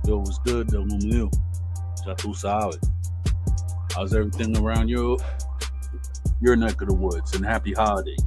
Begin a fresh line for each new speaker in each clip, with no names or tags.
Yo, what's good, though, meu? Já tu sabe. How's everything around your neck of the woods? And happy holidays.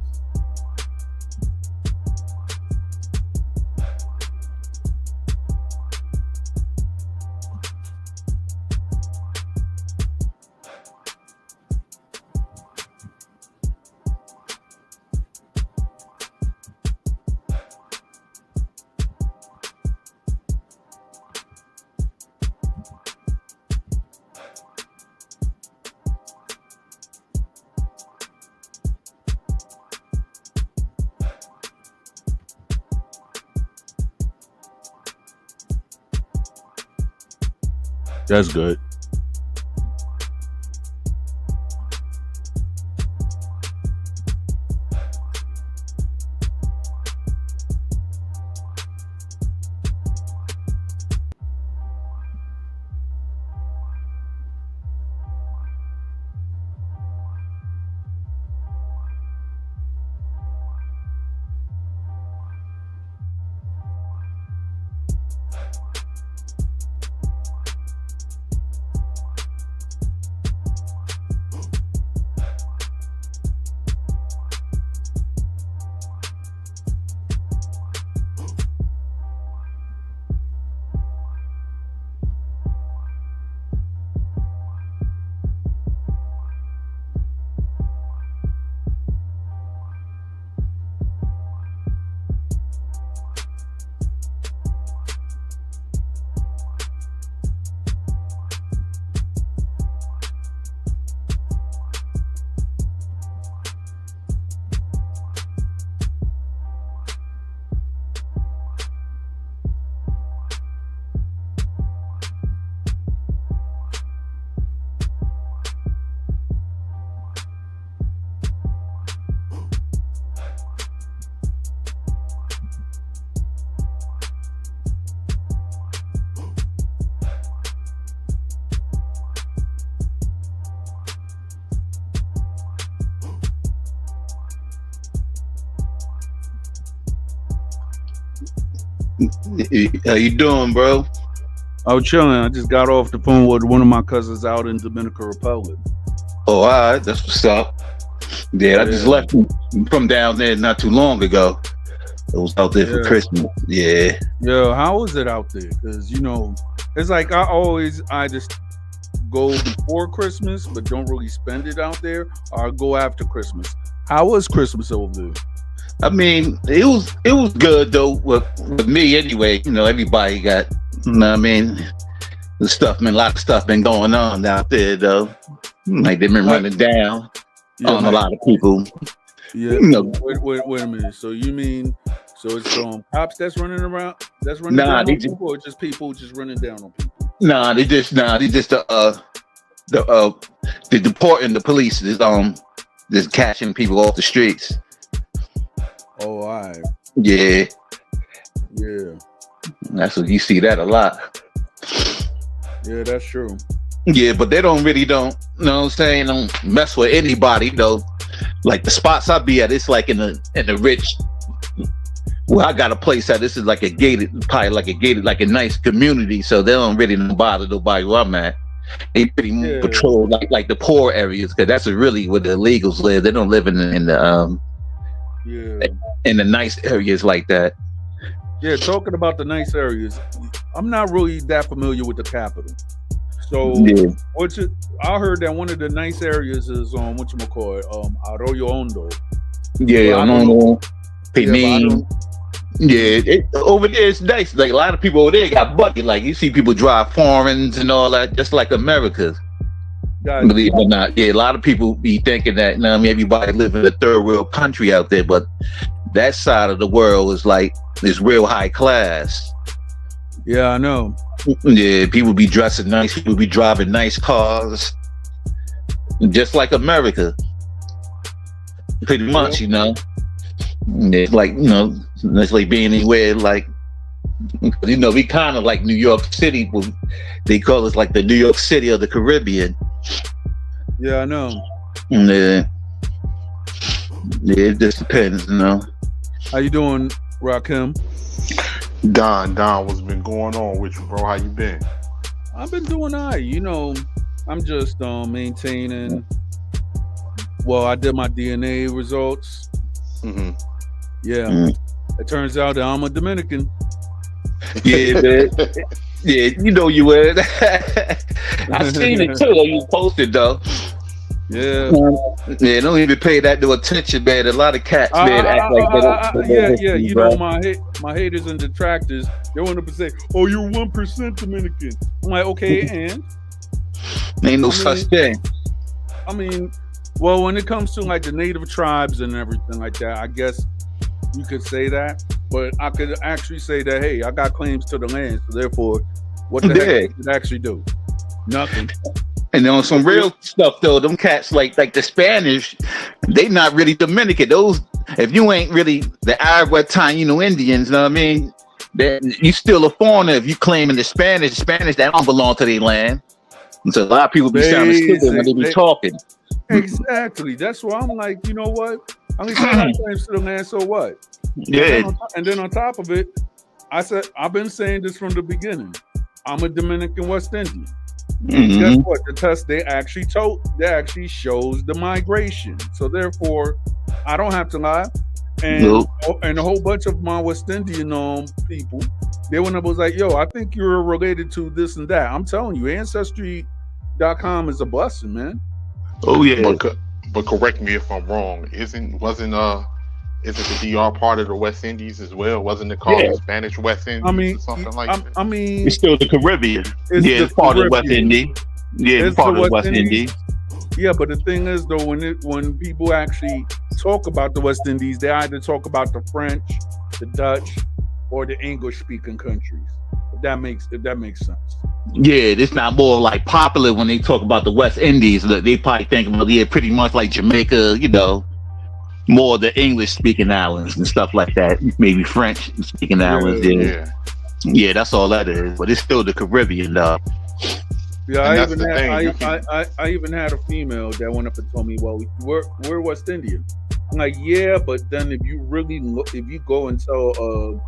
That's good.
How you doing, bro?
I was chilling. I just got off the phone with one of my cousins out in Dominican Republic.
Oh, all right. That's what's up. Yeah, I just left from down there not too long ago. I was out there for Christmas. Yeah.
Yeah, how was it out there? Because, it's like I just go before Christmas, but don't really spend it out there, or go after Christmas. How was Christmas over there?
I mean, it was good though with me anyway. Everybody got, a lot of stuff been going on out there though. Like they've been running down on a lot of people.
Yeah. Wait a minute. So you mean it's cops that's running around? That's running down on people, or just people just running down on people?
They just the deporting the police is just catching people off the streets.
Oh, all right.
Yeah.
Yeah.
That's what you see that a lot.
Yeah, that's true.
Yeah, but they don't, you know what I'm saying? Don't mess with anybody though. Like the spots I be at, it's like in the rich. Well, I got a place that this is like a nice community, so they don't really bother nobody where I'm at. They pretty patrol like the poor areas, because that's really where the illegals live. They don't live in the nice areas like that.
Yeah, talking about the nice areas, I'm not really that familiar with the capital. So, I heard that one of the nice areas is Arroyo Hondo.
Yeah, Armando. Over there it's nice. Like a lot of people over there got bucket. Like you see people drive foreigns and all that, just like America. Believe it or not, a lot of people be thinking that everybody live in a third world country out there, but that side of the world is real high class.
Yeah, I know.
Yeah, people be dressing nice, people be driving nice cars, just like America. Pretty much, It's like it's like being anywhere like we kind of like New York City. They call us like the New York City of the Caribbean.
Yeah, I know.
Yeah, it just depends,
How you doing, Rakim?
Don, what's been going on with you, bro? How you been?
I've been doing all right. I'm just maintaining. Well, I did my DNA results.
Mm-hmm.
Yeah, it turns out that I'm a Dominican.
Yeah, man. Yeah, you know you would. I seen it too. You posted though.
Yeah.
Yeah, don't even pay that no attention, man. A lot of cats, man, act like they don't.
Yeah. You know, my haters and detractors, they want to say, "Oh, you're 1% Dominican." I'm like, okay, and
ain't no such thing.
I mean, well, when it comes to like the native tribes and everything like that, I guess you could say that. But I could actually say that, hey, I got claims to the land, so therefore, what the heck did it actually do? Nothing.
And on some real stuff though, them cats like the Spanish, they not really Dominican. Those, if you ain't really the Arab Taino Indians, you know what I mean? Then you still a foreigner if you claiming the Spanish that don't belong to their land. And so a lot of people be sounding stupid when they be talking.
Exactly. That's why I'm like, you know what? I mean, I claims to the land, so what?
Yeah.
And then on top of it, I've been saying this from the beginning. I'm a Dominican West Indian. Mm-hmm. Guess what? The test they actually shows the migration. So therefore, I don't have to lie. And and a whole bunch of my West Indian people, they went up and was like, "Yo, I think you're related to this and that." I'm telling you, Ancestry.com is a blessing, man.
Oh yeah.
But correct me if I'm wrong. Isn't the DR part of the West Indies as well? Wasn't it called the Spanish West Indies or something like that?
I mean,
it's still the Caribbean. It's part of the West Indies. Yeah, it's part of the West Indies.
Yeah, but the thing is, though, when people actually talk about the West Indies, they either talk about the French, the Dutch, or the English-speaking countries. If that makes sense.
Yeah, it's not more like popular when they talk about the West Indies. They probably think about pretty much like Jamaica, you know. More the English-speaking islands and stuff like that. Maybe French-speaking islands. Yeah, that's all that is. But it's still the Caribbean, though.
Yeah, I even had a female that went up and told me, "Well, we're West Indian." I'm like, "Yeah, but then if you go and tell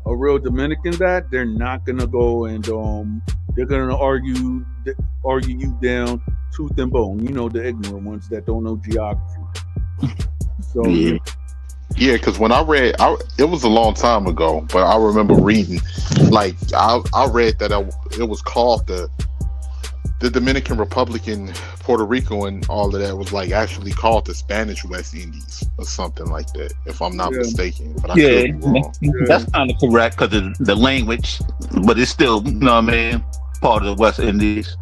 a real Dominican that, they're not gonna go and they're gonna argue you down tooth and bone. You know, the ignorant ones that don't know geography." So
yeah, because when I read, it was a long time ago, but I remember reading, like I read that it was called the Dominican Republic in Puerto Rico and all of that was like actually called the Spanish West Indies or something like that, if I'm not mistaken. But I could be wrong.
That's kind of correct because of the language, but it's still, you know what I mean, part of the West Indies.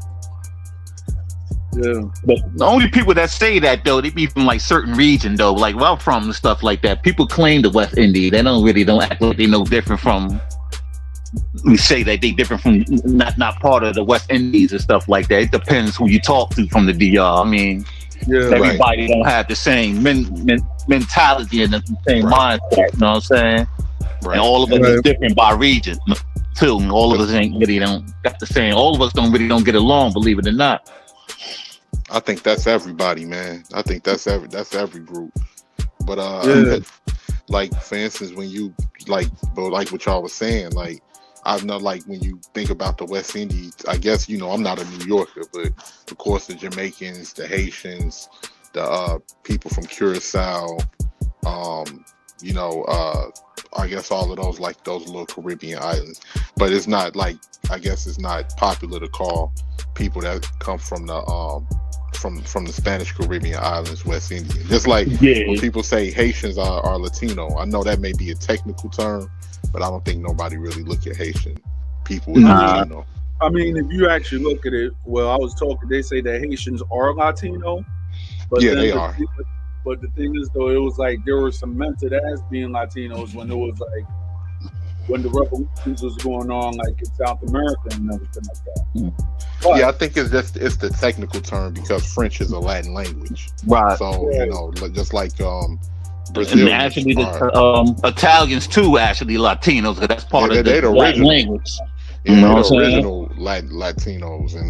Yeah,
but the only people that say that though, they be from like certain region though, like where I'm from and stuff like that. People claim the West Indies. They don't act like they know different from. We say that they different from not part of the West Indies and stuff like that. It depends who you talk to from the DR. I mean, everybody don't have the same mentality and the same mindset. You know what I'm saying? Right. And all of us is different by region too. And all of us don't got the same. All of us don't get along. Believe it or not.
I think that's everybody, man. I think that's every group. But like for instance, when you like what y'all was saying, like I know, like when you think about the West Indies, I guess I'm not a New Yorker, but of course the Jamaicans, the Haitians, the people from Curacao, I guess all of those, like those little Caribbean islands. But it's not like, I guess it's not popular to call people that come from the from the Spanish Caribbean islands West Indian. Just like when people say Haitians are Latino, I know that may be a technical term, but I don't think nobody really look at Haitian people as Latino.
I mean, if you actually look at it, they say that Haitians are Latino, but
they are.
But the thing is, though, it was like they were cemented as being Latinos when it was like when the revolutions was going on, like in South America and everything like that. But,
I think it's the technical term because French is a Latin language,
right?
So just like Brazil,
and actually the Italians too, actually Latinos, because that's part of the Latin language.
Yeah, the original Latinos, and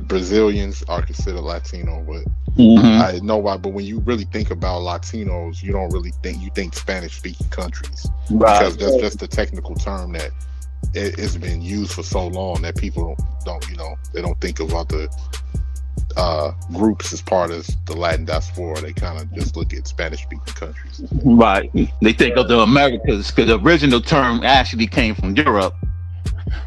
Brazilians are considered Latino, but I know why. But when you really think about Latinos, you don't really think Spanish speaking countries, because that's just a technical term that it's been used for so long that people don't they don't think about the groups as part of the Latin diaspora. They kind of just look at Spanish speaking countries.
Right. They think of the Americas, because the original term actually came from Europe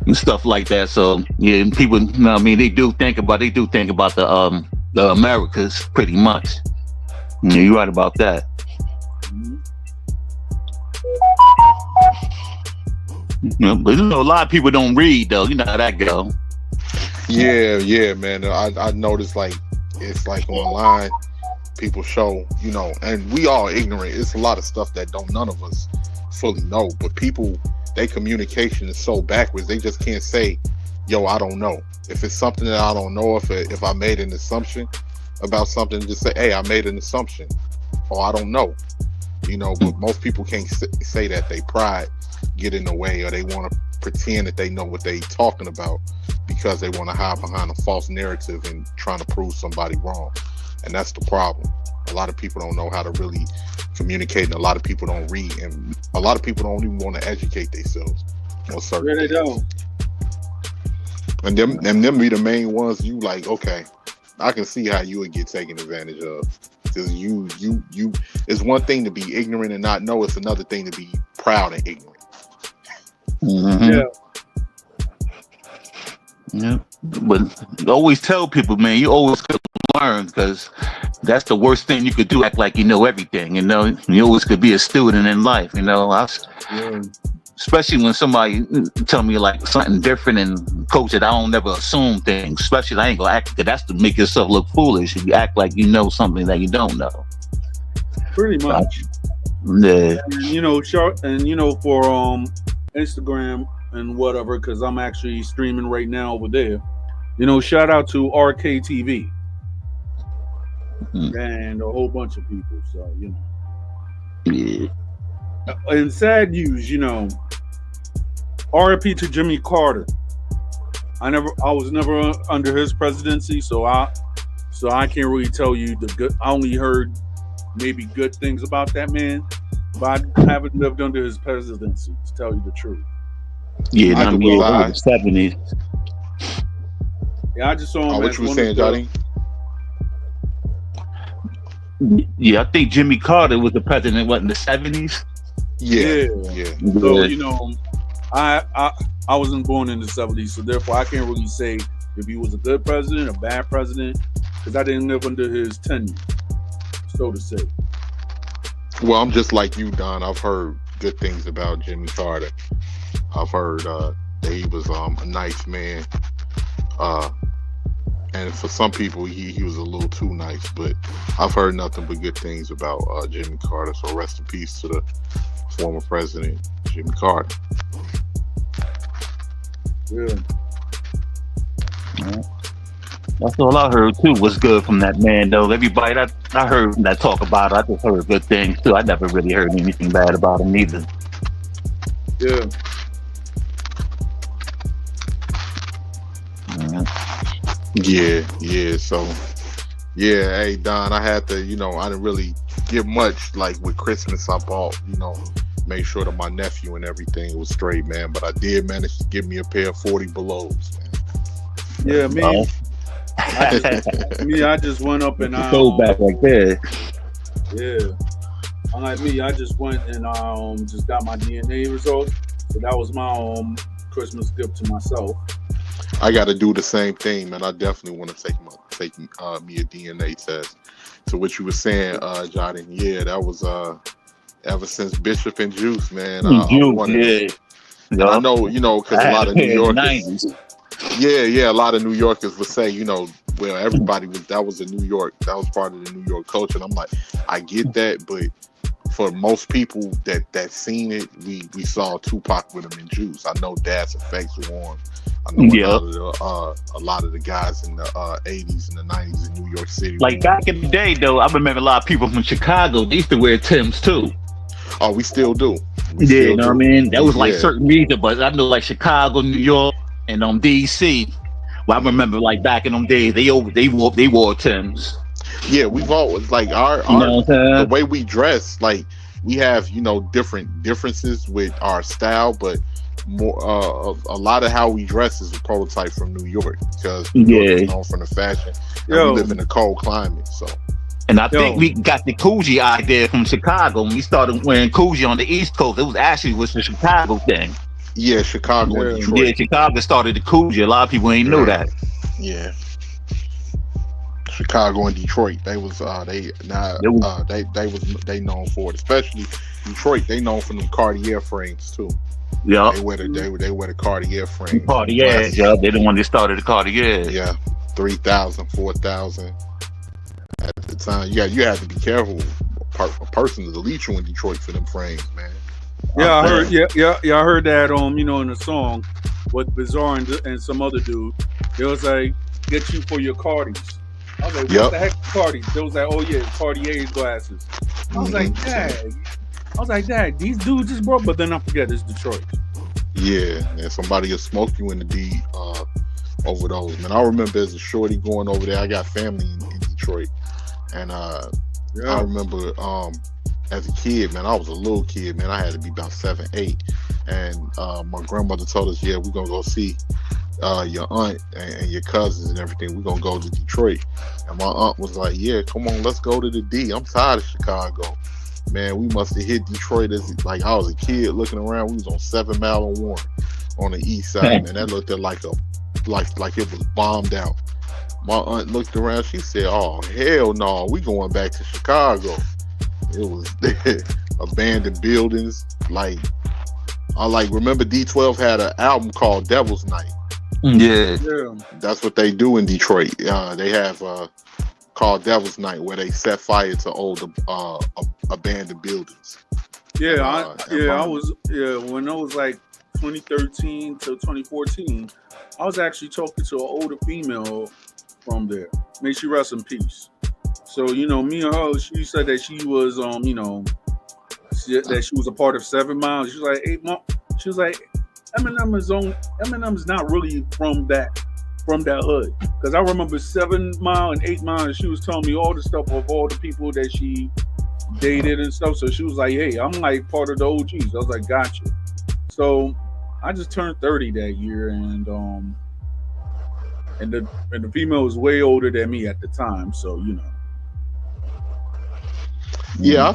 and stuff like that. So yeah, people, they do think about the Americas pretty much. Yeah, you're right about that. But a lot of people don't read though. You know how that go.
Yeah, man. I noticed, like, it's like online people show, and we all ignorant. It's a lot of stuff that none of us fully know, but people, their communication is so backwards. They just can't say, yo, I don't know. If it's something that I don't know, if I made an assumption about something, just say, hey, I made an assumption, or I don't know. But most people can't say that. They pride get in the way, or they want to pretend that they know what they talking about, because they want to hide behind a false narrative and trying to prove somebody wrong. And that's the problem. A lot of people don't know how to really communicate, and a lot of people don't read, and a lot of people don't even want to educate themselves on certain things. They don't. And them be the main ones you like, okay, I can see how you would get taken advantage of. Because you it's one thing to be ignorant and not know, it's another thing to be proud and ignorant.
Yeah, but always tell people, man, you always could learn, because that's the worst thing you could do. Act like you know everything. You always could be a student in life. Especially when somebody tell me like something different, and coach it, I don't never assume things. Especially I ain't gonna act, because that's to make yourself look foolish. You act like you know something that you don't know.
Pretty much.
Yeah.
And for Instagram and whatever, because I'm actually streaming right now over there. Shout out to RKTV and a whole bunch of people. So
Yeah.
And sad news, RIP to Jimmy Carter. I was never under his presidency, so I can't really tell you the good. I only heard maybe good things about that man, but I haven't lived under his presidency, to tell you the truth.
Yeah, I mean, the 70s.
Yeah, I just saw him.
What you were saying, Johnny?
Yeah, I think Jimmy Carter was the president, in the 70s?
Yeah.
So, I wasn't born in the 70s, so therefore I can't really say if he was a good president, a bad president, because I didn't live under his tenure, so to say.
Well, I'm just like you, Don. I've heard good things about Jimmy Carter. I've heard that he was a nice man. And for some people, he was a little too nice, but I've heard nothing but good things about Jimmy Carter. So rest in peace to the former president, Jimmy Carter.
Yeah.
That's all I heard too. Was good from that man, though. Everybody that I heard that talk about it, I just heard good things too. I never really heard anything bad about him either.
Yeah.
Yeah. So, yeah. Hey, Don, I had to, I didn't really get much. Like with Christmas, I bought, make sure that my nephew and everything was straight, man. But I did manage to give me a pair of 40 belows, man.
Yeah, me. I just went up and
go back like that.
Yeah. Unlike me, I just went and just got my DNA results. So that was my Christmas gift to myself.
I got to do the same thing, man. I definitely want to take me a DNA test. So what you were saying, Johnny, yeah, that was ever since Bishop and Juice, man.
Juice, yeah.
I know, because a lot of New Yorkers. Yeah, a lot of New Yorkers would say, well, everybody that was part of the New York culture. And I'm like, I get that, but for most people that seen it, we saw Tupac with him in Juice. I know Das effects were on. I know a lot of the guys in the 80s and the 90s in New York City.
Like back in the day, though, I remember a lot of people from Chicago, they used to wear Timbs too.
Oh, we still do. We
Yeah, you
still
know what I
do.
mean? That was like
Yeah.
certain regions, but I know like Chicago, New York, and DC. Well, I remember like back in them days, they wore Timbs.
Yeah, we've always like
You
our
know what
the
I'm
way we dress, like we have, different differences with our style, but more a lot of how we dress is a prototype from New York, because New
saying?
York is
Yeah.
known for the fashion, and we
Yo,
live in a cold climate. So
And I think
yo,
we got the Coogee idea from Chicago. When we started wearing Coogee on the East Coast, it was the Chicago thing.
yeah, Chicago and
yeah,
Yeah,
Detroit.
Chicago started the Coogee. A lot of people ain't know
Yeah,
that.
yeah. Chicago and Detroit, they was
It was,
they known for it, especially Detroit. They known for them Cartier frames too.
yeah,
They wear the Cartier frames, them
Cartier.
classic.
Yeah, they the one that started the Cartier.
Yeah, 3,000, 4,000 at the time. Yeah, you had to be careful. A person to delete you in Detroit for them frames, man.
yeah. I heard,
Man.
yeah. I heard that in the song with Bizarre and some other dude. It was like, get you for your Cardis. I was like, what
Yep.
the heck, Cardis? They was like, oh yeah, Cartier glasses. I was like, Dad, these dudes just broke. But then I forget, it's Detroit.
Yeah, and somebody will smoke you in the D over those. Man, I remember as a shorty going over there. I got family in Detroit, and I
Yeah,
remember as a kid, man, I was a little kid, man. I had to be about 7, 8, and my grandmother told us, yeah, we're gonna go see your aunt and your cousins and everything. We're gonna go to Detroit. And my aunt was like, yeah, come on, let's go to the D. I'm tired of Chicago. Man, we must have hit Detroit as like I was a kid looking around. We was on 7 Mile and Warren on the east side, man. That looked like it was bombed out. My aunt looked around, she said, oh hell no, we going back to Chicago. It was abandoned buildings. Like I remember D12 had an album called Devil's Night.
Yeah.
yeah,
That's what they do in Detroit. They have called Devil's Night, where they set fire to old abandoned buildings.
yeah.
I
When I was like 2013 to 2014, I was actually talking to an older female from there. May she rest in peace. So me and her, she said that she was that she was a part of 7 Miles. She was like 8 months. She was like, Eminem's not really from that hood. Because I remember 7 Mile and 8 Mile, and she was telling me all the stuff of all the people that she dated and stuff. So she was like, hey, I'm like part of the OGs. I was like, gotcha. So I just turned 30 that year, and the female was way older than me at the time. So
Yeah, I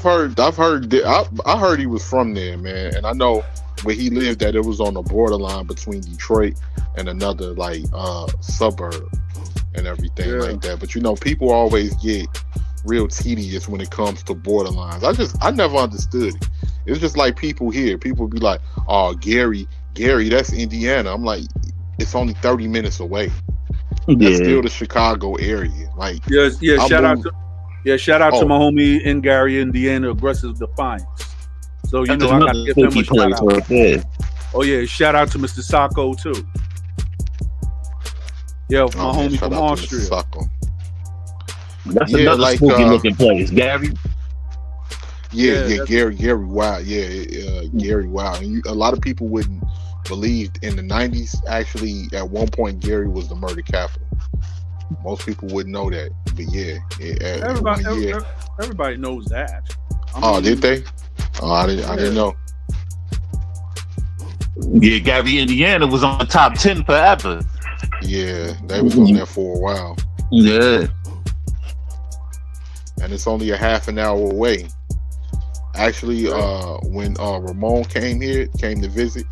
heard he was from there, man, and I know where he lived that it was on the borderline between Detroit and another like suburb and everything like that. But people always get real tedious when it comes to borderlines. I never understood it. It's just like people here. People be like, "Oh, Gary, that's Indiana." I'm like, it's only 30 minutes away. That's still the Chicago area. Like,
shout out to
Oh.
my homie in Gary, Indiana, Aggressive Defiance. So I
That's
gotta
another
give him a
spooky
shout
place
out.
right there.
Oh yeah, shout out to Mr. Sacco too. Yeah, my homie
shout
from
out to
Austria.
Mr. Sacco.
That's
Yeah,
another
like,
spooky looking place. Gary.
Yeah, Gary Wild. Gary Wild. And a lot of people wouldn't believe in the 90s. Actually, at one point, Gary was the murder capital. Most people wouldn't know that, but
Everybody knows that.
Did they? Oh, I didn't know.
Yeah, Gary, Indiana was on the top 10 forever.
Yeah, they was on there for a while,
Yeah.
and it's only a half an hour away. Actually, when Ramon came to visit,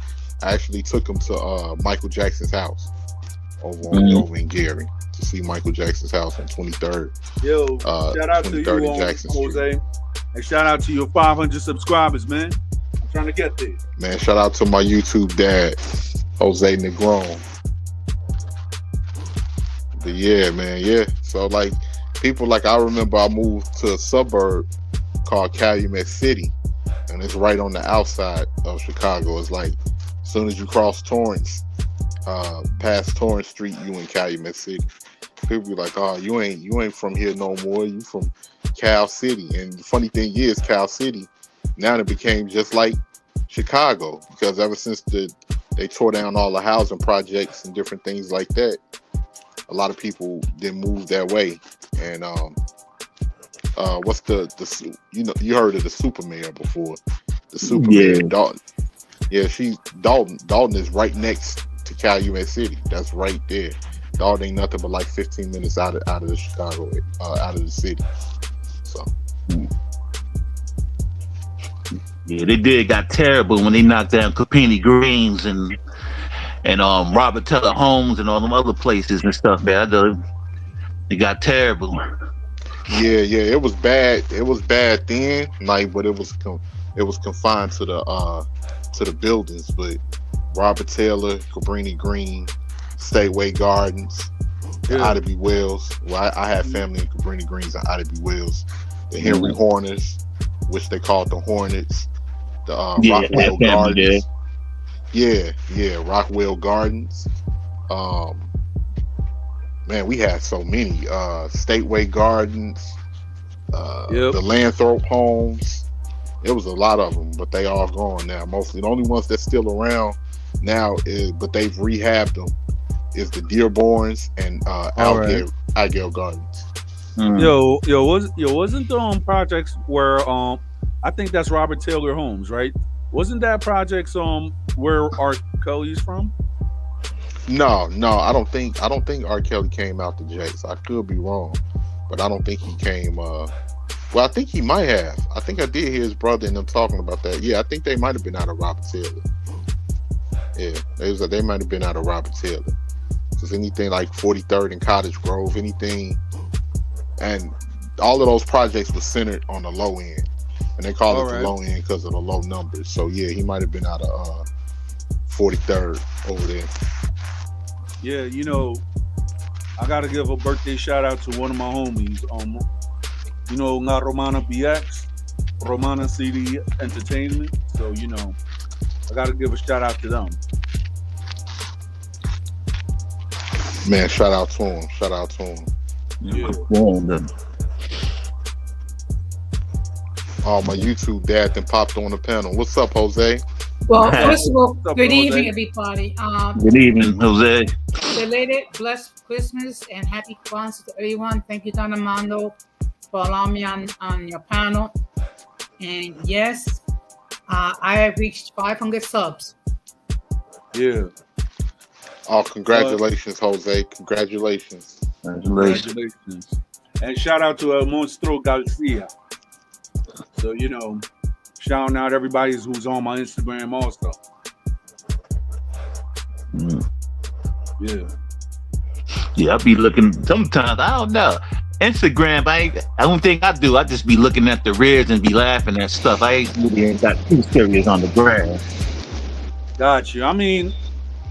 I actually took him to Michael Jackson's house over in Gary to see Michael Jackson's house on 23rd.
Yo, shout out to you,
Jackson
Jose, and shout out to your 500 subscribers, man. I'm trying to get there.
Man, shout out to my YouTube dad, Jose Negron. But yeah, man, yeah. So like people I remember I moved to a suburb called Calumet City, and it's right on the outside of Chicago. It's like as soon as you cross Torrance, past Torrance Street, you in Calumet City. People be like, "Oh, you ain't from here no more. You from Cal City." And the funny thing is, Cal City now it became just like Chicago, because ever since they tore down all the housing projects and different things like that, a lot of people didn't move that way. And what's the you heard of the super mayor before? The super mayor, Dalton. Yeah, Dalton is right next to Calumet City. That's right there. Dalton ain't nothing but like 15 minutes out of the Chicago, out of the city. So.
Yeah, they got terrible when they knocked down Capini Greens and Robert Teller Homes and all them other places and stuff, man. It got terrible.
Yeah, it was bad. It was bad then, like, but it was confined to the buildings. But Robert Taylor, Cabrini Green, Stateway Gardens, the Ida Wells. Well, I have family in Cabrini Greens and Ida Wells. The Henry Horners, which they called the Hornets. The Rockwell Gardens. Yeah, Rockwell Gardens. Man, we had so many. Stateway Gardens, the Lanthrope Homes. It was a lot of them, but they all gone now. Mostly the only ones that's still around now but they've rehabbed them, is the Dearborns and Algale Gardens.
Wasn't the projects where I think that's Robert Taylor Homes, right? Wasn't that projects where R. Kelly's from?
No, I don't think R. Kelly came out to Jake's. I could be wrong, but I don't think he came. Well, I think he might have. I think I did hear his brother and them talking about that. Yeah, I think they might have been out of Robert Taylor. Yeah, they might have been out of Robert Taylor. Because anything like 43rd and Cottage Grove, anything, and all of those projects were centered on the low end, and they call it the low end because of the low numbers. So yeah, he might have been out of 43rd over there.
Yeah, I gotta give a birthday shout out to one of my homies. Nga Romana BX, Romana CD Entertainment. So I gotta give a shout out to them.
Man, shout out to him.
Yeah.
Oh, my YouTube dad then popped on the panel. What's up, Jose?
Well, first of all, good evening, everybody.
Good evening, Jose.
Belated, blessed Christmas and happy Kwanzaa to everyone. Thank you, Don Armando, for allowing me on your panel. And yes, I have reached 500 subs.
Yeah.
Oh, congratulations, Jose. Congratulations.
And shout out to Monstro Garcia. So, shouting out everybody who's on my Instagram also.
Yeah, I be looking sometimes. I don't know. Instagram, I don't think I do. I just be looking at the rears and be laughing at stuff. I ain't really got too serious on the gram.
Got you. I mean,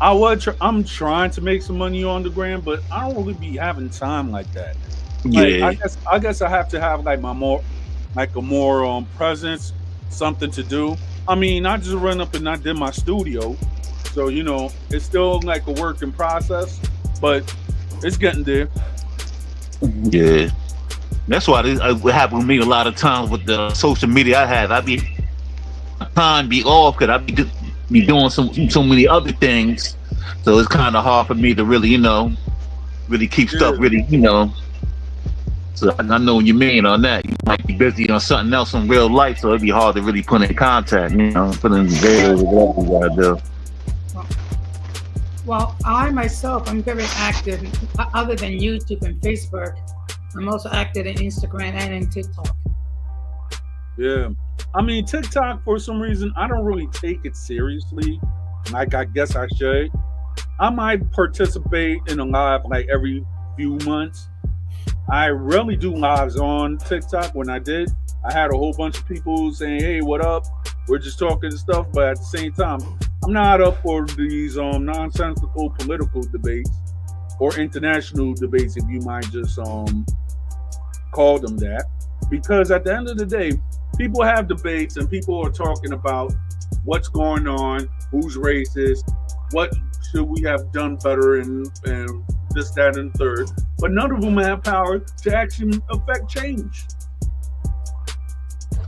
I'm trying to make some money on the gram, but I don't really be having time like that. Like, I guess I have to have like a more presence, something to do. I mean, I just run up and I did my studio, so it's still like a work in process, but it's getting there.
Yeah, that's why it happen with me a lot of times with the social media I have. My time be off because I be doing so many other things, so it's kind of hard for me to really really keep stuff really So I know what you mean on that. You might be busy on something else in real life, so it'd be hard to really put in contact, put in videos or whatever you gotta do.
Well, I myself, I'm very active. Other than YouTube and Facebook, I'm also active in Instagram and in TikTok.
Yeah. I mean, TikTok, for some reason, I don't really take it seriously. Like, I guess I should. I might participate in a live like every few months. I rarely do lives on TikTok. When I did, I had a whole bunch of people saying, "Hey, what up? We're just talking and stuff." But at the same time, I'm not up for these nonsensical political debates or international debates, if you might just call them that. Because at the end of the day, people have debates and people are talking about what's going on, who's racist, what should we have done better, and this, that, and third. But none of them have power to actually affect change.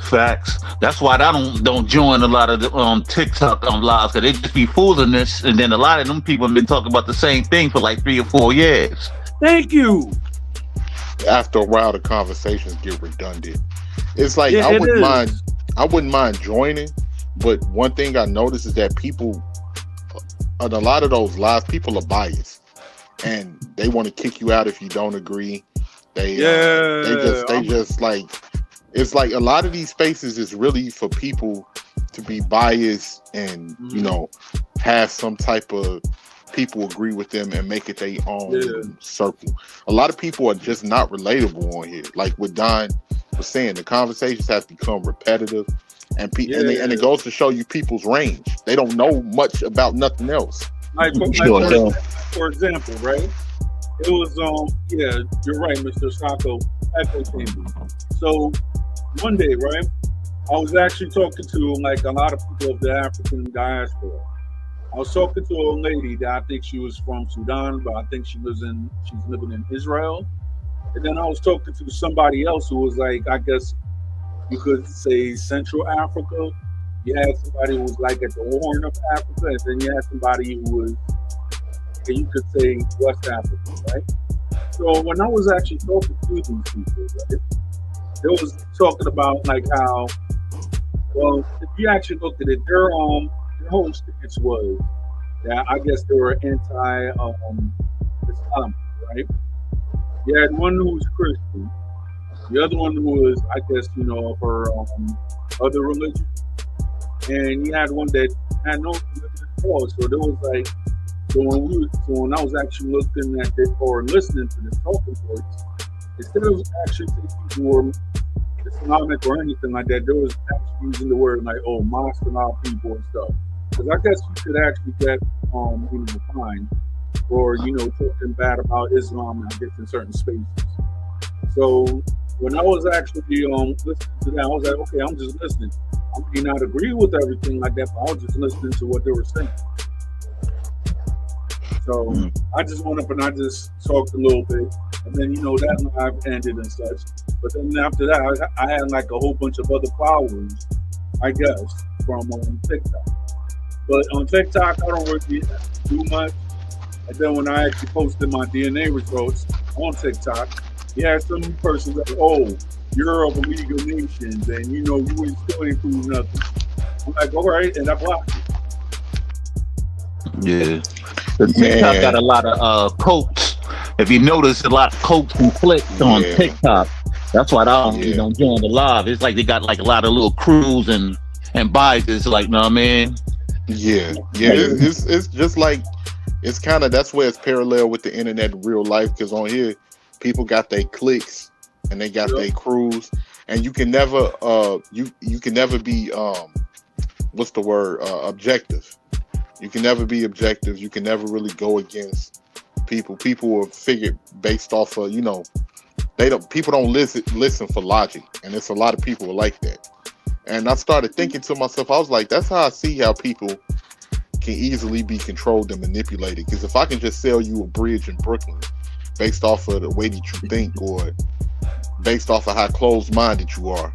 Facts. That's why I don't join a lot of the TikTok lives, because they just be fooling this, and then a lot of them people have been talking about the same thing for like 3 or 4 years.
Thank you.
After a while, the conversations get redundant. It's like
Yeah,
I
it
wouldn't
is.
mind. I wouldn't mind joining, but one thing I noticed is that people, on a lot of those lives, people are biased, and they want to kick you out if you don't agree. They just like, it's like a lot of these spaces is really for people to be biased and have some type of people agree with them and make it their own circle. A lot of people are just not relatable on here. Like what Don was saying, the conversations have become repetitive, and and it goes to show you people's range. They don't know much about nothing else.
Like, for example, right? It was you're right, Mr. Sacco, echo chamber. So one day, right, I was actually talking to like a lot of people of the African diaspora. I was talking to a lady that I think she was from Sudan, but I think she's living in Israel. And then I was talking to somebody else who was like, I guess you could say Central Africa. You had somebody who was like at the Horn of Africa, and then you had somebody who was, you could say, West Africa, right? So when I was actually talking to these people, right, they was talking about like how, well, if you actually looked at it, their whole stance was that I guess they were anti-Islam, right? You had one who was Christian, the other one who was, I guess, of her other religion, and you had one that had no religion at all. So there was like, so when I was actually looking at it or listening to this talking points, instead of actually saying people were Islamic or anything like that, there was actually using the word like, oh, Muslim people and stuff. Because I guess you could actually get fined for talking bad about Islam, I guess, in certain spaces. So when I was actually listening to that, I was like, okay, I'm just listening. I may not agree with everything like that, but I was just listening to what they were saying. So I just went up and I just talked a little bit, and then that live ended and such. But then after that, I had like a whole bunch of other followers, I guess, from TikTok. But on TikTok, I don't really do much. And then when I actually posted my DNA results on TikTok, you had some person like, oh, you're of a League of Nations, and you still ain't proving nothing. I'm like, all right, and I blocked it.
Yeah. The TikTok got a lot of quotes. If you notice, a lot of quotes and clicks on TikTok. That's why I don't join the live. It's like they got like a lot of little crews and biases, like, know what I mean?
Yeah. It's just like, it's kind of, that's where it's parallel with the internet in real life, because on here people got their cliques and they got their crews, and you can never you can never be what's the word, objective. You can never be objective. You can never really go against people. People will figure based off of, people don't listen for logic, and there's a lot of people like that. And I started thinking to myself, I was like, that's how I see how people can easily be controlled and manipulated. Because if I can just sell you a bridge in Brooklyn based off of the way that you think, or based off of how closed-minded you are,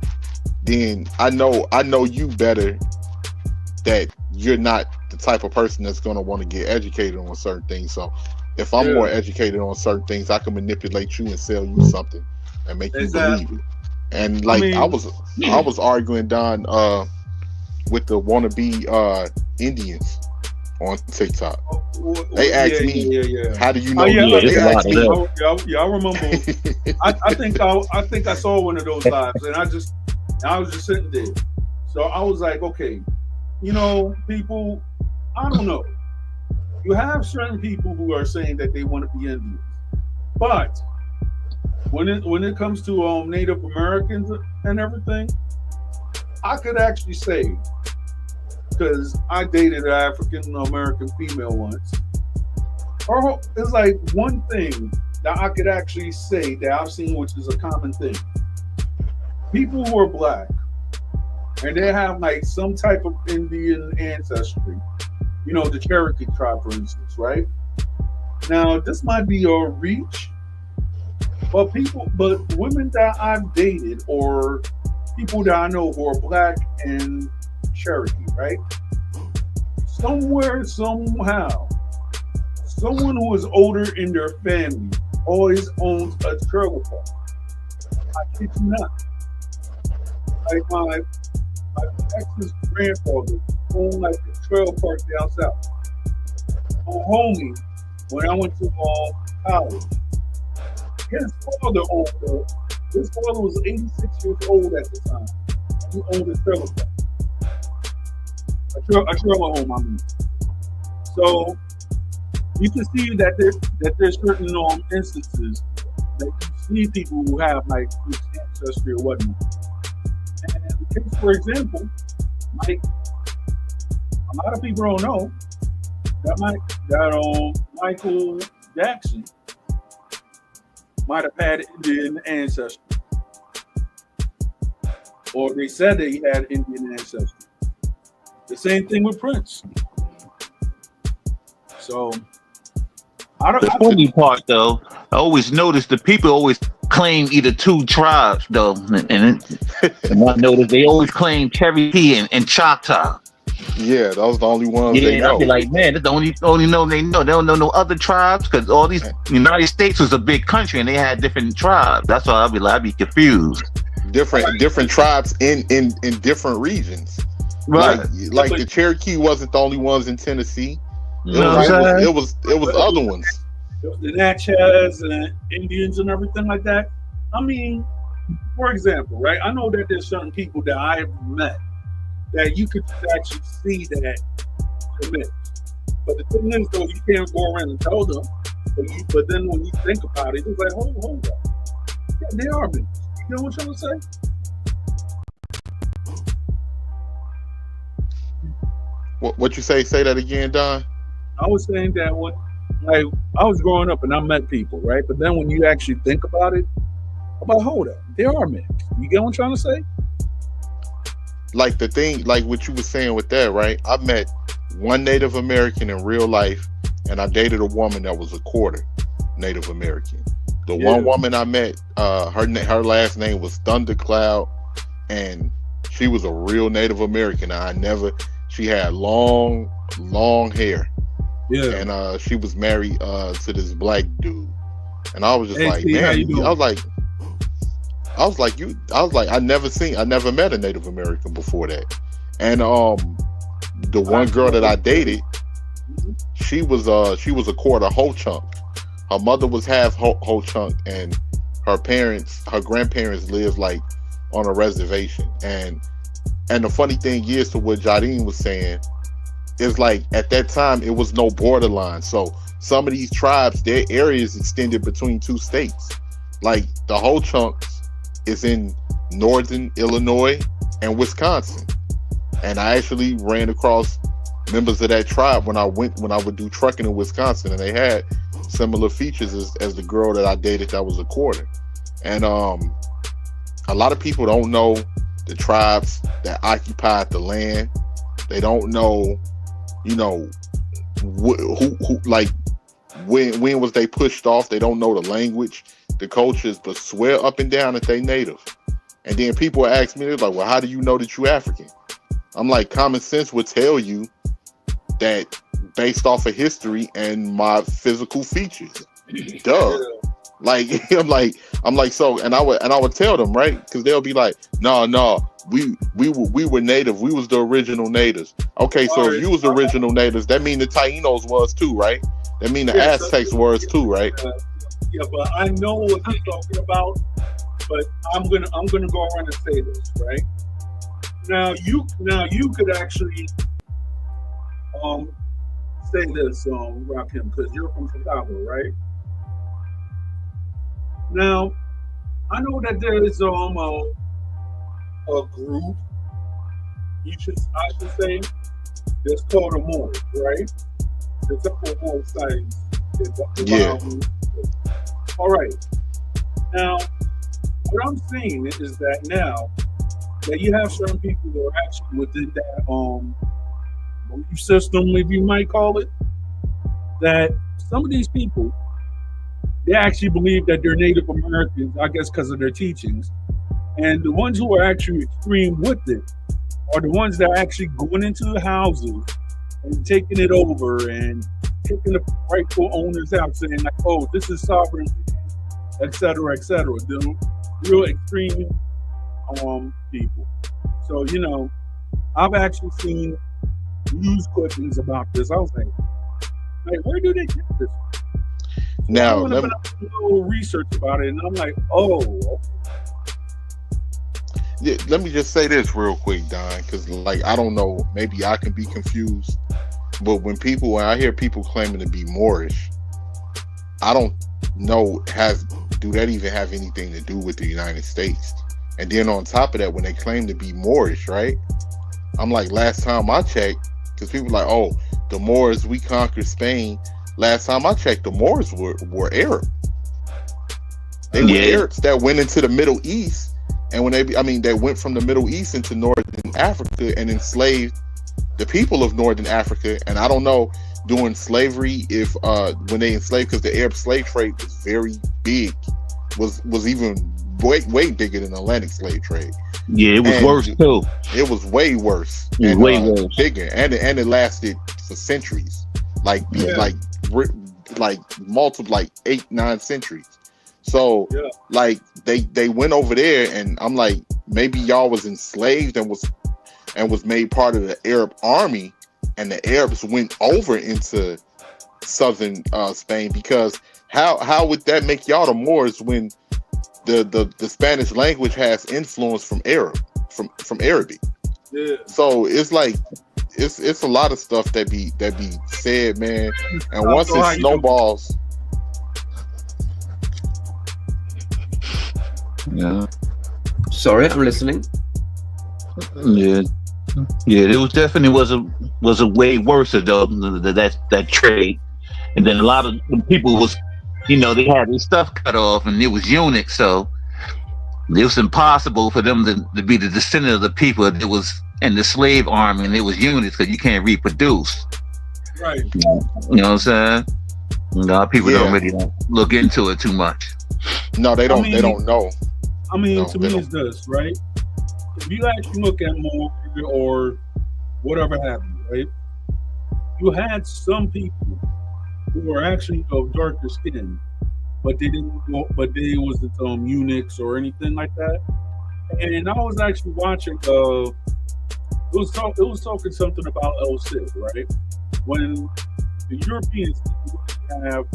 then I know you better, that you're not the type of person that's going to want to get educated on certain things. So if I'm more educated on certain things, I can manipulate you and sell you something and make you believe it. And like, I was arguing, Don, with the wannabe Indians on TikTok. They asked me, how do you know? They asked me.
I remember. I think I saw one of those lives, and I was just sitting there. So I was like, okay, people, I don't know. You have certain people who are saying that they want to be Indians, but when it comes to Native Americans and everything, I could actually say, because I dated an African American female once, or it's like one thing that I could actually say that I've seen, which is a common thing. People who are black and they have like some type of Indian ancestry, the Cherokee tribe, for instance, right? Now, this might be a reach, but women that I've dated or people that I know who are black and Cherokee, right? Somewhere, somehow, someone who is older in their family always owns a trailer park. I kid you not. Like my ex's grandfather owned like a trailer park down south. My homie, when I went to college, his father owned the. His father was 86 years old at the time. He owned a trailer park. A trailer home, I mean. So you can see that there's certain instances that you see people who have like this ancestry or whatnot. And for example, like a lot of people don't know that Michael Jackson might have had Indian ancestry, or they said that he had Indian ancestry. The same thing with Prince. So,
the funny part, though, I always notice the people always claim either two tribes, though, and I notice they always claim Cherokee and Choctaw.
Yeah, those the only ones they know.
I'd be like, man, that's the only know they know. They don't know no other tribes because all these United States was a big country and they had different tribes. That's why I'd be confused.
Different tribes in different regions.
Right.
Like the Cherokee wasn't the only ones in Tennessee. It was other ones.
The Natchez and Indians and everything like that. I mean, for example, right? I know that there's certain people that I have met that you could actually see that they're mixed. But the thing is, though, you can't go around and tell them. But then when you think about it, it's like, hold up. Yeah, they are mixed. You know what I'm trying to say?
What you say? Say that again, Don.
I was saying that when I was growing up and I met people, right? But then when you actually think about it, hold up, they are mixed. You get what I'm trying to say?
Like the thing, like what you were saying with that, right? I met one Native American in real life, and I dated a woman that was a quarter Native American. The one woman I met, her last name was Thundercloud, and she was a real Native American. She had long hair. Yeah. And she was married to this black dude. And I was just like, man, I was like, I never met a Native American before that. And the one girl that I dated, she was a quarter Ho-Chunk. Her mother was half Ho-Chunk, and her grandparents lived like on a reservation. And the funny thing is, to what Jardine was saying, is like at that time it was no borderline. So some of these tribes, their areas extended between two states. Like the Ho-Chunks is in northern Illinois and Wisconsin. And I actually ran across members of that tribe when I would do trucking in Wisconsin, and they had similar features as the girl that I dated that was a quarter. And a lot of people don't know the tribes that occupied the land. They don't know, who like when was they pushed off. They don't know the language, the cultures, but swear up and down that they native. And then people ask me, they're like, well, how do you know that you African? I'm like, common sense would tell you that based off of history and my physical features. Duh. Like I'm like so, and I would tell them, right? Because they'll be like, no, we were native. We was the original natives. Okay, so if you was the original natives, that mean the Taínos was too, right? That mean the Aztecs was too, right?
Yeah, but I know what you're talking about. But I'm gonna go around and say this, right? Now you could actually say this, Rakim, because you're from Chicago, right? Now, I know that there is a group, I should say, that's called a Moor, right? There's a Moor sightings.
Yeah.
All right. Now, what I'm saying is that now that you have certain people who are actually within that belief system, if you might call it, that some of these people, they actually believe that they're Native Americans, I guess because of their teachings, And the ones who are actually extreme with it are the ones that are actually going into the houses and taking it over and kicking the rightful owners out, saying like, "Oh, this is sovereign," etc., etc. The real extreme people. So I've actually seen news clippings about this. I was like, where do they get this? So I
Now,
went up and I did a little research about it, and I'm like, oh, okay.
let me just say this real quick, Don, because like I don't know, maybe I can be confused, but when I hear people claiming to be Moorish, I don't know do that even have anything to do with the United States? And then on top of that, when they claim to be Moorish, right? I'm like, last time I checked, because people are like, oh, the Moors, we conquered Spain. Last time I checked, the Moors were Arab. They were Arabs that went into the Middle East. And when they went from the Middle East into Northern Africa and enslaved the people of Northern Africa. And I don't know during slavery if when they enslaved, because the Arab slave trade was very big, was even way bigger than the Atlantic slave trade.
Yeah, it was worse too.
It was way worse.
It was way worse.
Bigger, and it lasted for centuries, like multiple, like 8-9 centuries. So like they went over there, and I'm like, maybe y'all was enslaved and was made part of the Arab army, and the Arabs went over into southern Spain, because how would that make y'all the Moors when the Spanish language has influence from Arabic?
Yeah.
So it's like it's a lot of stuff that be said, man. And once it snowballs.
Yeah.
Sorry, I'm listening.
Yeah. Yeah, it was definitely was a way worse of that trade. And then a lot of people was, they had their stuff cut off, and it was eunuchs, so it was impossible for them to be the descendant of the people that was in the slave army, and it was eunuchs, because you can't reproduce.
Right.
You know what I'm saying? A lot of people don't really look into it too much.
No, they don't. They don't know.
I mean, to me, it's this, right? If you actually look at more or whatever happened, right? You had some people who were actually of darker skin, but they wasn't eunuchs or anything like that. And I was actually watching. It was talking something about El Cid, right? When the Europeans didn't have,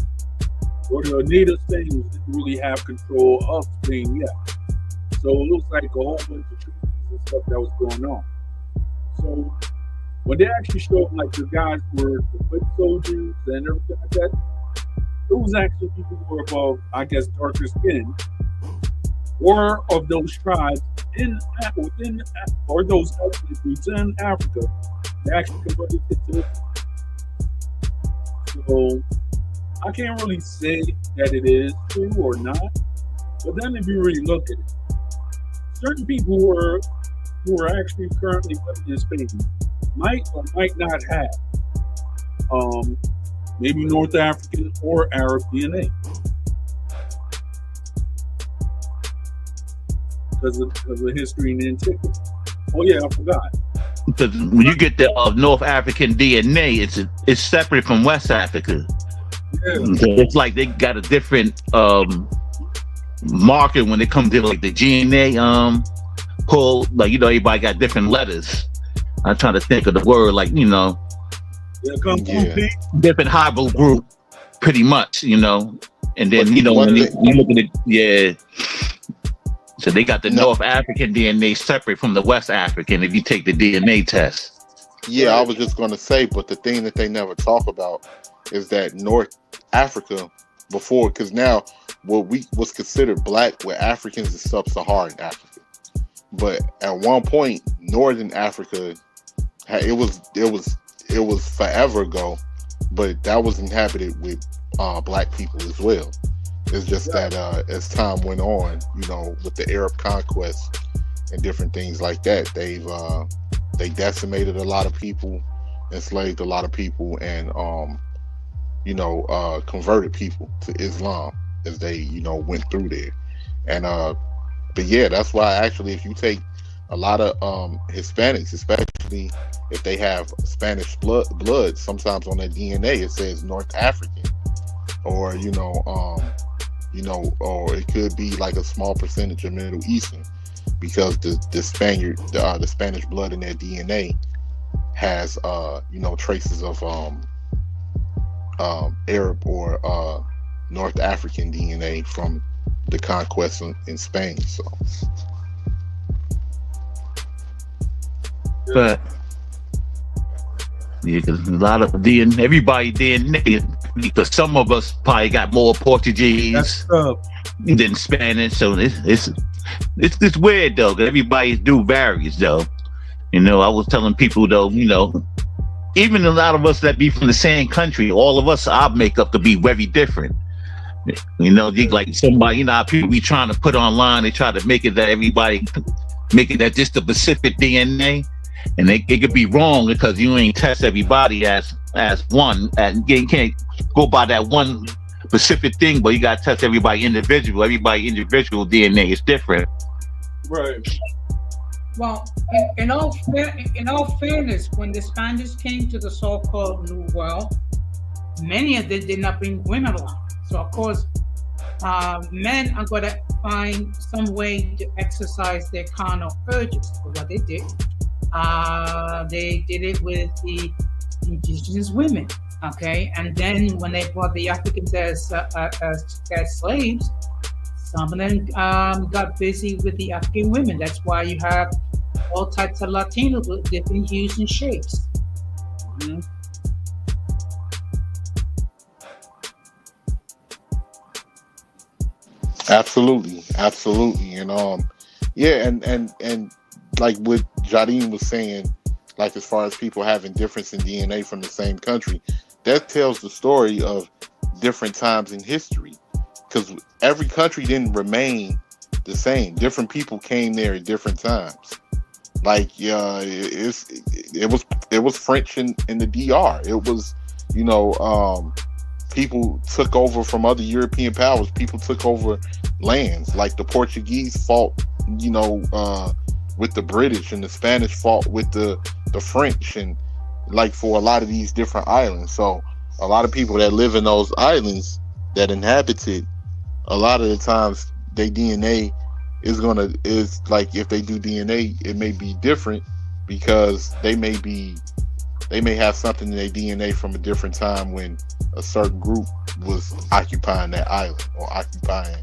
or the native Spains didn't really have control of Spain yet. So it looks like a whole bunch of treaties and stuff that was going on. So when they actually showed like the guys were the foot soldiers and everything like that, it was actually people who were above, I guess, darker skin, or of those tribes within or those ethnic groups in Africa. They actually converted into it. So I can't really say that it is true or not. But then if you really look at it, certain people who are actually currently living in Spain might or might not have maybe North African or Arab DNA. Because of history and antiquity. Oh yeah, I forgot.
Because when you get the North African DNA, it's separate from West Africa.
Yeah.
It's like they got a different marker when it comes to like the DNA pull. Like everybody got different letters. I'm trying to think of the word, like different haplogroup, pretty much, and then when you look at it, so they got the North African DNA separate from the West African if you take the DNA test.
Yeah, I was just going to say, but the thing that they never talk about is that North Africa before, because now what was considered black with Africans is sub-Saharan Africa, but at one point Northern Africa, it was forever ago, but that was inhabited with black people as well. It's just that as time went on, with the Arab conquest and different things like that, they decimated a lot of people, enslaved a lot of people, and converted people to Islam as they went through there. And but yeah, that's why actually, if you take a lot of Hispanics, especially if they have Spanish blood, sometimes on their DNA it says North African, or or it could be like a small percentage of Middle Eastern, because the Spanish blood in their DNA has traces of Arab or North African DNA from the conquest in Spain. So,
but yeah, because a lot of DNA, everybody DNA, because some of us probably got more Portuguese than Spanish, so it's weird though. 'Cause everybody do varies though. I was telling people though, even a lot of us that be from the same country, all of us, our makeup could be very different. Like somebody, how people be trying to put online, they try to make it that everybody make it that just the Pacific DNA, and it could be wrong because you ain't test everybody as one, and you can't go by that one specific thing, but you gotta test everybody individual. Everybody individual DNA is different.
Right.
Well, in all fairness, when the Spanish came to the so-called New World, many of them did not bring women along. So of course, men are going to find some way to exercise their carnal urges. For what they did it with the indigenous women. Okay, and then when they brought the Africans as slaves, some of them got busy with the African women. That's why you have all types of Latinos with different hues and shapes. Mm-hmm.
absolutely, and like what Jadine was saying, like as far as people having difference in DNA from the same country, that tells the story of different times in history, because every country didn't remain the same. Different people came there at different times. Like it was French in the DR. It was people took over from other European powers. People took over lands. Like the Portuguese fought with the British, and the Spanish fought with the French, and like for a lot of these different islands. So a lot of people that live in those islands that inhabited, a lot of the times their DNA is like, if they do DNA, it may be different because they may have something in their DNA from a different time when a certain group was occupying that island or occupying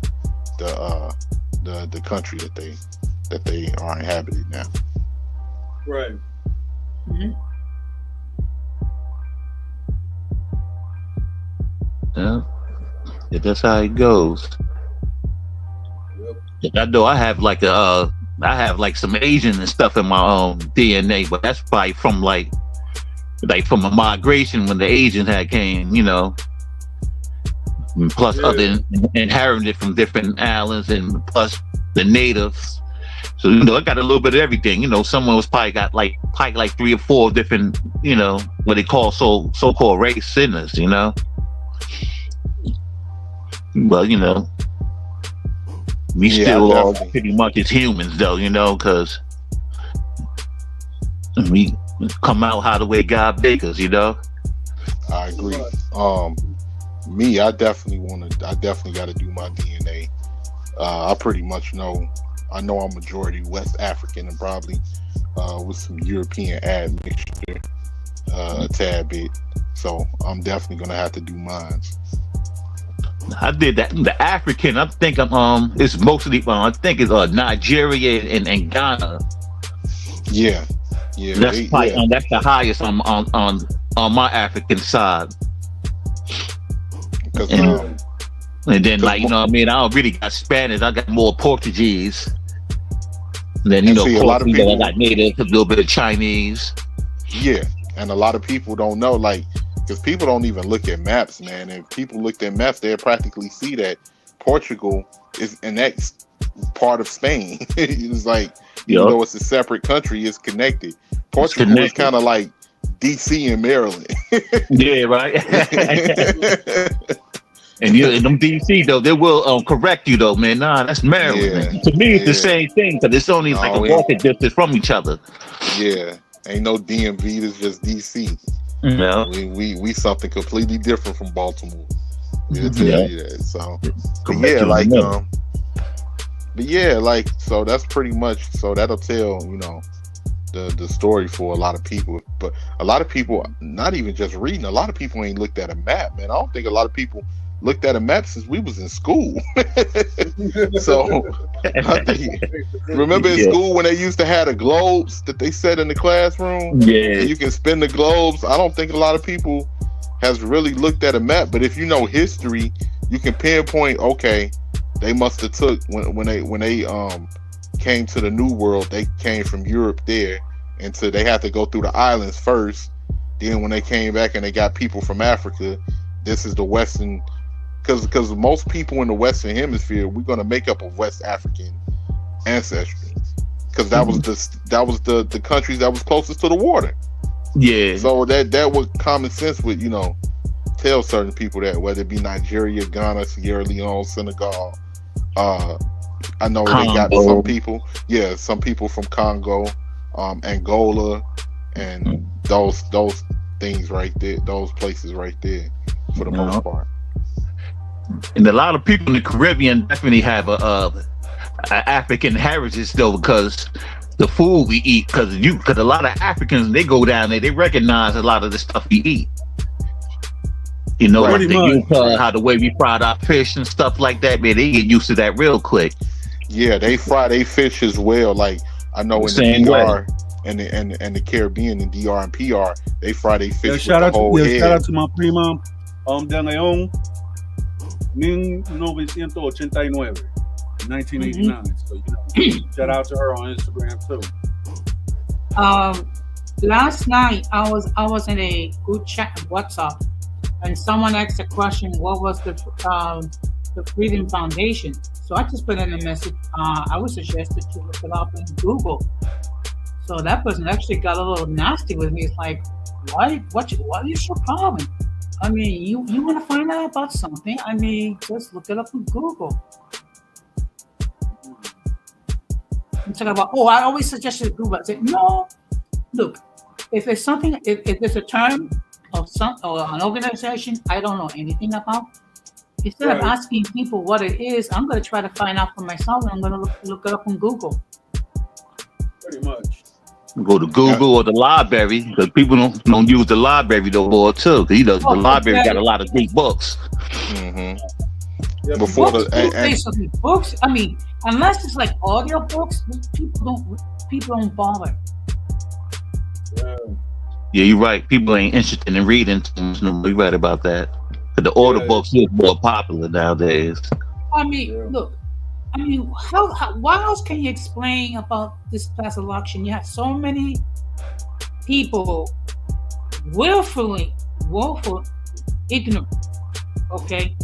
the country that they are inhabited now.
Right.
Mm-hmm.
Yeah, that's how it goes. Yep. I know I have like some Asian and stuff in my DNA, but that's probably from like from a migration when the Asians had came, and plus other inherited from different islands, and plus the natives. So I got a little bit of everything. Someone was probably got like 3 or 4 different, what they call so-called race sinners, But we still all pretty much as humans, though, because we come out how the way God make us,
I agree. Me, I definitely got to do my DNA. I pretty much know. I know I'm majority West African and probably with some European admixture, a tad bit. So I'm definitely gonna have to do mine.
I did that. The African, I think it's mostly I think it's Nigeria and Ghana.
Yeah.
That's that's the highest on my African side. And then I don't really got Spanish. I got more Portuguese. Then
a lot of people,
I got native, a little bit of Chinese.
Yeah, and a lot of people don't know, because people don't even look at maps, man. If people looked at maps, they'd practically see that Portugal is an next part of Spain. It's like, even though it's a separate country, it's connected. Portugal is kind of like DC and Maryland.
Yeah, right. And you in them DC though, they will correct you though, man. Nah, that's Maryland.
Yeah.
To me, it's the same thing because it's only like a walking distance from each other.
Yeah, ain't no DMV. It's just DC.
Yeah,
we something completely different from Baltimore. We'll tell you that. So, but yeah, like so that's pretty much. So that'll tell the story for a lot of people. But a lot of people, not even just reading. A lot of people ain't looked at a map, man. I don't think a lot of people looked at a map since we was in school. So remember in school when they used to have the globes that they set in the classroom?
Yeah,
and you can spin the globes. I don't think a lot of people has really looked at a map, but if you know history, you can pinpoint, okay, they must have took when they came to the New World, they came from Europe there, and so they had to go through the islands first. Then when they came back and they got people from Africa, this is the Western, because most people in the Western Hemisphere, we're gonna make up of West African ancestry, because that was the countries that was closest to the water.
Yeah.
So that was common sense would tell certain people that, whether it be Nigeria, Ghana, Sierra Leone, Senegal. I know Congo. They got some people from Congo, Angola, and those things right there, those places right there, for the most part.
And a lot of people in the Caribbean definitely have a African heritage though, because the food we eat, because a lot of Africans, they go down there, they recognize a lot of the stuff we eat. Like how the way we fried our fish and stuff like that, man, they get used to that real quick.
Yeah, they fry their fish as well. Like I know in the DR and the Caribbean, in DR and PR, they fry their fish with the whole head.
Shout out to my prima de Leon, 1989, 1989. So shout out to her on Instagram too.
Last night I was in a group chat on WhatsApp, and someone asked a question: what was the Freedom Foundation? So I just put in a message. I would suggest that you look it up in Google. So that person actually got a little nasty with me. It's like, what is your problem? I mean, you want to find out about something? I mean, just look it up in Google. I'm talking about, I always suggested Google. I said, no, look, if it's something, if there's a term of or an organization I don't know anything about, instead of asking people what it is, I'm going to try to find out for myself, and I'm going to look it up on Google.
Pretty much.
Go to Google or the library, because people don't use the library no more too. Because the library got a lot of great books.
Mm-hmm.
Yeah,
before
books, I mean, unless it's like audio books, people don't bother.
Yeah, you're right. People ain't interested in reading. You're right about that. But the audio books is more popular nowadays.
I mean, look. I mean, what else can you explain about this past election? You have so many people willfully ignorant, okay,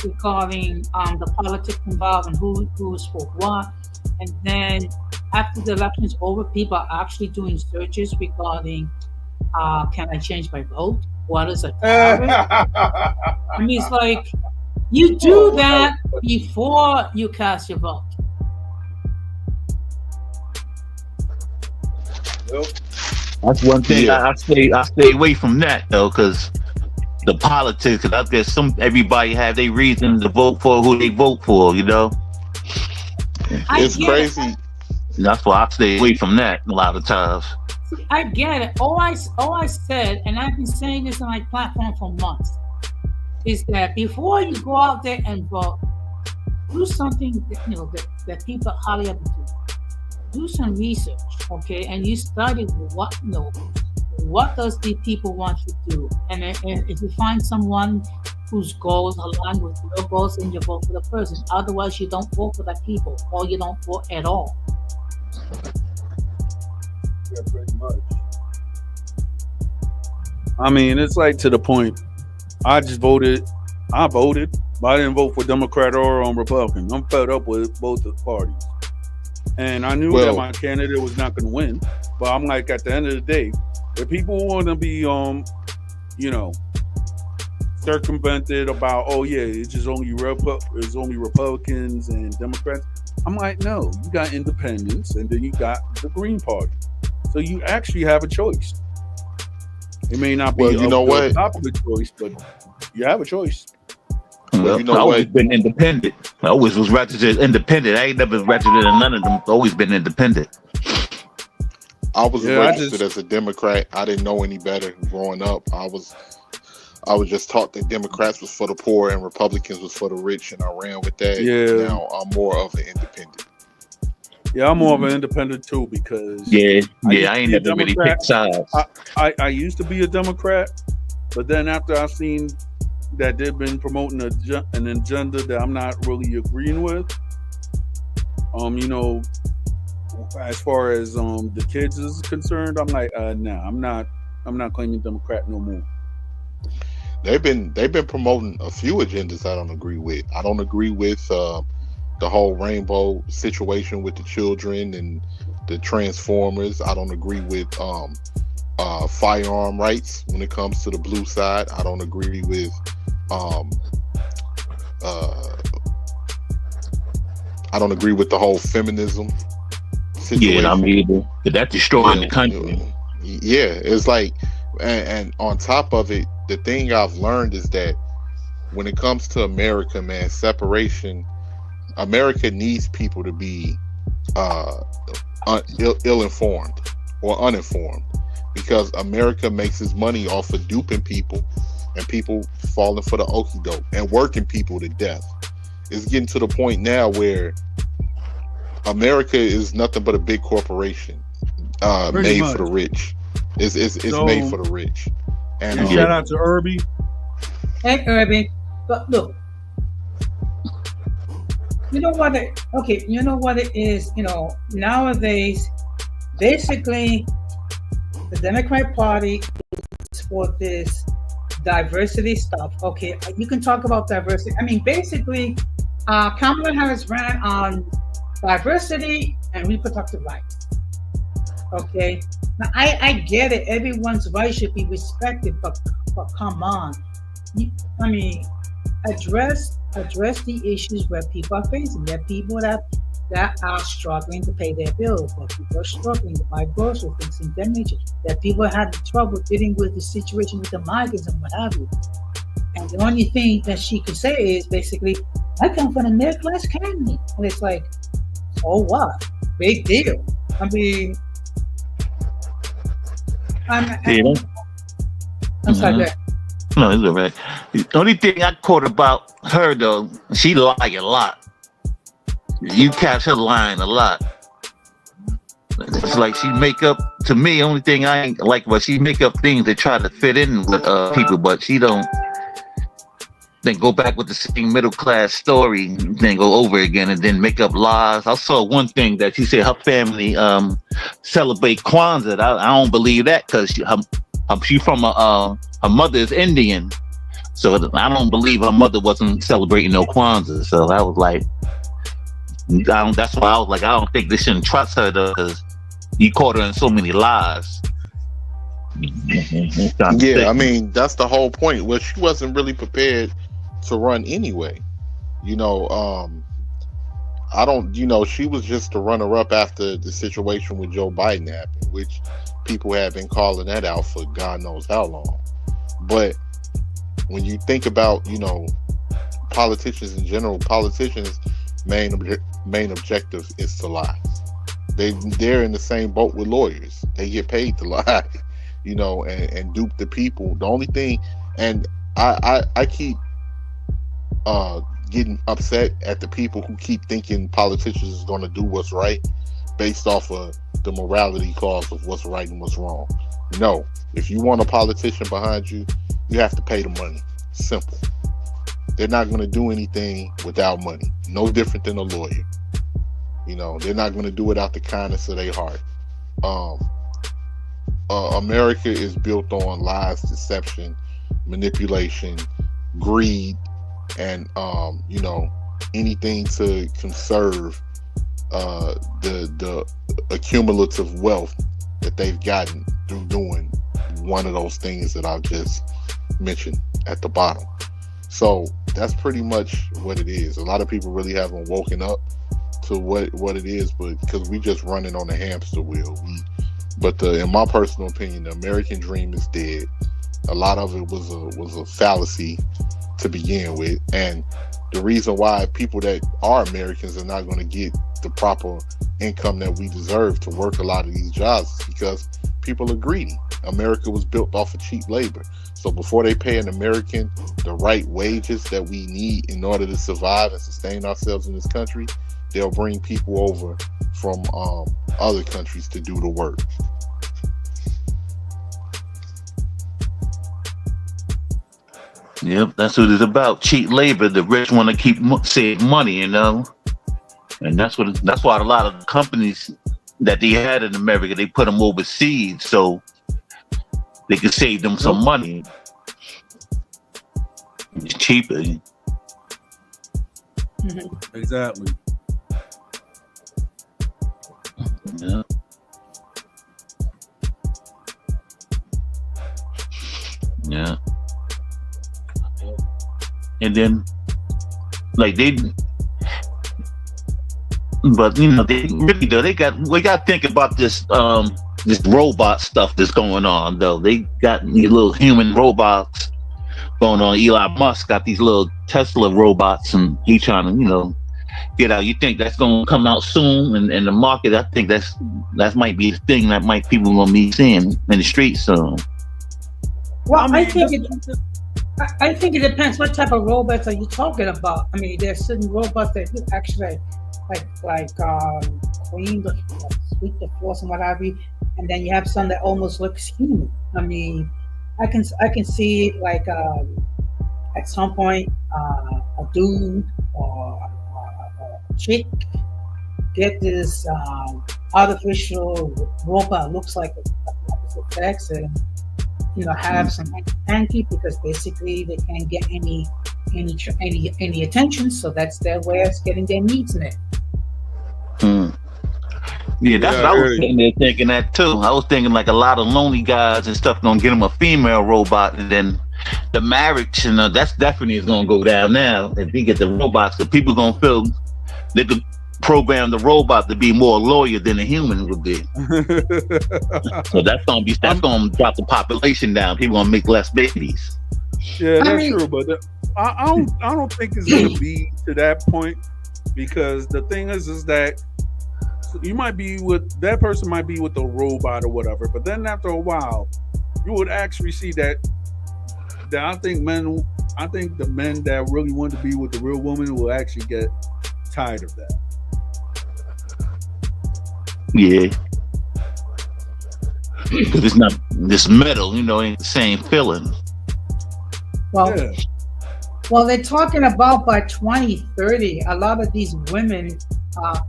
regarding the politics involved and who's for what. And then after the election is over, people are actually doing searches regarding can I change my vote? What is a tariff? I mean, it's like you do that before you cast your vote.
That's one thing I stay away from that though, because the politics. Because I guess everybody have their reason to vote for who they vote for.
It's crazy.
That's why I stay away from that a lot of times.
I get it. All I said, and I've been saying this on my platform for months, is that before you go out there and vote, do something that people highly up to. Do some research, okay, and you study what does the people want you to do, and if you find someone whose goals align with your goals, then you vote for the person. Otherwise, you don't vote for that people, or you don't vote at all.
Yeah, pretty much. I mean, it's like to the point. I voted, but I didn't vote for Democrat or Republican. I'm fed up with both the parties. And I knew that my candidate was not going to win. But I'm like, at the end of the day, if people want to be, circumvented about, oh yeah, it's only Republicans and Democrats. I'm like, no, you got independents, and then you got the Green Party. So you actually have a choice. It may not be a popular choice, but you have a choice.
Well, I've always been independent. I always was registered independent. I ain't never registered in none of them. Always been independent.
I was registered as a Democrat. I didn't know any better growing up. I was just taught that Democrats was for the poor and Republicans was for the rich, and I ran with that.
Yeah.
Now I'm more of an independent.
Yeah, I'm more of an independent too, because
I ain't never really picked sides.
I used to be a Democrat, but then after I've seen that they've been promoting an agenda that I'm not really agreeing with, as far as the kids is concerned, I'm like, nah, I'm not claiming Democrat no more.
They've been promoting a few agendas I don't agree with. I don't agree with the whole rainbow situation with the children and the Transformers. I don't agree with firearm rights when it comes to the blue side. I don't agree with I don't agree with the whole feminism situation.
Yeah, I mean, that destroying the country.
Yeah, it's like, and on top of it, the thing I've learned is that when it comes to America, man, separation, America needs people to be ill-informed or uninformed, because America makes its money off of duping people and people falling for the okie doke and working people to death. It's getting to the point now where America is nothing but a big corporation made for the rich. It's made for the rich. And
shout out to Irby.
Hey, Irby. But look, you know what it is, nowadays, basically, the Democrat Party is for this diversity stuff. Okay, you can talk about diversity. I mean, basically, Kamala Harris ran on diversity and reproductive rights. Okay, now I get it. Everyone's rights should be respected, but come on. Address the issues where people are facing. There are people that are struggling to pay their bills. There are people are struggling to buy groceries, things in that nature. There are people having trouble dealing with the situation with the migrants and what have you. And the only thing that she could say is basically, I come from a middle class family. And it's like, oh what? Big deal. I mean, I'm sorry.
No, it's all right. The only thing I caught about her, though, she lied a lot. You catch her lying a lot. It's like she make up, to me, only thing I ain't like about, she make up things that try to fit in with people, but she don't then go back with the same middle class story, then go over again and then make up lies. I saw one thing that she said her family celebrate Kwanzaa. I don't believe that, because she from her mother is Indian, so I don't believe her mother wasn't celebrating no Kwanzaa. So I was like, that's why I was like, I don't think they shouldn't trust her, though, because you caught her in so many lies.
Yeah, I mean, that's the whole point. Well, she wasn't really prepared to run anyway. She was just the runner-up after the situation with Joe Biden happened, which people have been calling that out for God knows how long. But when you think about, politicians in general, politicians' main objective is to lie. They're in the same boat with lawyers. They get paid to lie, and dupe the people. The only thing, and I keep getting upset at the people who keep thinking politicians is going to do what's right based off of the morality clause of what's right and what's wrong. No, if you want a politician behind you, you have to pay the money. Simple. They're not going to do anything without money. No different than a lawyer. They're not going to do it out the kindness of their heart. America is built on lies, deception, manipulation, greed, and anything to conserve the accumulative wealth that they've gotten through doing one of those things that I've just mentioned. at the bottom. So that's pretty much what it is. A lot of people really haven't woken up to what it is, but because we just running on the hamster wheel. In my personal opinion, the American dream is dead. A lot of it was a fallacy to begin with, and the reason why people that are Americans are not going to get the proper income that we deserve to work a lot of these jobs is because people are greedy. America was built off of cheap labor. So before they pay an American the right wages that we need in order to survive and sustain ourselves in this country, they'll bring people over from other countries to do the work.
Yep, that's what it's about. Cheap labor. The rich want to save money, and that's why a lot of companies that they had in America, they put them overseas so they could save them some money. It's cheaper.
Mm-hmm. Exactly.
Yeah. Yeah. And then, like they really though we got to think about this robot stuff that's going on though. They got these little human robots going on. Elon Musk got these little Tesla robots, and he trying to get out. You think that's going to come out soon in the market? I think that might be the thing that people gonna be seeing in the streets soon.
Well, I think it depends what type of robots are you talking about. I mean, there's certain robots that do actually like clean the sweep the floors and what have you, and then you have some that almost looks human. I mean, I can see like at some point a dude or a chick get this artificial robot looks like a sex and have some hanky because basically they can't get any attention, so that's their way of getting their needs met.
Yeah, that's what I was sitting there thinking that too. I was thinking like a lot of lonely guys and stuff gonna get them a female robot, and then the marriage, that's definitely is gonna go down now. If we get the robots, the people gonna feel they could program the robot to be more loyal than a human would be. So that's gonna drop the population down. People gonna make less babies.
Yeah, that's true, but I don't think it's gonna be to that point, because the thing is that you might be with that person might be with the robot or whatever, but then after a while, you would actually see that I think the men that really want to be with the real woman will actually get tired of that.
Yeah, because it's not this metal, ain't the same feeling.
Well, they're talking about by 2030, a lot of these women. At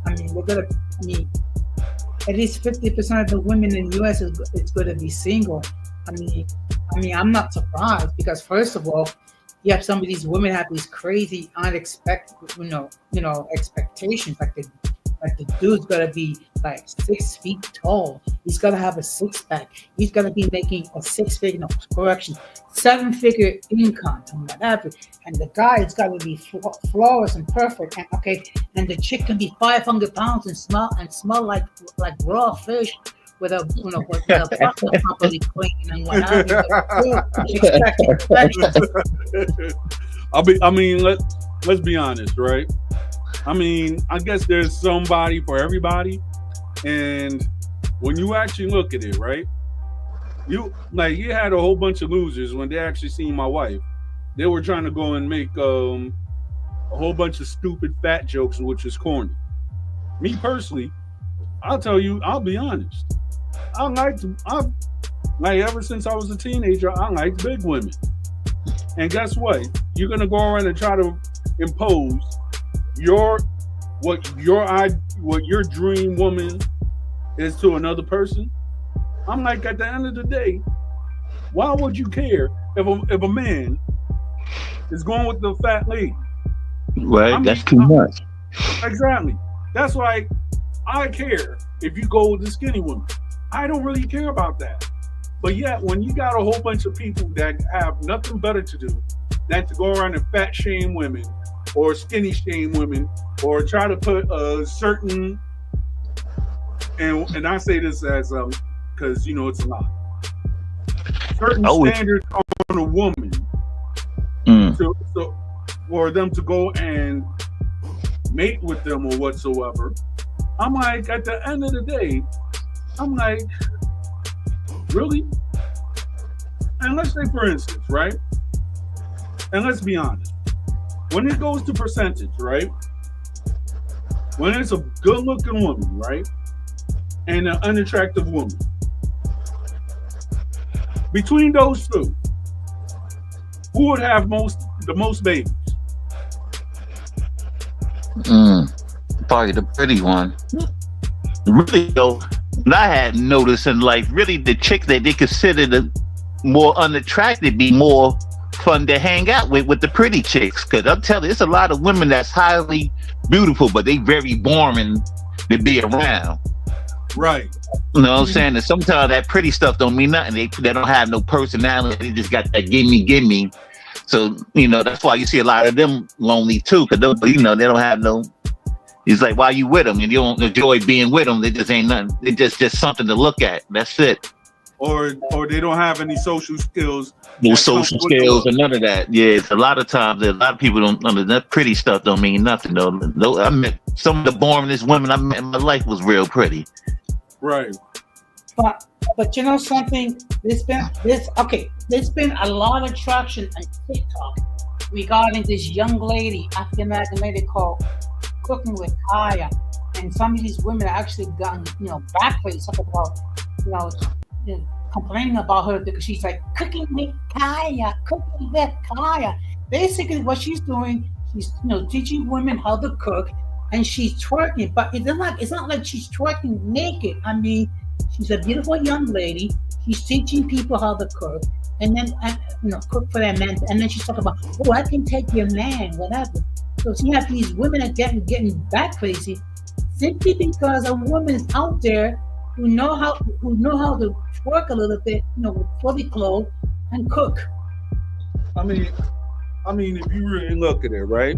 least 50% of the women in the U.S. is going to be single. I mean, I'm not surprised because first of all, you have some of these women have these crazy, unexpected, expectations. Like the dude's gotta be like 6 feet tall. He's gotta have a six-pack. He's gotta be making a 7-figure income and whatever. And the guy's gotta be flawless and perfect. And the chick can be 500 pounds and smell like raw fish with a process properly clean and whatever.
Let's be honest, right? I mean, I guess there's somebody for everybody, and when you actually look at it, right? You had a whole bunch of losers when they actually seen my wife. They were trying to go and make a whole bunch of stupid fat jokes, which is corny. Me personally, I'll be honest. Ever since I was a teenager, I liked big women. And guess what? You're gonna go around and try to impose what your dream woman is to another person. I'm like, at the end of the day, why would you care if a man is going with the fat lady?
Right, that's too much.
Exactly. That's why I care if you go with the skinny woman. I don't really care about that. But yet, when you got a whole bunch of people that have nothing better to do than to go around and fat shame women or skinny shame women or try to put a certain, and I say this as because it's a lot, certain standards on a woman so for them to go and mate with them or whatsoever. I'm like, at the end of the day, I'm like, really? And let's say, for instance, right? And let's be honest. When it goes to percentage, right? When it's a good-looking woman, right? And an unattractive woman. Between those two, who would have the most babies?
Probably the pretty one. Really though, I had noticed in life, really the chicks that they consider the more unattractive be more fun to hang out with the pretty chicks. Cause I'm telling you, there's a lot of women that's highly beautiful, but they very boring to be around.
Right.
You know what I'm saying? And sometimes that pretty stuff don't mean nothing. They don't have no personality. They just got that gimme. So, that's why you see a lot of them lonely too. Cause they don't have no. It's like, why you with them? And you don't enjoy being with them. They just ain't nothing. It's just something to look at. That's it.
Or they don't have any social skills.
No social skills or none of that. Yeah, it's a lot of times a lot of people don't. That pretty stuff don't mean nothing though. I met some of the boringest women I met in my life was real pretty.
Right.
But you know something? There's been a lot of traction on TikTok regarding this young lady, African American lady called Cooking with Kaya, and some of these women have actually gotten backwards talking about complaining about her because she's like cooking with Kaya. Basically, what she's doing, she's teaching women how to cook, and she's twerking. But it's not like she's twerking naked. I mean, she's a beautiful young lady. She's teaching people how to cook, and then cook for their men. And then she's talking about, I can take your man, whatever. So you have these women that getting back crazy simply because a woman is out there who know how to twerk a little bit, with fully clothed and cook.
I mean, if you really look at it, right?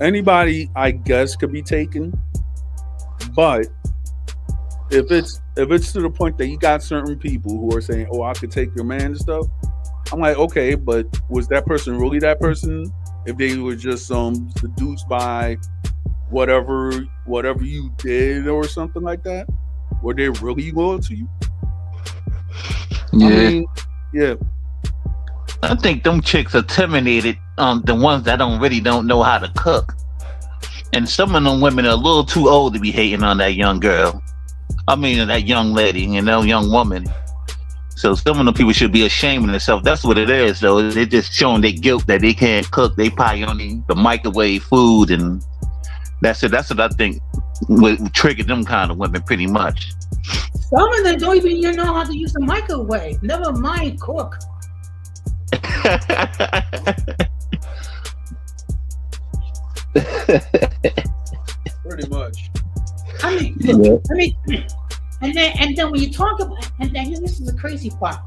Anybody, I guess, could be taken, but if it's to the point that you got certain people who are saying, I could take your man and stuff, I'm like, okay, but was that person really that person? If they were just seduced by whatever you did or something like that, were they really loyal to you?
Yeah. I think them chicks are intimidated the ones that don't know how to cook. And some of them women are a little too old to be hating on that young girl. I mean, that young lady, young woman. So some of them people should be ashamed of themselves. That's what it is, though. They're just showing their guilt that they can't cook. They probably only the microwave food, and that's it. That's what I think would trigger them kind of women pretty much.
Some of them don't even know how to use the microwave. Never mind cook.
Pretty much.
I mean, and then when you talk about, and then this is the crazy part.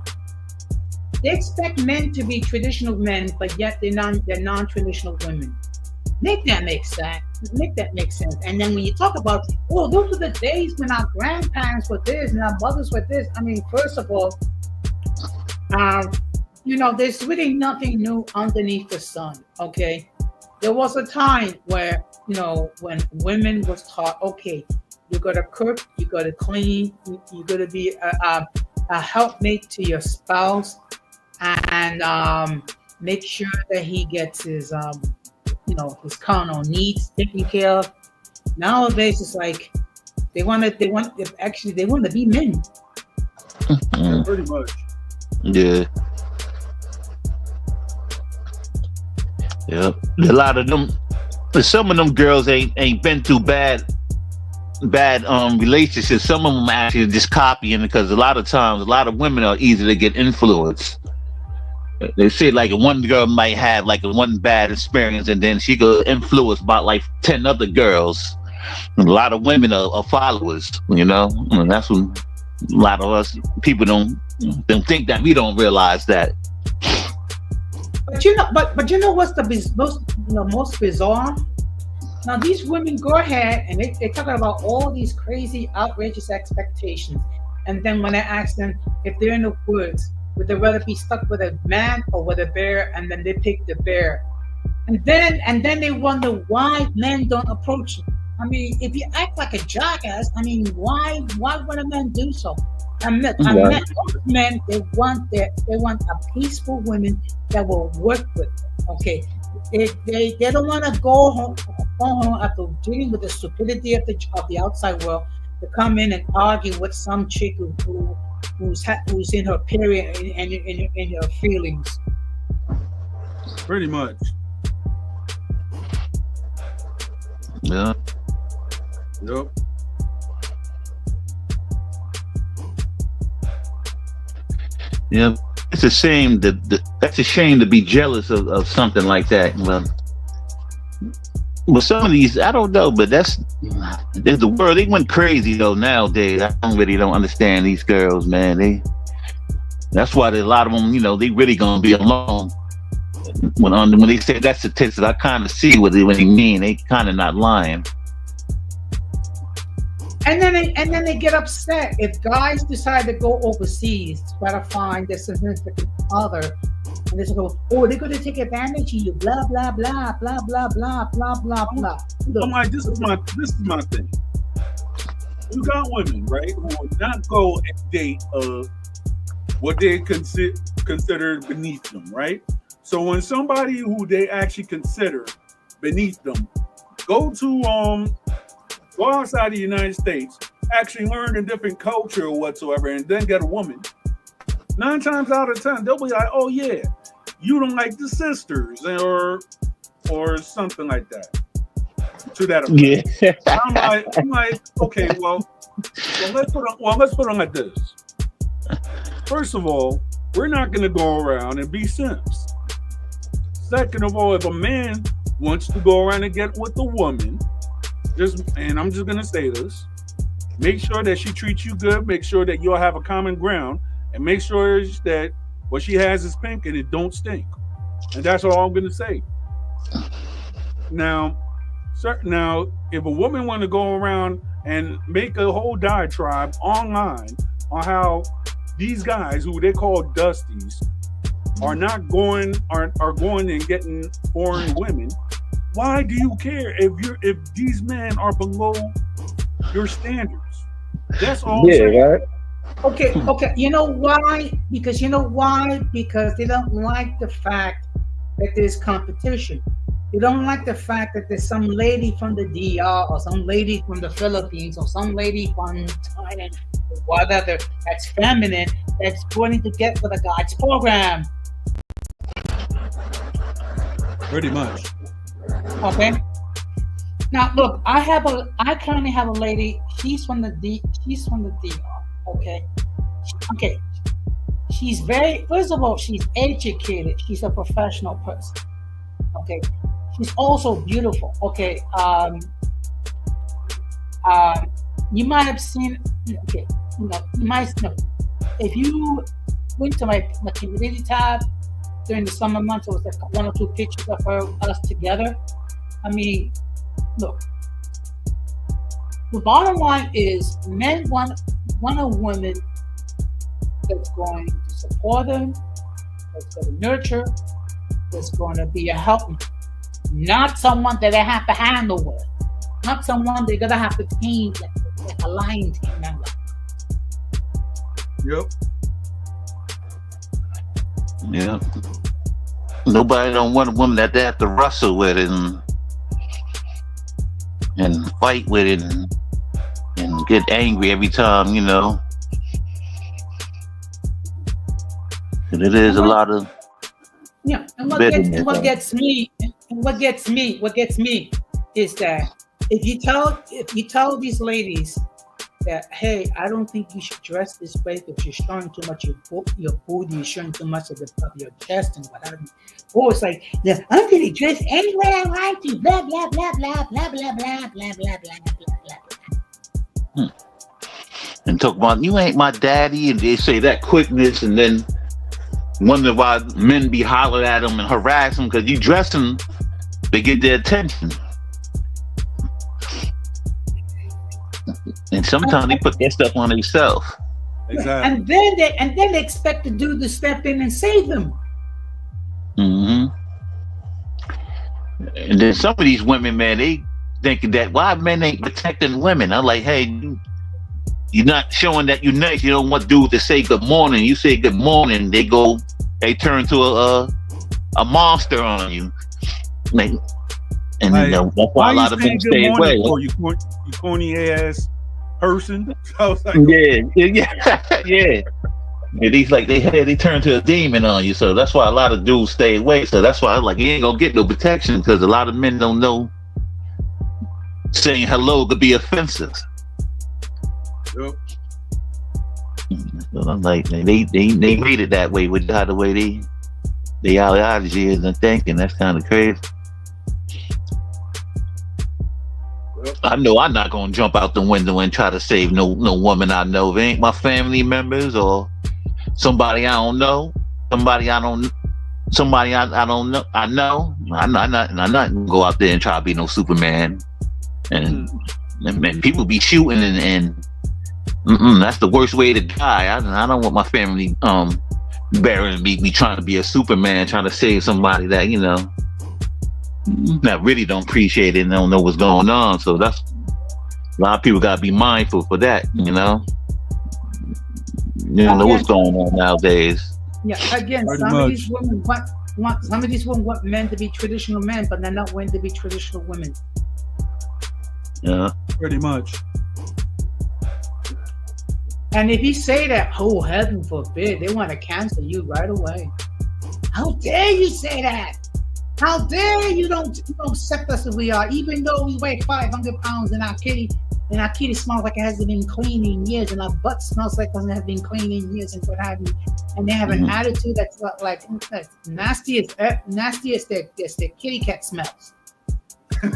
They expect men to be traditional men, but yet they're non-traditional women. Make that make sense. And then when you talk about, those are the days when our grandparents were this and our mothers were this. I mean, first of all, there's really nothing new underneath the sun. Okay, there was a time where when women was taught, okay, you gotta cook, you gotta clean, you gotta be a helpmate to your spouse, and make sure that he gets his his carnal needs taken care of. Nowadays, it's like they want to be men.
Mm-hmm.
Pretty much.
Yeah. Yep. A lot of them, some of them girls ain't been through bad relationships. Some of them actually just copying, because a lot of times a lot of women are easy to get influenced. They say like one girl might have like one bad experience, and then she go influence about like 10 other girls. And a lot of women are followers, and that's when A lot of us people don't think that. We don't realize that.
But you know what's the most bizarre? Now these women go ahead and they talking about all these crazy, outrageous expectations, and then when I ask them if they're in the woods, would they rather be stuck with a man or with a bear, and then they pick the bear, and then they wonder why men don't approach them. I mean, if you act like a jackass, I mean, why would a man do so? Most men they want a peaceful woman that will work with them. Okay, they don't want to go home after dealing with the stupidity of the outside world to come in and argue with some chick who's in her period and in her feelings.
Pretty much.
Yeah.
Yep.
Yeah. It's a shame that's a shame to be jealous of something like that. Well, some of these, I don't know, but there's the world. They went crazy though nowadays. I don't understand these girls, man. That's why a lot of them, they really gonna be alone. When they say that statistic, I kind of see what they mean. They kind of not lying.
And then they get upset if guys decide to go overseas to try to find their significant other, and they go, "Oh, they're going to take advantage of you." Blah blah blah blah blah blah blah blah blah.
I'm like, this is my thing. You got women, right, who will not go and date what they consider beneath them, right? So when somebody who they actually consider beneath them go outside the United States, actually learn a different culture or whatsoever, and then get a woman, 9 times out of 10, they'll be like, "Oh yeah, you don't like the sisters," or something like that. To that effect. Yeah. I'm like, okay, well, let's put on like this. First of all, we're not going to go around and be simps. Second of all, if a man wants to go around and get with a woman, and I'm just gonna say this, make sure that she treats you good, make sure that you'll have a common ground, and make sure that what she has is pink and it don't stink. And that's all I'm gonna say. Now, if a woman want to go around and make a whole diatribe online on how these guys who they call dusties are going and getting foreign women, why do you care if these men are below your standards? That's all.
Yeah, right.
Okay. You know why? Because they don't like the fact that there's competition. They don't like the fact that there's some lady from the DR or some lady from the Philippines or some lady from Thailand, whatever, that's feminine, that's wanting to get with a guy's program.
Pretty much.
Okay. Now look, I currently have a lady. She's from the DR. Okay. She's first of all, she's educated. She's a professional person. Okay. She's also beautiful. Okay. You might have seen. Okay. You might know if you went to my community tab during the summer months. It was like 1 or 2 pictures of us together. I mean, look. The bottom line is, men want a woman that's going to support them, that's going to nurture, that's going to be a help, not someone that they have to handle with, not someone they're gonna have to tame like a lion tame member.
Yep.
Yeah. Nobody don't want a woman that they have to wrestle with and fight with it and get angry every time, And it is a lot of
and what gets me is that if you tell these ladies that, hey, I don't think you should dress this way because you're showing too much your booty, you're showing too much of your chest and what have you. Or it's like, I'm going to dress any way I like to, blah, blah, blah, blah, blah, blah, blah, blah, blah, blah, blah, blah, blah.
and talk about you ain't my daddy, and they say that quickness, and then wonder why men be hollering at them and harass them because you dress them to get their attention. And sometimes they put that stuff on themselves.
Exactly.
And then they expect the dude to step in and save them.
Mm-hmm. And then some of these women, man, they thinking that why men ain't protecting women. I'm like, hey, you're not showing that you're nice. You don't want dudes to say good morning. You say good morning, they turn to a monster on you. Like, and
like,
that's why a lot of men stay away.
You corny ass person. I was like,
yeah. And he's like they turn to a demon on you, so that's why a lot of dudes stay away. So that's why I'm like, you ain't gonna get no protection because a lot of men don't know saying hello could be offensive.
Yep.
So I'm like, they made it that way with how the way they ideology is and thinking. That's kind of crazy.
Yep.
I know I'm not gonna jump out the window and try to save no woman I know. If it ain't my family members or somebody I don't know, somebody I don't know. I'm not gonna go out there and try to be no Superman. And people be shooting and that's the worst way to die. I don't want my family burying me trying to be a Superman, trying to save somebody that that really don't appreciate it and don't know what's going on. So that's a lot of people gotta be mindful for that. You don't know what's going on nowadays.
Yeah, again, some of these women want men to be traditional men, but they're not willing to be traditional women.
Yeah,
pretty much.
And if you say that, oh heaven forbid, they want to cancel you right away. How dare you say that? How dare you don't accept us as we are, even though we weigh 500 pounds and our kitty smells like it hasn't been cleaned in years, and our butt smells like it hasn't been cleaned in years, and what have you. And they have an attitude that's like nasty as the kitty cat smells.
Kitty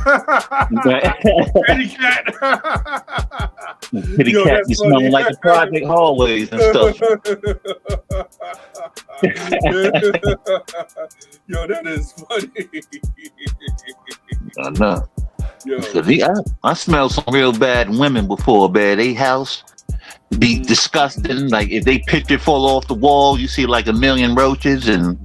cat be smelling like the project hallways and stuff.
Yo, that is funny.
I know. I smelled some real bad women before, man. They house be disgusting. Like if they picture fall off the wall, you see like a million roaches and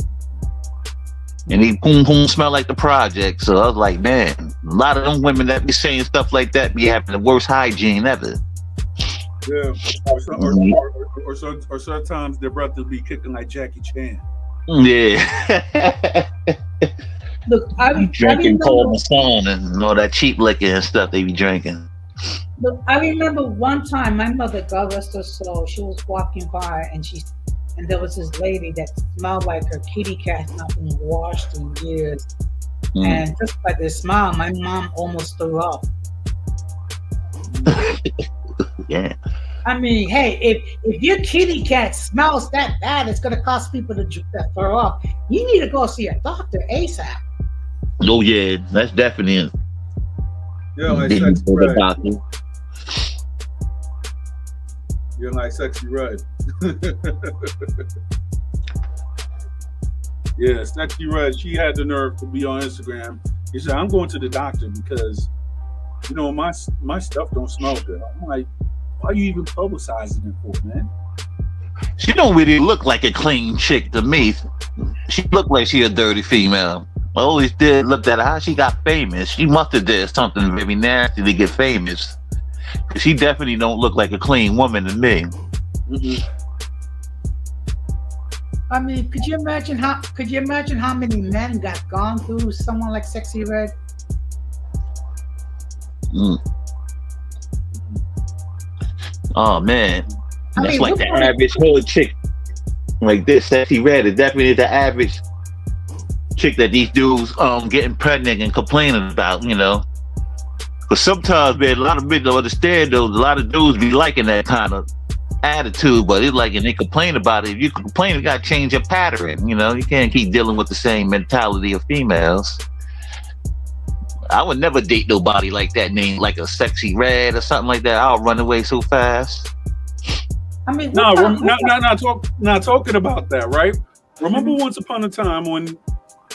they boom smell like the project. So I was like, man, a lot of them women that be saying stuff like that be having the worst hygiene ever.
Yeah, or sometimes their breath will be kicking like Jackie Chan.
Yeah.
Look,
drinking cold Masson and all that cheap liquor and stuff they be drinking.
Look, I remember one time my mother, God rest her soul, she was walking by and there was this lady that smelled like her kitty cat had not been washed in years. And just by the smell, my mom almost threw up.
Yeah.
I mean, hey, if your kitty cat smells that bad, it's going to cause people to throw up. You need to go see a doctor ASAP.
Oh, yeah, that's definitely it.
Yeah, like Sexy Red. You're like Sexy Red. Yeah, Sexy Red, she had the nerve to be on Instagram. She said, I'm going to the doctor because, my stuff don't smell good. I'm like, why are you even publicizing it for, man?
She don't really look like a clean chick to me. She looked like she a dirty female. I always did look at how she got famous. She must have did something very nasty to get famous. She definitely don't look like a clean woman to me.
I mean, could you imagine how many men got gone through someone like Sexy Red?
Oh man, that's like the average hood chick. Like this Sexy Red is definitely the average chick that these dudes getting pregnant and complaining about, But sometimes, man, a lot of men don't understand though. A lot of dudes be liking that kind of attitude, but it's like, and they complain about it. If you complain, you gotta change your pattern. You can't keep dealing with the same mentality of females. I would never date nobody like that, named like a Sexy Red or something like that. I'll run away so fast.
I mean,
No, not talking about that, right? Remember once upon a time when,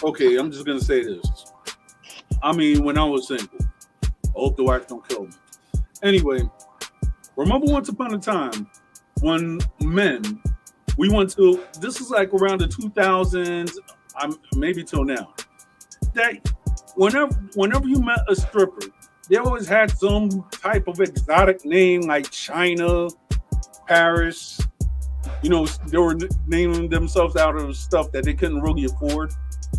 okay, I'm just gonna say this. I mean, when I was single. I hope the wife don't kill me. Anyway, remember once upon a time when men, we went to, this is like around the 2000s, maybe till now, that whenever you met a stripper, they always had some type of exotic name like China, Paris. You know, they were naming themselves out of stuff that they couldn't really afford.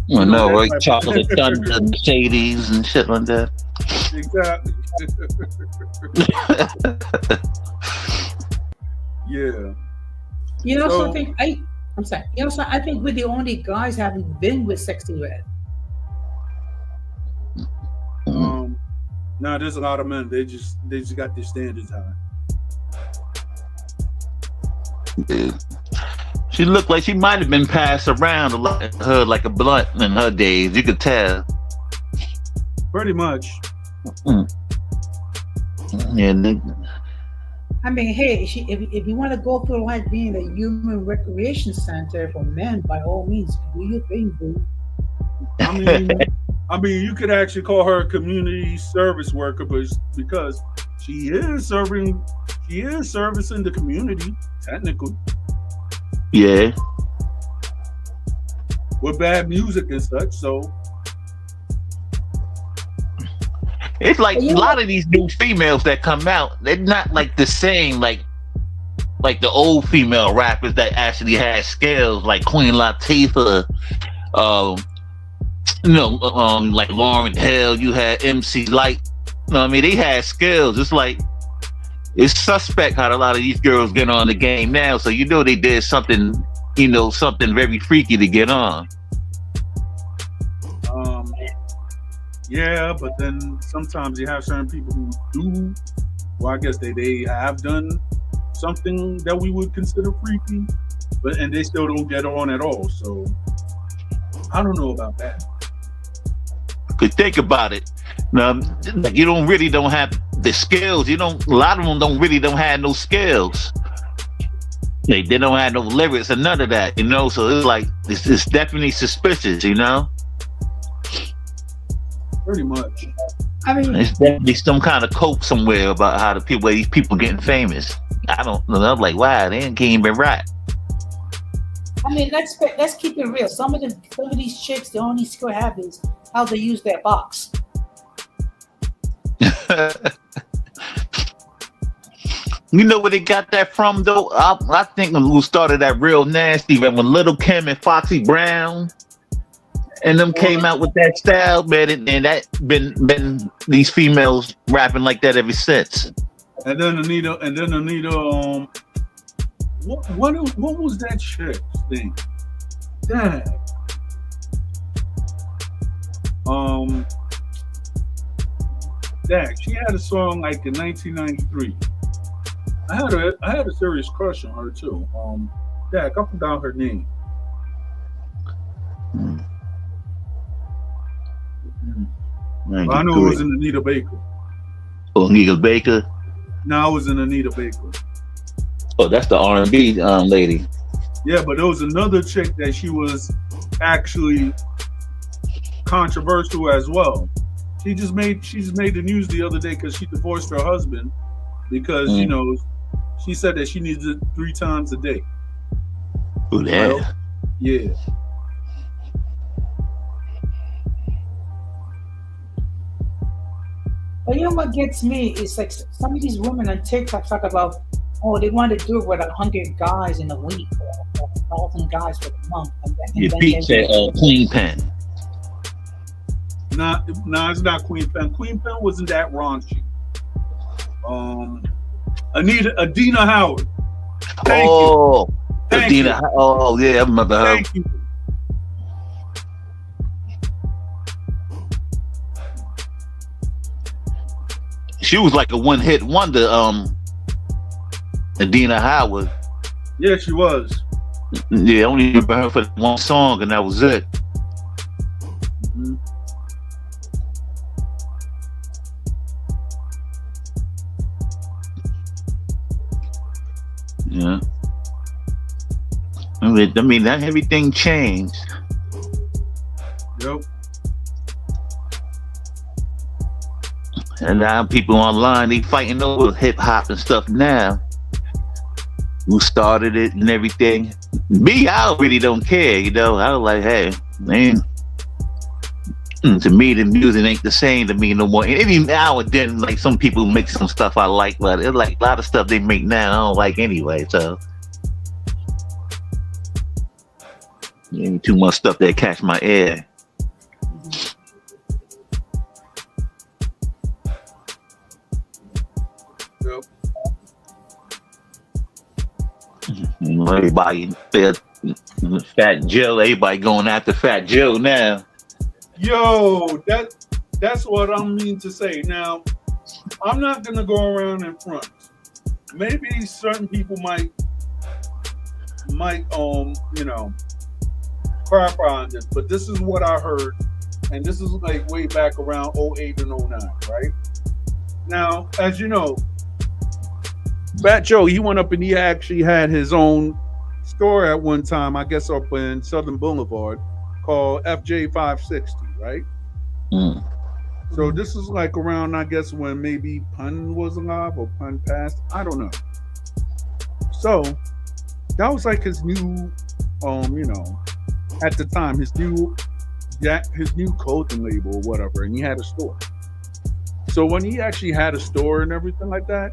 Well,
You know,
no, right?
that
Chocolate Thunder, Shadies, and shit like that.
Exactly. Yeah.
You know
So-
something? I'm sorry. You know, I think we're the only guys having been with Sexy Red.
Nah, there's a lot of men. They just got their standards high.
Yeah. She looked like she might have been passed around a lot, her like a blunt in her days. You could tell.
Pretty much.
Yeah.
I mean, hey, if you want to go through life being a human recreation center for men, by all means, do your thing, boo.
I mean, you could actually call her a community service worker, but because she is servicing the community technically.
Yeah.
With bad music and such, so
It's like a lot of these new females that come out, they're not like the same like the old female rappers that actually had skills, like Queen Latifah, like Lauryn Hill. You had MC Light. You know what I mean? They had skills. It's like it's suspect how a lot of these girls get on the game now. So you know they did something, something very freaky to get on.
Yeah, but then sometimes you have certain people who do. Well, I guess they have done something that we would consider freaky, and they still don't get on at all. So I don't know about that.
Cause think about it. Now, like you don't have the skills. A lot of them don't have no skills. They don't have no lyrics and none of that. So it's like it's definitely suspicious.
Pretty much.
I mean,
There's definitely some kind of cope somewhere about how these people getting famous. I don't know. I'm like, wow, they can't even rap.
I mean, let's keep it real. Some of these chicks, the only skill have is how they use their box.
You know where they got that from, though? I think who started that real nasty, when Little Kim and Foxy Brown and them came out with that style, man, and that been these females rapping like that ever since.
And then Anita, what was that chick's thing? Dang. She had a song like in 1993. I had a serious crush on her too. I forgot her name. I know it was in Anita Baker.
Oh, Anita Baker?
No, it was in Anita Baker.
Oh, that's the R&B lady.
Yeah, but there was another chick that she was actually controversial as well. She just made the news the other day because she divorced her husband because she said that she needs it 3 times a day.
Oh, yeah.
Yeah.
But you know what gets me is like some of these women on TikTok talk about, they want to do it with 100 guys in a week or 1,000 guys for the month.
Your Pete said Queen Pen.
Nah, it's not Queen Pen. Queen Pen wasn't that raunchy. Adina Howard. Thank you.
Adina. Oh yeah, I remember her.
Thank you.
She was like a one-hit wonder, Adina Howard.
Yeah, she was.
Yeah, I only remember her for one song, and that was it.
Mm-hmm.
Yeah. I mean that everything changed.
Yep.
And now people online, they fighting over hip hop and stuff now. Who started it and everything. Me, I really don't care, you know. I was like, hey, man. To me, the music ain't the same to me no more. And even now and then, like some people make some stuff I like, but it's like a lot of stuff they make now I don't like anyway. So, ain't too much stuff that catch my ear.
Yep.
Everybody, Fat Joe. Everybody going after Fat Joe now.
Yo, that's what I mean to say. Now, I'm not gonna go around in front. Maybe certain people might you know, crap on this, but this is what I heard, and this is like way back around 08 and 09, right? Now, as you know, Fat Joe, he went up and he actually had his own store at one time, I guess up in Southern Boulevard, called FJ 560, right?
Mm.
So this is like around, I guess, when maybe Pun was alive or Pun passed. I don't know. So that was like his new, you know, at the time, his new clothing label or whatever, and he had a store. So when he actually had a store and everything like that,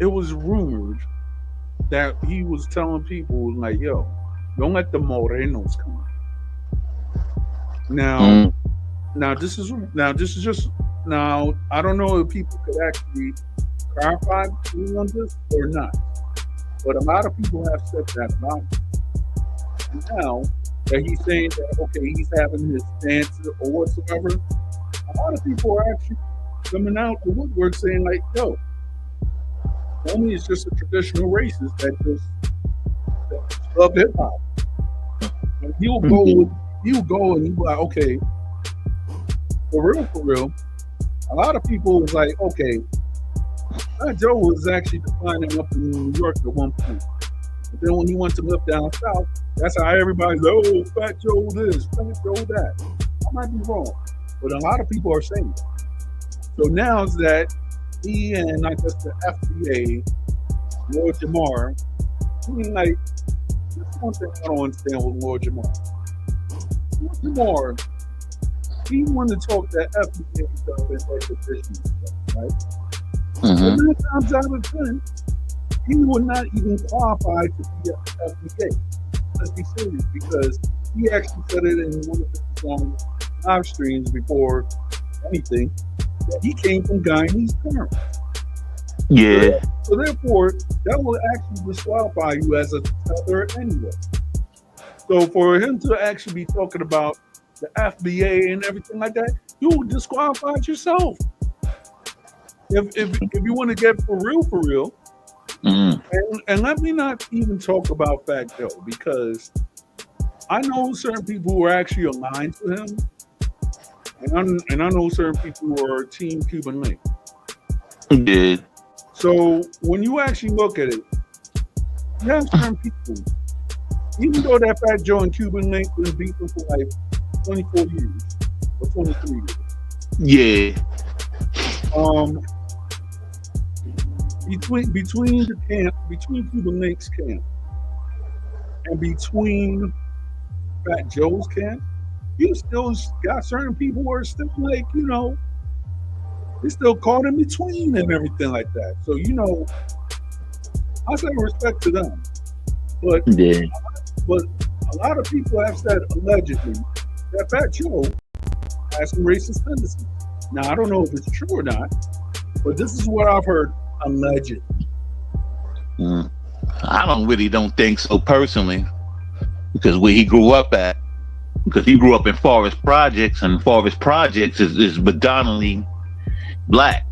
it was rumored that he was telling people like, "Yo, don't let the Morenos come." Now, this is just now. I don't know if people could actually clarify me on this or not, but a lot of people have said that about him. Now that he's saying that okay, he's having his stance or whatsoever, a lot of people are actually coming out the woodwork saying like, "Yo, homie is just a traditional racist that just love hip hop." And he'll go and he'll be like, okay, for real, a lot of people was like, okay, Fat Joe was actually declining up in New York at one point. But then when he went to live down south, that's how everybody's like, oh, Fat Joe this, Fat Joe that. I might be wrong, but a lot of people are saying that. So now it's that he and I guess the FBA, Lord Jamar, I mean, like, that's one thing I don't understand with Lord Jamar. Lord Jamar, he wanted to talk that FBA stuff and like the business stuff, right? But 9 times out of 10, he would not even qualify to be an FBA. Let's be serious, because he actually said it in one of his live streams before anything, that he came from Guyanese parents.
Yeah.
So therefore, that will actually disqualify you as a tether anyway. So for him to actually be talking about the FBA and everything like that, you disqualified yourself. If you want to get for real, and let me not even talk about Fat Joe, because I know certain people who are actually aligned to him, and I know certain people who are Team Cuban Link.
Yeah.
So when you actually look at it, you have certain people, even though that Fat Joe and Cuban Link been beefing for like 24 years or 23 years.
Yeah.
Between the camp, between Cuban Link's camp and between Fat Joe's camp, you still got certain people who are still like, you know, they're still caught in between and everything like that. So, you know, I say respect to them. But a lot of people have said allegedly that Fat Joe has some racist tendencies. Now, I don't know if it's true or not, but this is what I've heard allegedly.
I don't think so personally, because where he grew up at, because he grew up in Forest Projects, and Forest Projects is predominantly black.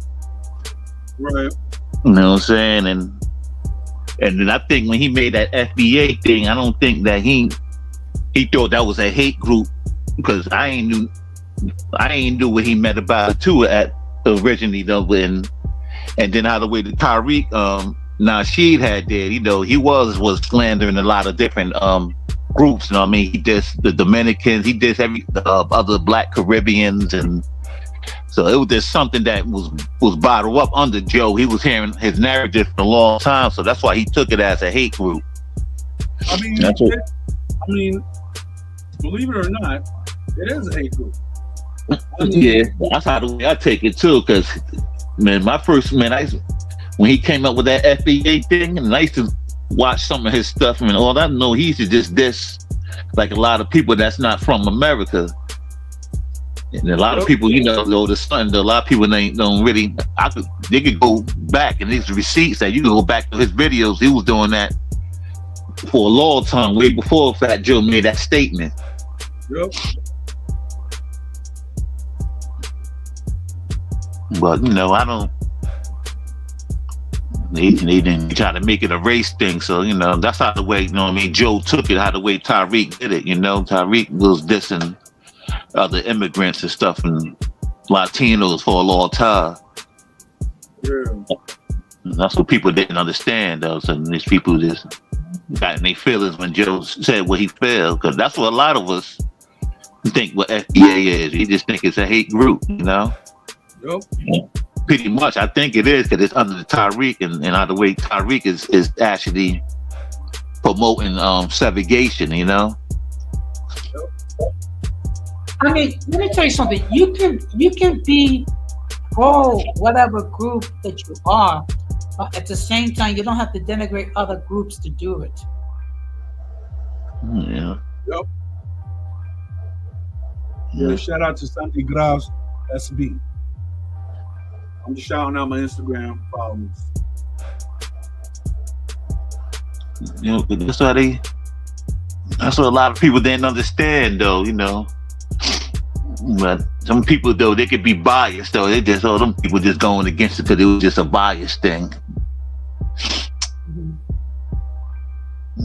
Right.
You know what I'm saying? And then I think when he made that FBA thing, I don't think that he thought that was a hate group, because I ain't knew what he meant about it too at originally though. And then how the way that Tyreek Nasheed had did. You know, he was slandering a lot of different groups. You know what I mean? He dissed the Dominicans. He dissed every other Black Caribbeans, and so it was just something that was bottled up under Joe. He was hearing his narrative for a long time, so that's why he took it as a hate group.
I mean, believe it or not, it is a hate group.
Yeah, that's how the way I take it too. Because man, when he came up with that FBA thing, and I used to watch some of his stuff, and all I know, he used to just diss like a lot of people that's not from America. And a lot of people, you know, a lot of people don't really. They could go back, and these receipts that you can go back to his videos. He was doing that for a long time, way before Fat Joe made that statement.
Yep.
But you know, I don't. They didn't try to make it a race thing, so you know that's how the way, you know what I mean, Joe took it, how the way Tariq did it. You know, Tariq was dissing other immigrants and stuff and Latinos for a long time.
Yeah.
And that's what people didn't understand, though. So these people just got in their feelings when Joe said what he felt, because that's what a lot of us think what FBA is. We just think it's a hate group, you know.
Yep.
Pretty much, I think it is, because it's under the Tariq, and how the way Tariq is actually promoting segregation, you know.
I mean, let me tell you something. You can be pro whatever group that you are, but at the same time, you don't have to denigrate other groups to do it.
Yeah.
Yep. Yeah. Shout out to Santi Graus SB. I'm just shouting out my Instagram followers.
You know, that's what a lot of people didn't understand, though, you know. But some people, though, they could be biased, though. They just, them people just going against it because it was just a biased thing.
Mm-hmm.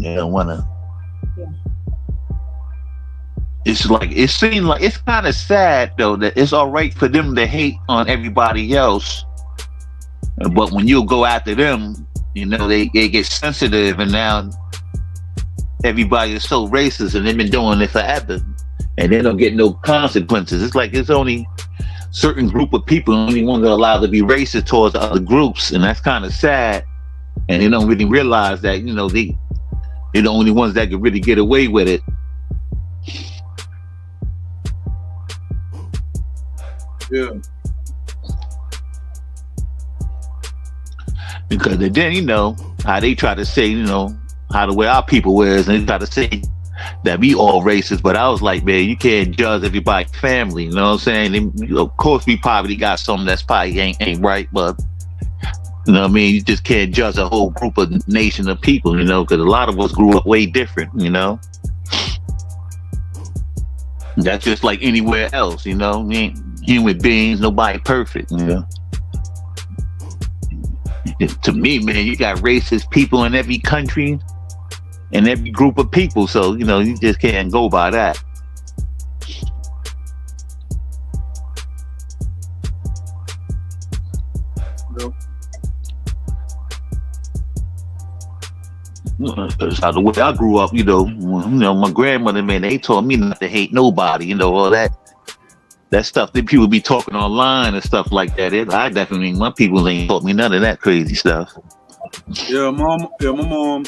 You don't want to.
Yeah.
It seems like it's kind of sad, though, that it's all right for them to hate on everybody else, but when you go after them, you know, they get sensitive, and now everybody is so racist, and they've been doing it forever, and they don't get no consequences. It's like it's only certain group of people, only ones that are allowed to be racist towards the other groups, and that's kind of sad. And they don't really realize that, you know, they're the only ones that can really get away with it.
Yeah.
Because then, you know, how they try to say, you know, how the way our people wears, and they try to say that we all racist, but I was like, man, you can't judge everybody's family, you know what I'm saying? And, you know, of course, we probably got something that's probably ain't right, but, you know what I mean? You just can't judge a whole group of nation of people, you know, because a lot of us grew up way different, you know? That's just like anywhere else, you know? We ain't human beings, nobody perfect, you know? To me, man, you got racist people in every country and every group of people, so, you know, you just can't go by that.
No.
That's how the way I grew up, you know, my grandmother, man, they taught me not to hate nobody, you know, all that stuff that people be talking online and stuff like that. I definitely, my people ain't taught me none of that crazy stuff.
Yeah, my mom,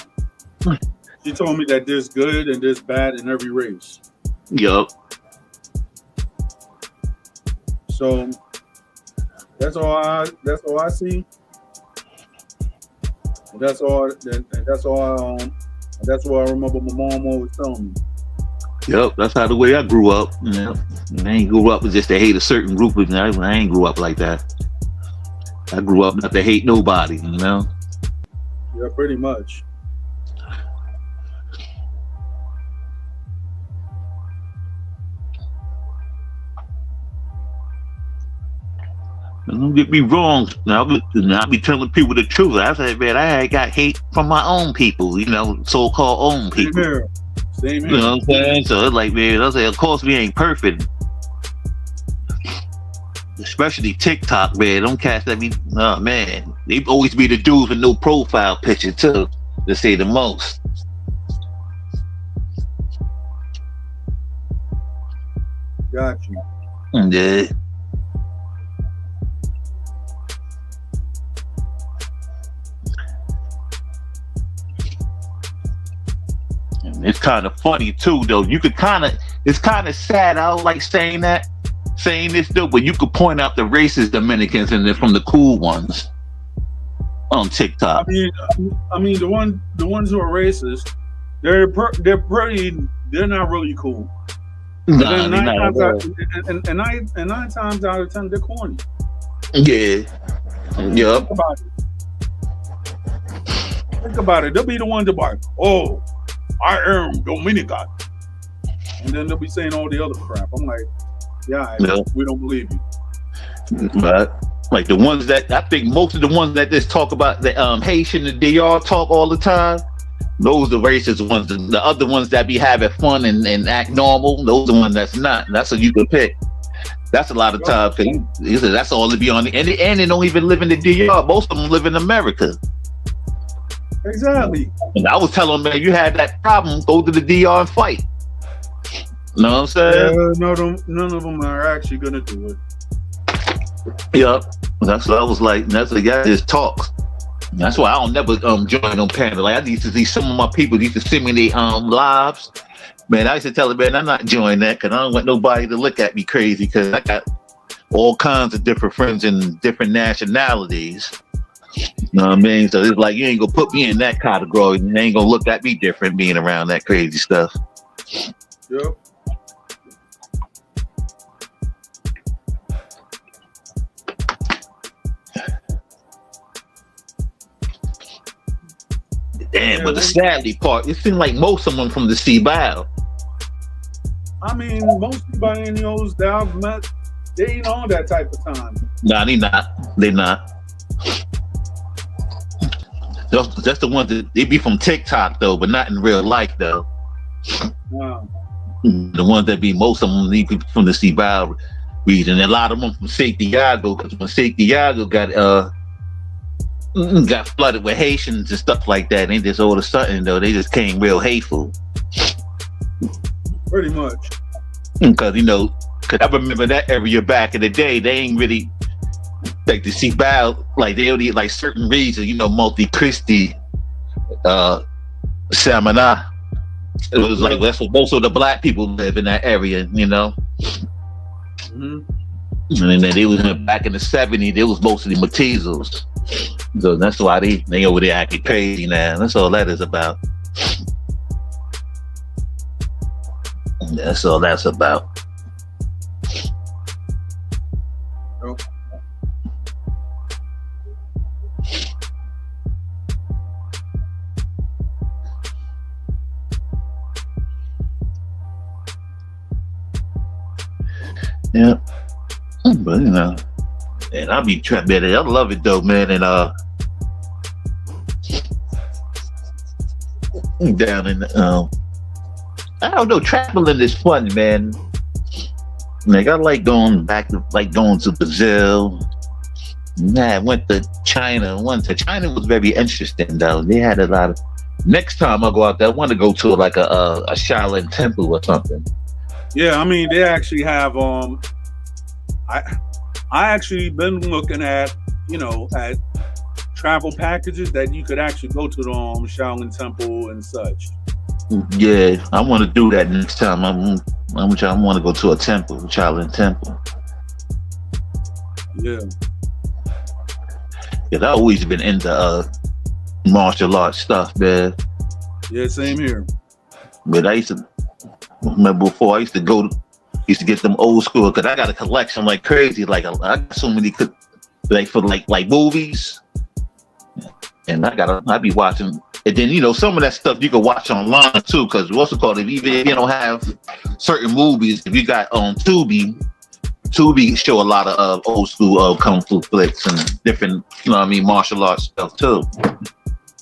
she told me that there's good and there's bad in every race.
Yup.
So that's all I see. That's all I remember my mom always telling me.
Yep, that's how the way I grew up. You know, I ain't grew up with just to hate a certain group. I ain't grew up like that. I grew up not to hate nobody. You know.
Yeah, pretty much.
Don't get me wrong. Now I be telling people the truth. I said, man, I got hate from my own people. You know, so-called own people.
Same here. Same here.
You know what I'm saying? So it's like, man, I say, of course we ain't perfect. especially TikTok, man. Them cats that be, oh man, they always be the dudes with no profile picture too, to say the most.
Got you.
Yeah. And it's kind of funny too, though. You could it's kind of sad. I don't like saying this though, but you could point out the racist Dominicans and they're from the cool ones on TikTok.
I mean, the ones who are racist, they're not really cool.
Nah,
nine times out of 10, they're corny.
Yeah. Yep.
Think about it. They'll be the ones that like, oh, I am Dominican. And then they'll be saying all the other crap. I'm like, yeah, we don't believe you.
But like the ones that I think most of the ones that just talk about the Haitian and DR talk all the time, those are the racist ones. The other ones that be having fun and act normal, those are the ones that's not. That's what you could pick. That's a lot of times because that's all to be on. And they don't even live in the DR. Most of them live in America.
Exactly.
And I was telling them, man, you had that problem, go to the DR and fight. You know what I'm saying?
Yeah, none of them are actually gonna do it.
Yep. That's what I was like. That's the guy just talks. That's why I don't never join on panel. Like I used to see some of my people used to send me their lives. Man, I used to tell them, man, I'm not joining that because I don't want nobody to look at me crazy because I got all kinds of different friends in different nationalities. You know what I mean? So it's like you ain't gonna put me in that category. You ain't gonna look at me different being around that crazy stuff.
Yep.
Damn, but the sadly part, it seemed like most of them from the Cibao.
I mean, most Cibaeños that I've met, they ain't on that type of time.
Nah, they not. They not. That's the ones that they be from TikTok though, but not in real life though.
Wow.
The ones that be most of them they be from the Cibao region. And a lot of them from Santiago, because when Santiago got flooded with Haitians and stuff like that, and just all of a sudden though they just came real hateful.
Pretty much.
Because because I remember that area back in the day, they ain't really like the Cibao, like they only like certain regions, Monte Cristi, Samana. It was like that's where most of the black people live in that area,
Mm-hmm.
And then they was back in the 70s, they was mostly Metizos. So that's why they over there acting crazy now. That's all that is about. That's all that's about.
Oh.
Yeah. But and I'll be trying, man. I love it though, man. And down in I don't know, traveling is fun, man. Like I like going to Brazil. I went to China. China was very interesting though. They had a lot of. Next time I go out there, I want to go to like a Shaolin temple or something.
Yeah, I mean they actually have I actually been looking at at travel packages that you could actually go to the Shaolin Temple and such.
Yeah, I want to do that next time. I want to go to a temple, Shaolin Temple.
Yeah.
Yeah, I've always been into martial arts stuff, man.
Yeah, same here.
But I used to remember before I used to get them old school because I got a collection like crazy. Like I got so many for movies, and I be watching. And then some of that stuff you can watch online too, because what's it called? Even if you don't have certain movies, if you got on Tubi show a lot of old school kung fu flicks and different martial arts stuff too.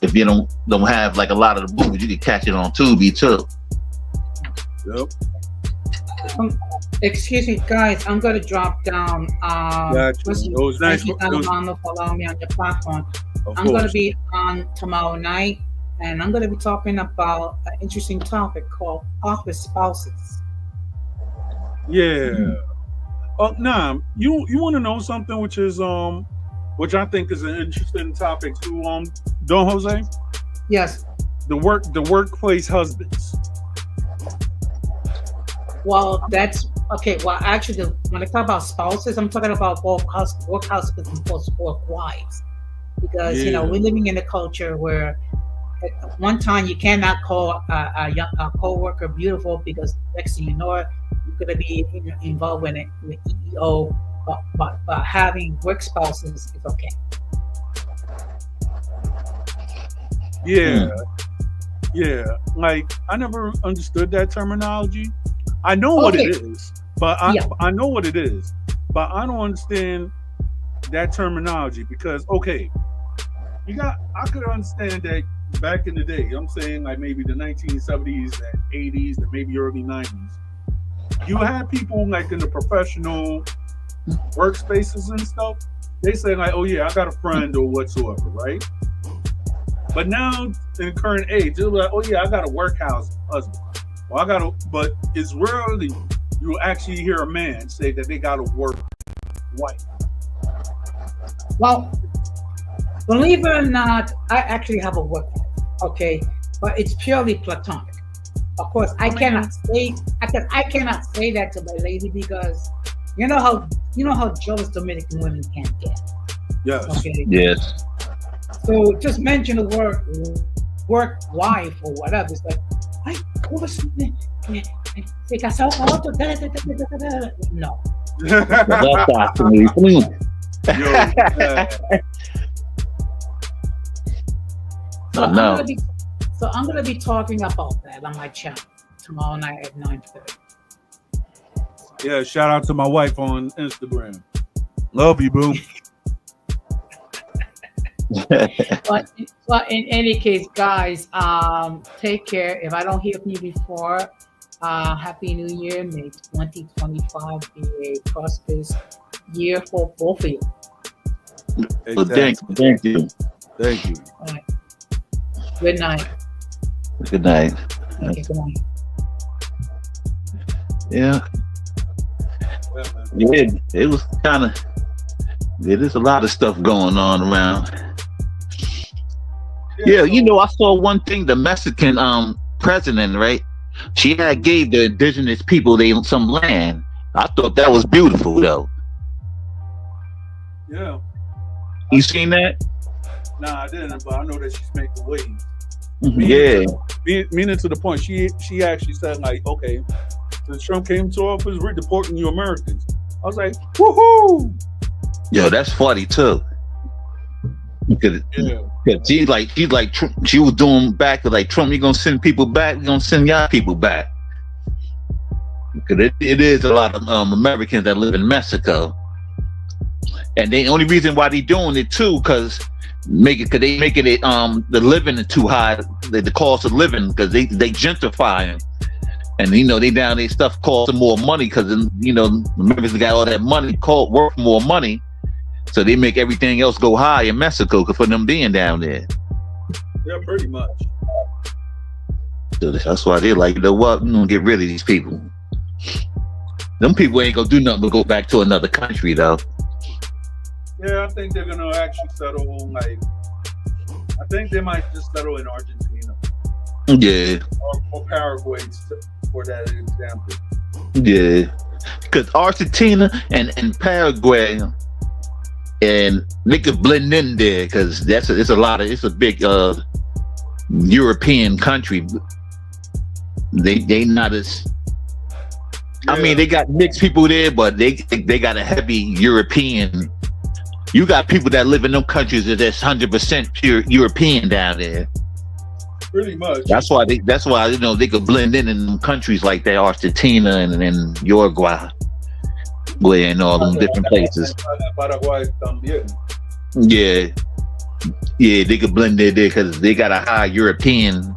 If you don't have like a lot of the movies, you can catch it on Tubi too.
Yep.
Excuse me, guys. I'm gonna drop down.
Got you.
Listen,
It was nice.
thank you, Armando, for allowing me on your platform.
Of
I'm gonna
course.
be on tomorrow night, and I'm gonna be talking about an interesting topic called office spouses.
Yeah. Nah. You want to know something, which I think is an interesting topic too. Don Jose,
Yes.
the workplace husbands.
Well, that's okay. Well, actually, when I talk about spouses, I'm talking about both work husbands and both work wives, because
Yeah.
we're living in a culture where at one time you cannot call a co-worker beautiful, because next thing you know it, you're going to be involved with EEO. But having work spouses is okay.
Yeah. Yeah. Like I never understood that terminology. I know what it is, but I know what it is, but I don't understand that terminology because I could understand that back in the day. I'm saying like maybe the 1970s and 80s and maybe early 90s. You had people like in the professional workspaces and stuff. They say like, "Oh yeah, I got a friend or whatsoever," right? But now in current age, they're like, "Oh yeah, I got a workhouse husband." Well, but it's rarely you actually hear a man say that they got a work wife.
Well, believe it or not, I actually have a work wife. Okay, but it's purely platonic. Of course, I cannot say that to my lady, because you know how jealous Dominican women can get.
Yes.
Okay.
Yes.
So just mention the word work wife or whatever. It's like, ay, ¿cómo se casó con otro? No.
That's actually fluent.
So I'm gonna be talking about that on my channel tomorrow night at 9:30.
Yeah, shout out to my wife on Instagram. Love you, boo.
but in any case, guys, take care. If I don't hear from you before, Happy New Year. May 2025 be a prosperous year for both of you.
Well, thank you.
Thank you.
All right. Good night.
Good night.
Okay, good night.
Yeah. Yeah, it was kind of. Yeah, there's a lot of stuff going on around. Yeah, I saw one thing. The Mexican president, right? She had gave the indigenous people some land. I thought that was beautiful, though.
Yeah.
You seen that?
Nah, I didn't, but I know that she's making waves.
Yeah.
Meaning to the point, she actually said like, okay, since Trump came to office, we're deporting you Americans. I was like, woohoo!
Yo, that's funny too. Because she was doing back to like, Trump, you gonna send people back? We gonna send y'all people back. Because it is a lot of Americans that live in Mexico, and the only reason why they doing it too, because they making it the living is too high, the cost of living, because they gentrifying. And they down there stuff costs more money because Americans got all that money, worth more money, so they make everything else go high in Mexico for them being down there.
Yeah, pretty much.
So that's why they're like, you know what, we're gonna get rid of these people. Them people ain't gonna do nothing but go back to another country though.
Yeah, I think they're gonna actually settle. Like, I think they might just settle in Argentina.
Yeah.
Or Paraguay, for that example.
Yeah, because Argentina and Paraguay, and they could blend in there because it's a big European country. They not as. Yeah. I mean, they got mixed people there, but they got a heavy European. You got people that live in them countries that's 100% pure European down there.
Pretty much.
That's why they could blend in countries like that, Argentina and Uruguay, and all them different places.
Paraguay también.
Yeah, they could blend in there because they got a high European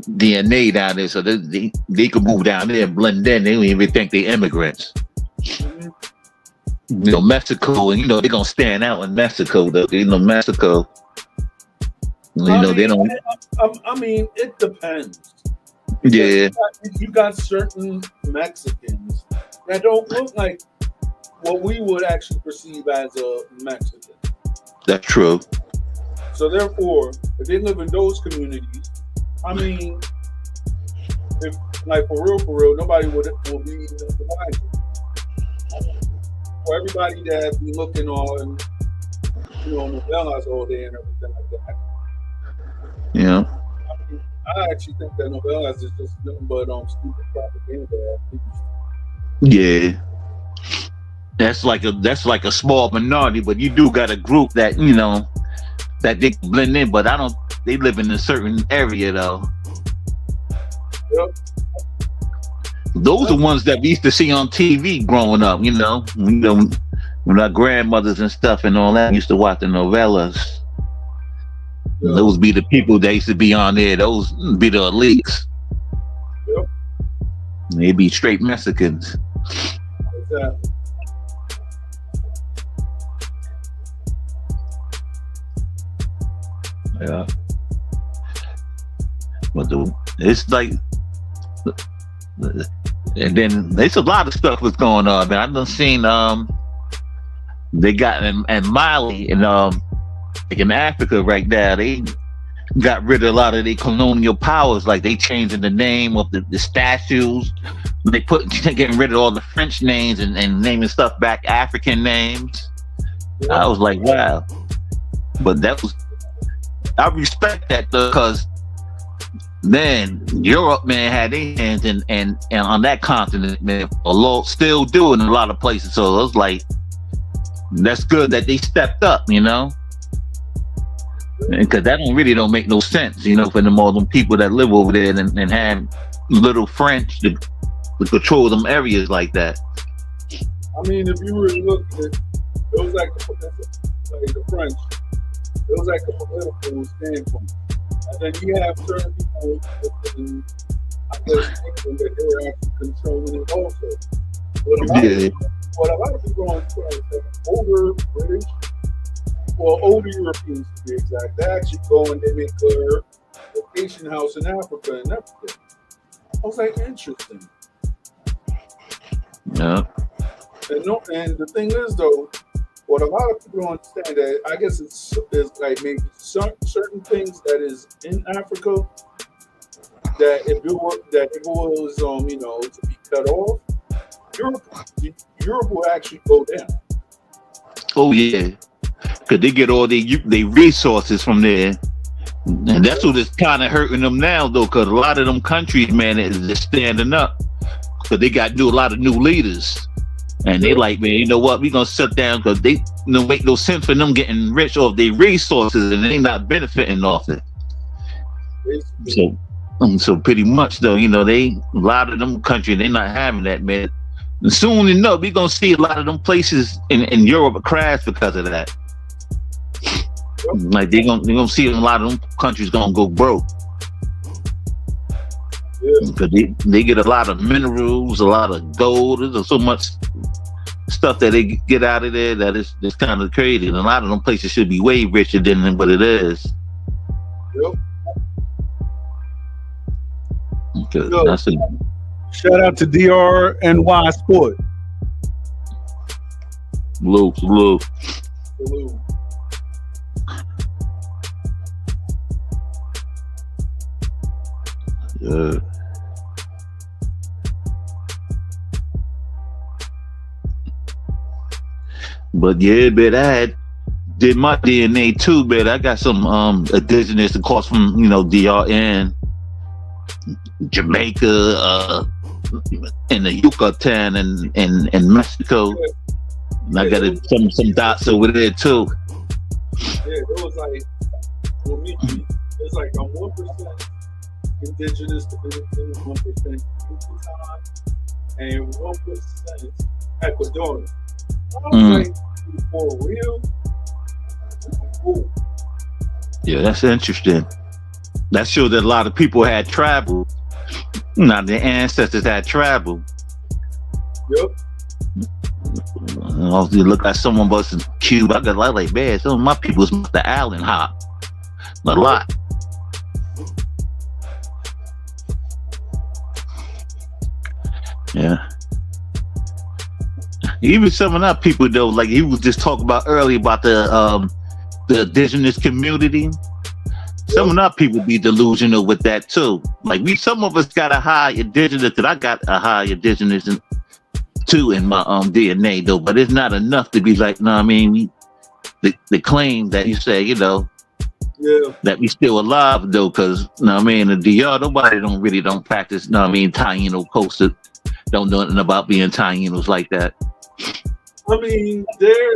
DNA down there, so they could move down there and blend in. They don't even think they immigrants. You know, Mexico, and you know they're gonna stand out in Mexico. Though you know Mexico, they don't.
I mean, it depends.
Yeah,
you got certain Mexicans that don't look like what we would actually perceive as a Mexican.
that's true.
So therefore, if they live in those communities, I mean, if like for real, nobody will be the wiser. For everybody that be looking on, novellas all day and everything like that.
Yeah.
I actually think that novellas is just nothing but stupid propaganda.
Yeah. That's like a small minority, but you do got a group that that they blend in, but they live in a certain area though.
Yep.
Those are ones that we used to see on TV growing up, when our grandmothers and stuff and all that used to watch the novellas. Yep. Those be the people that used to be on there. Those be the elites.
Yep.
They be straight Mexicans.
Exactly.
Yeah. But it's like, and then there's a lot of stuff was going on, man. I've done seen they got in Mali and like in Africa right now, they got rid of a lot of their colonial powers, like they changing the name of the statues. They getting rid of all the French names and naming stuff back African names. I was like, wow. But I respect that because then Europe, man, had their hands and on that continent, man, still doing a lot of places. So it was like, that's good that they stepped up, because that don't make no sense, for them all them people that live over there and have little French to control them areas like that.
I mean, if you really look at it, was like the French. It was like a political standpoint. And then you have certain people within, I guess, England that they were actually controlling it also. What a lot of people don't understand is that older Europeans to be exact, they actually go and they make their vacation house in Africa and everything. I was like, interesting.
Yeah.
And the thing is, though, what a lot of people don't understand that I guess it's like maybe certain things that is in Africa that if it was to be cut off, Europe will actually go down.
Oh yeah, because they get all their resources from there, and that's what is kind of hurting them now though. Because a lot of them countries, man, is just standing up, because they got to do a lot of new leaders. And they like, man, you know what? We gonna sit down because they make no sense for them getting rich off their resources and they not benefiting off it. So pretty much though, a lot of them countries they not having that, man. And soon enough, we gonna see a lot of them places in Europe crash because of that. Like they gonna see a lot of them countries gonna go broke. Because they get a lot of minerals, a lot of gold. There's so much stuff that they get out of there that it's kind of crazy. And a lot of them places should be way richer than what it is.
Yep.
That's it.
Shout out to DRNY Sport.
Blue. Yeah. But yeah, man, I did my DNA too, man. I got some indigenous, of course, from DR and Jamaica, in the Yucatan and Mexico. And I got some dots over there too.
Yeah, it was like it's like I'm 1% indigenous Dominican, 1% Yucatan, and 1% Ecuadorian. I was like, for real? Cool.
Yeah, that's interesting. That showed that a lot of people had traveled. Now their ancestors had traveled.
Yep.
You look like someone was in Cuba. I got like, man, some of my people was the island hop. A lot. Yeah. Even some of that people though, like he was just talking about earlier about the indigenous community. Some of our people be delusional with that too. Like some of us got a high indigenous, cause I got a high indigenous too in my DNA though, but it's not enough to be like, no, I mean, the claim that you say, you know, that we still alive though, cause no, I mean, the DR, nobody don't practice, no, I mean, Taino culture, don't know nothing about being Tainos like that.
I mean, there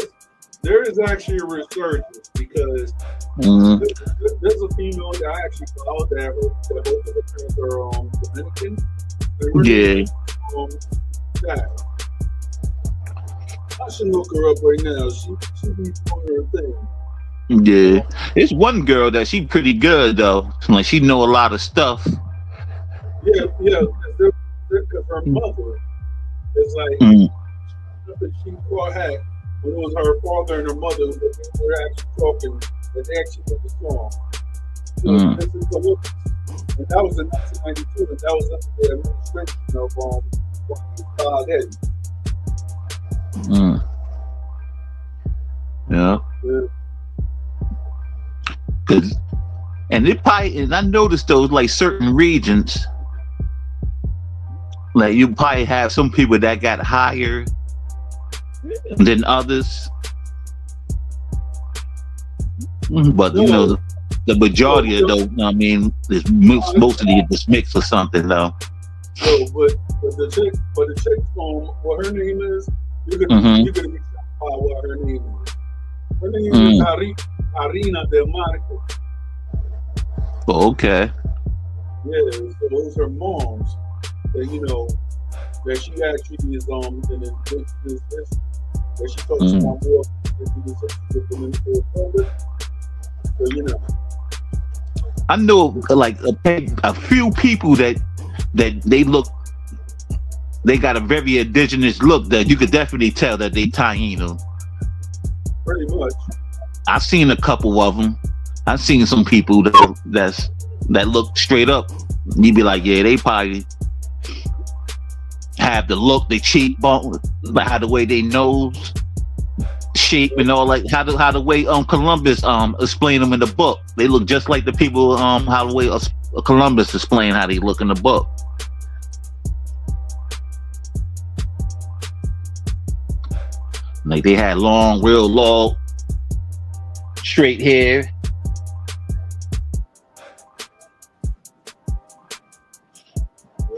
is actually a resurgence because there's a female that I actually followed that both of her parents are Dominican.
Yeah.
That. I should look her up right now. She be doing her thing.
Yeah, it's one girl that she pretty good though. Like she know a lot of stuff.
Yeah, because her mother is like she had when it was her father and her mother that they were actually talking, that they actually did the song. So this is the look, and that was in 1992, and that was under the administration of
Yeah. Cause, and I noticed those like certain regions, like you probably have some people that got higher than others, but you know the majority of those, I mean, is mostly this mix or something though.
So, but the chick what her name is, you're gonna be shocked by what her name is. Her name is Karina Del Marco.
Oh, okay.
Yeah, so those are moms that that she actually is that she talks about more with Dominican Republic. So
I know like a few people that they got a very indigenous look that you could definitely tell that they Taino.
Pretty much.
I've seen a couple of them. I've seen some people that look straight up. You be like, yeah, they probably have the look, the cheekbone, how the way they nose shape and all, like how the way Columbus explain them in the book. They look just like the people how the way Columbus explain how they look in the book. Like they had real long, straight hair.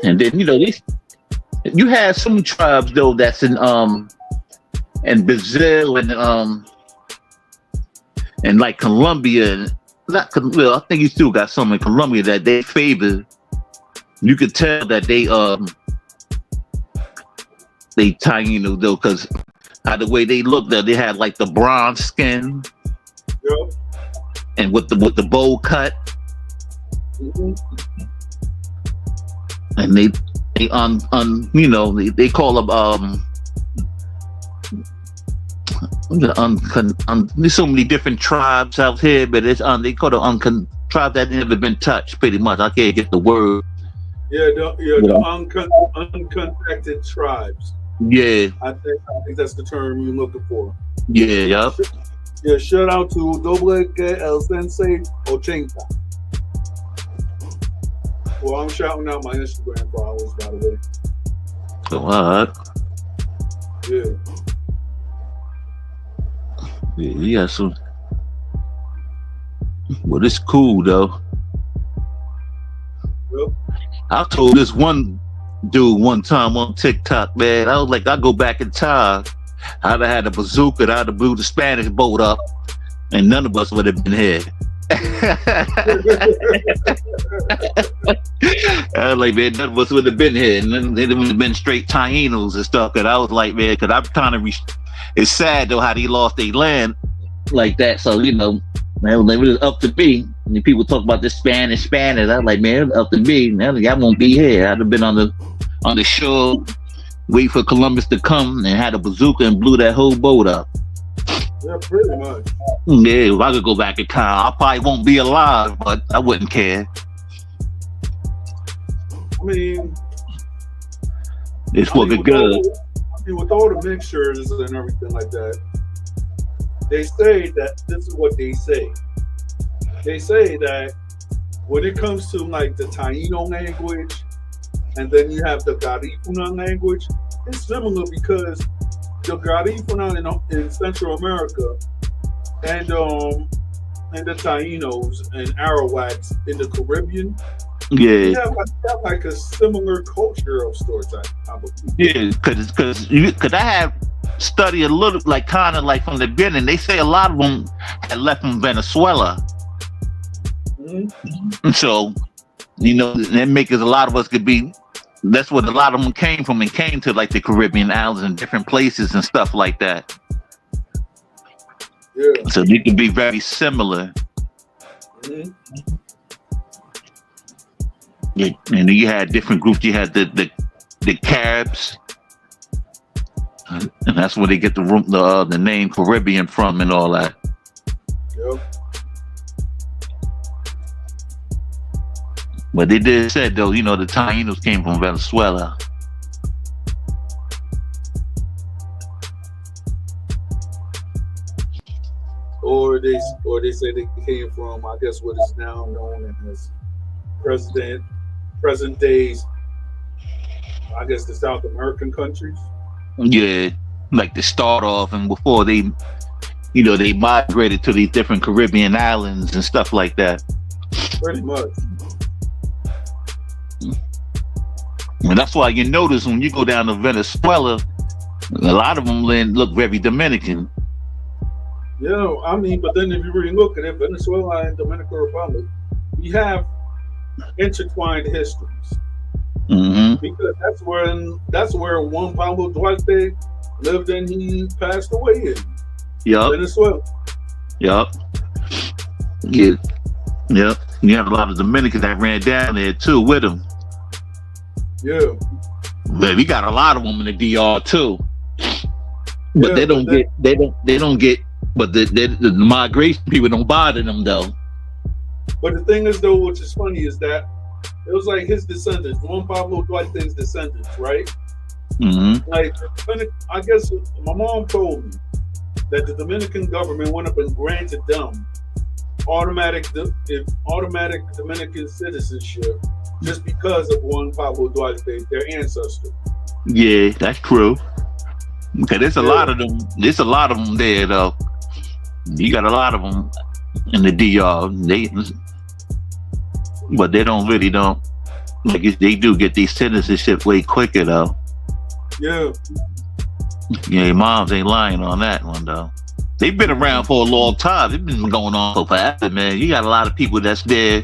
And then you have some tribes though that's in Brazil and like Colombia, and I think you still got some in Colombia that they favor. You could tell that they Taino though, because how the way they look, that they had like the bronze skin, and with the bowl cut, and they they call them there's so many different tribes out here, but it's they call it tribe that never been touched. Pretty much, I can't get the word.
The uncontacted tribes.
Yeah,
I think that's the term you're looking for.
Yeah.
Yeah. Shout out to Doble El Sensei 80. Well, I'm shouting out my Instagram followers, by the way.
So, all right. Yeah. So, well, it's cool though.
Yep.
I told this one dude one time on TikTok, man, I was like, I go back in time, I'd have had a bazooka, I'd have blew the Spanish boat up, and none of us would have been here. I was like, man, none of us would have been here, and then they would have been straight Tainos and stuff. And I was like, man, because I'm kind of it's sad though how they lost their land like that. So Man, it was up to me. And people talk about this Spanish. I'm like, man, it was up to me. Man, I won't be here. I'd have been on the shore, wait for Columbus to come, and had a bazooka and blew that whole boat up.
Yeah, pretty much.
Yeah, if I could go back in time, I probably won't be alive, but I wouldn't care.
I mean,
It's for the good.
With all the mixtures and everything like that, they say that this is what they say. They say that when it comes to like the Taino language, and then you have the Garifuna language, it's similar because the Garifuna in Central America and the Tainos and Arawaks in the Caribbean,
Yeah.
they have like a similar culture of sorts, I believe.
Yeah, because I have studied a little, like kind of like from the beginning. They say a lot of them had left from Venezuela.
Mm-hmm.
So, that makes a lot of us could be. That's what a lot of them came from, and came to like the Caribbean islands and different places and stuff like that.
Yeah.
So they could be very similar.
Mm-hmm.
Yeah, and then you had different groups. You had the Caribs, and that's where they get the name Caribbean from and all that.
Yep.
But they did say though, the Tainos came from Venezuela.
Or they say they came from, I guess, what is now known as present days, I guess, the South American countries.
Yeah, like to start off, and before they migrated to these different Caribbean islands and stuff like that.
Pretty much.
And that's why you notice when you go down to Venezuela, a lot of them look very Dominican.
Yeah, I mean, but then if you really look at it, Venezuela and Dominican Republic, we have intertwined histories.
Mm-hmm.
Because that's where Juan Pablo Duarte lived and he passed away in.
Yep.
Venezuela.
Yep. Yeah. Yep. You have a lot of Dominicans that ran down there too with him.
Yeah.
But we got a lot of them in the DR too. But
yeah,
they don't get but the migration people don't bother them though.
But the thing is though, which is funny, is that it was like his descendants, Juan Pablo Duarte's descendants, right?
Mm-hmm.
Like, I guess my mom told me that the Dominican government went up and granted them automatic Dominican citizenship just because of Juan Pablo Duarte, their ancestor.
Yeah, that's true. Okay, there's a lot of them. There's a lot of them there though. You got a lot of them in the DR. But they don't like they do get these citizenship way quicker though.
Yeah.
Yeah, moms ain't lying on that one though. They've been around for a long time. They've been going on for forever, man. You got a lot of people that's there,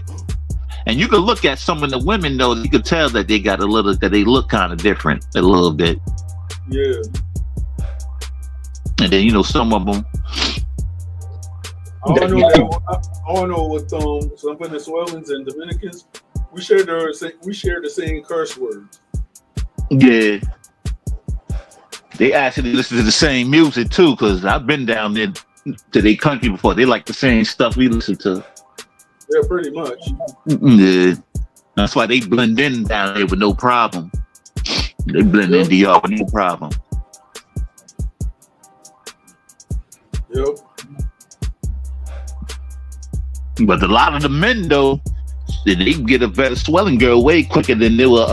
and you can look at some of the women though. You can tell that they they look kind of different a little bit.
Yeah.
And then some of them.
I don't know with some Venezuelans and Dominicans, we share the same curse words.
Yeah. They actually listen to the same music too, because I've been down there to their country before. They like the same stuff we listen to.
Yeah, pretty much.
Yeah. That's why they blend in down there with no problem. They blend in DR with no problem.
Yep.
But a lot of the men though, they can get a Venezuelan girl way quicker than they were.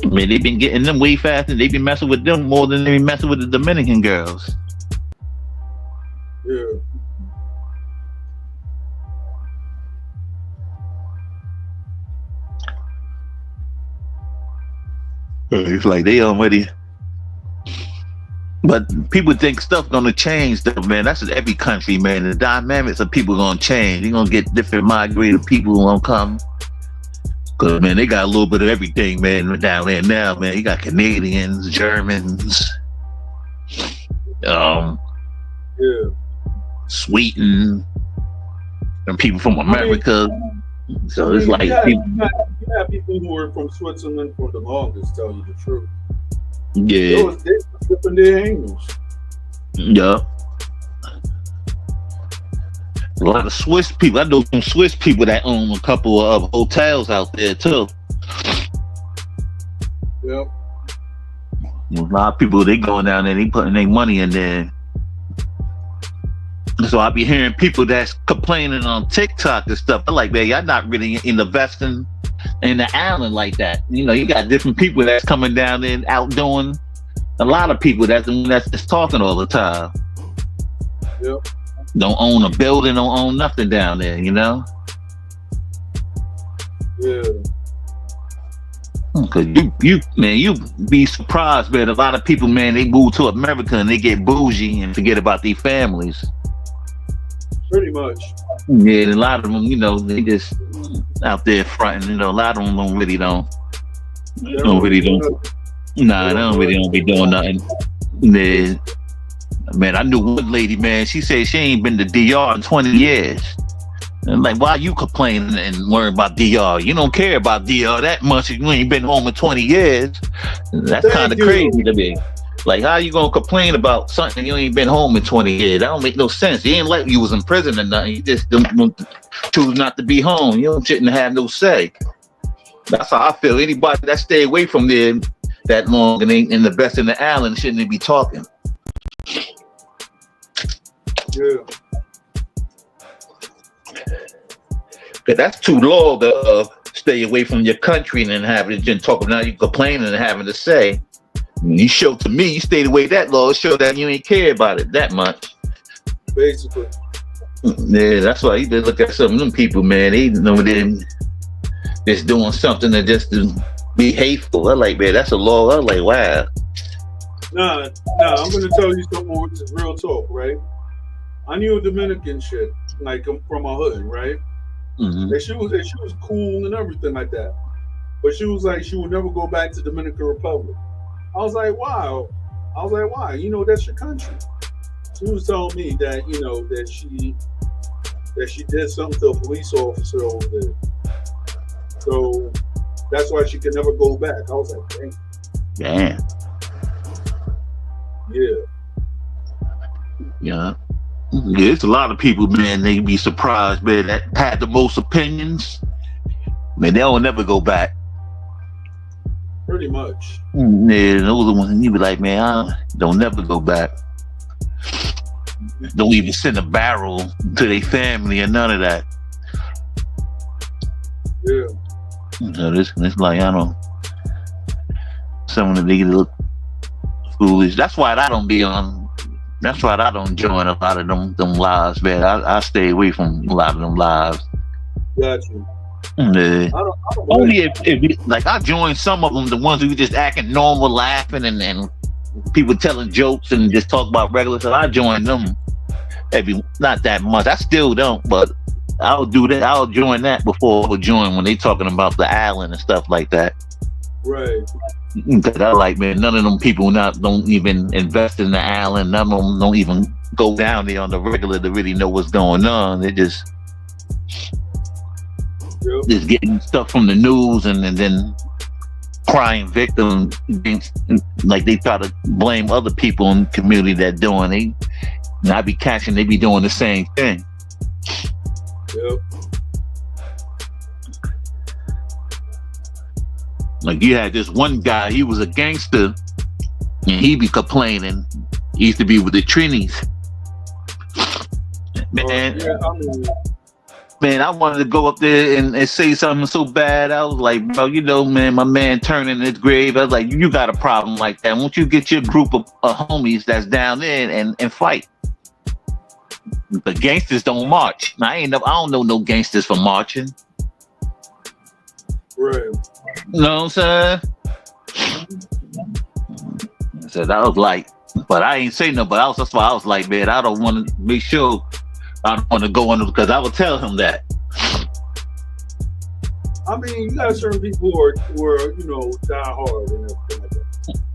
I mean, they've been getting them way faster. They've been messing with them more than they been messing with the Dominican girls.
Yeah.
It's like they already. But people think stuff gonna change though, man. That's in every country, man. The dynamics of people gonna change. You're gonna get different migrated people who gonna come. Cause man, they got a little bit of everything, man, down there now, man. You got Canadians, Germans,
Yeah.
Sweden, and people from America. So it's like
you have people who are from Switzerland for the longest. Tell you the truth.
Yeah.
They was flipping their angles.
Yeah. A lot of Swiss people. I know some Swiss people that own a couple of hotels out there too.
Yep.
A lot of people, they going down there, they putting their money in there. So I be hearing people that's complaining on TikTok and stuff. I'm like, man, y'all not really investing in the island like that. You know, you got different people that's coming down there and outdoing a lot of people that's just talking all the time.
Yep.
Don't own a building, don't own nothing down there, you know?
Yeah.
Cause you be surprised, man. A lot of people, man, they move to America and they get bougie and forget about their families.
Pretty much.
Yeah, and a lot of them, you know, they just out there fronting. You know, a lot of them don't really be doing nothing. Yeah. Man, I knew one lady, man, she said she ain't been to DR in 20 years. And I'm like, why you complaining and learn about DR? You don't care about DR that much. You ain't been home in 20 years. That's kind of crazy to me. Like, how you gonna complain about something you ain't been home in 20 years? That don't make no sense. You ain't like you was in prison or nothing. You just don't choose not to be home. You shouldn't have no say. That's how I feel. Anybody that stay away from there that long and ain't in the best in the island shouldn't be talking.
Yeah.
Cause that's too long to stay away from your country and then having to talk about you complaining and having to say. You show to me you stayed away that long, show that you ain't care about it that much.
Basically.
Yeah, that's why you did look at some of them people, man. They know they just doing something to just to be hateful. I like, man, that's a law. I like, wow.
Nah, I'm gonna tell you something which is real talk, right? I knew a Dominican shit, like from my hood, right?
Mm-hmm.
And she was cool and everything like that. But she was like, she would never go back to Dominican Republic. I was like, wow. Why? You know, that's your country. She was telling me that, you know, that she did something to a police officer over there. So that's why she could never go back. I was like, dang.
Damn. Yeah. Yeah, it's a lot of people, man, they be surprised, man, that had the most opinions. Man, they'll never go back.
Pretty much.
Yeah, those are the ones you be like, man, I don't never go back. Don't even send a barrel to their family or none of that.
Yeah.
So it's like, I don't. Some of them they look foolish. That's why I don't join a lot of them lives, man. I stay away from a lot of them lives.
Got you.
Yeah.
I don't
Only if like I join some of them, the ones who just acting normal, laughing, and people telling jokes and just talk about regular stuff. I join them not that much. I still don't, but I'll do that. I'll join that before I would join when they talking about the island and stuff like that.
Right.
Cause I like, man, none of them people don't even invest in the island. None of them don't even go down there on the regular to really know what's going on. They just getting stuff from the news and then crying victim, like they try to blame other people in the community that doing. I be catching they be doing the same thing.
Yep.
Like you had this one guy, he was a gangster, and he be complaining. He used to be with the Trinis. Man, I wanted to go up there and say something so bad. I was like, bro, you know, man, my man turning in his grave. I was like, you got a problem like that. Won't you get your group of homies that's down there and fight? The gangsters don't march. Now, I don't know no gangsters for marching.
Right.
You know what I'm saying? I said, I was like, but I ain't say nothing, but that's why I was like, man, I don't want to make sure I don't want to go on because I would tell him that.
I mean, you got certain people who are you know, die hard and everything like that.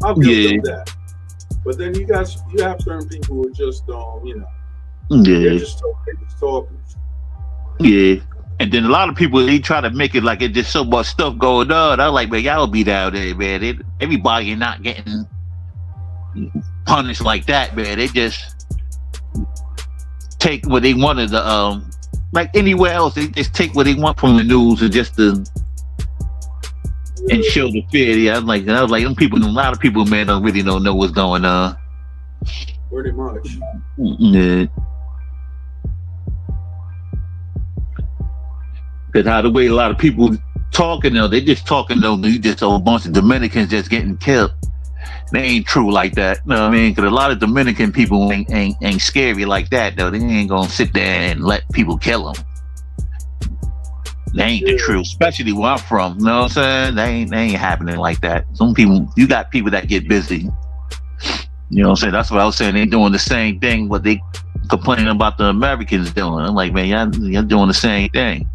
I'll give them that. But then you have certain people who just don't, you know,
Yeah,
They're just talking.
yeah. And then a lot of people they try to make it like it's just so much stuff going on. I was like, man, y'all be down there, man. Everybody not getting punished like that, man. They just take what they wanted to like anywhere else, they just take what they want from the news and just to and show the fear. Yeah, I was like, them people, a lot of people, man, don't really don't know what's going on.
Pretty much.
Yeah. Because how the way a lot of people talking though, they just talking though, you just a bunch of Dominicans just getting killed. They ain't true like that. You know what I mean? Because a lot of Dominican people ain't scary like that though. They ain't gonna sit there and let people kill them. They ain't the truth, especially where I'm from. You know what I'm saying? They ain't happening like that. Some people, you got people that get busy. You know what I'm saying? That's what I was saying. They doing the same thing, what they complaining about the Americans doing. I'm like, man, y'all doing the same thing.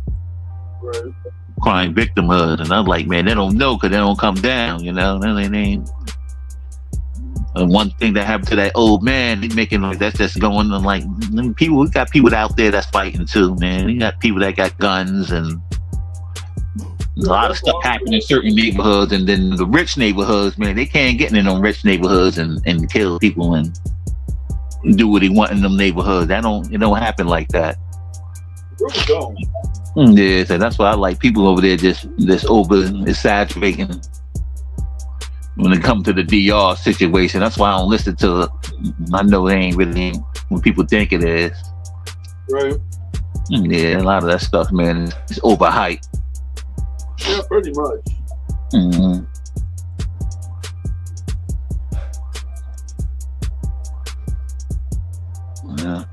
Right.
Crime victimhood. And I'm like, man, they don't know because they don't come down, you know? They ain't. And one thing that happened to that old man, they making like that's just going on like people. We got people out there that's fighting too, man. We got people that got guns and a lot of stuff happening in certain neighborhoods, and then the rich neighborhoods, man, they can't get in them rich neighborhoods and kill people and do what they want in them neighborhoods. It don't happen like that.
Really don't.
Yeah, so that's why I like people over there just over exaggerating when it comes to the DR situation. That's why I don't listen to it. I know they ain't really what people think it is.
Right.
Yeah, a lot of that stuff, man, is overhyped.
Yeah, pretty much.
Mm-hmm. Yeah.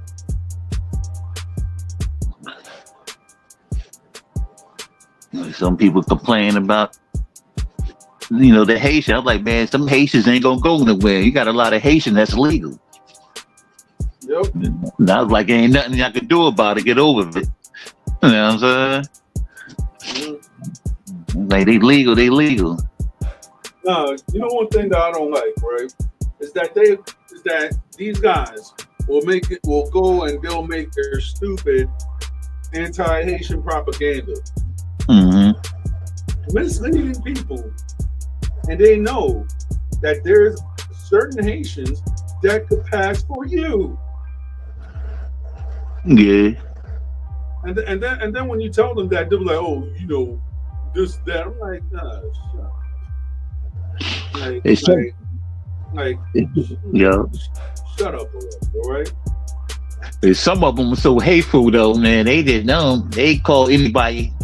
Some people complain about, the Haitian. I'm like, man, some Haitians ain't gonna go nowhere. You got a lot of Haitian that's legal.
Yep.
And I was like, ain't nothing I can do about it. Get over it. You know what I'm saying? Like they legal.
No, one thing that I don't like, right, is that these guys will go and they'll make their stupid anti-Haitian propaganda.
Mm-hmm.
Misleading people, and they know that there's certain Haitians that could pass for you.
Yeah.
And then when you tell them that, they'll be like, oh, this, that. I'm like, nah, shut up. Shut up already, all right?
Some of them were so hateful though, man. They didn't know. They call anybody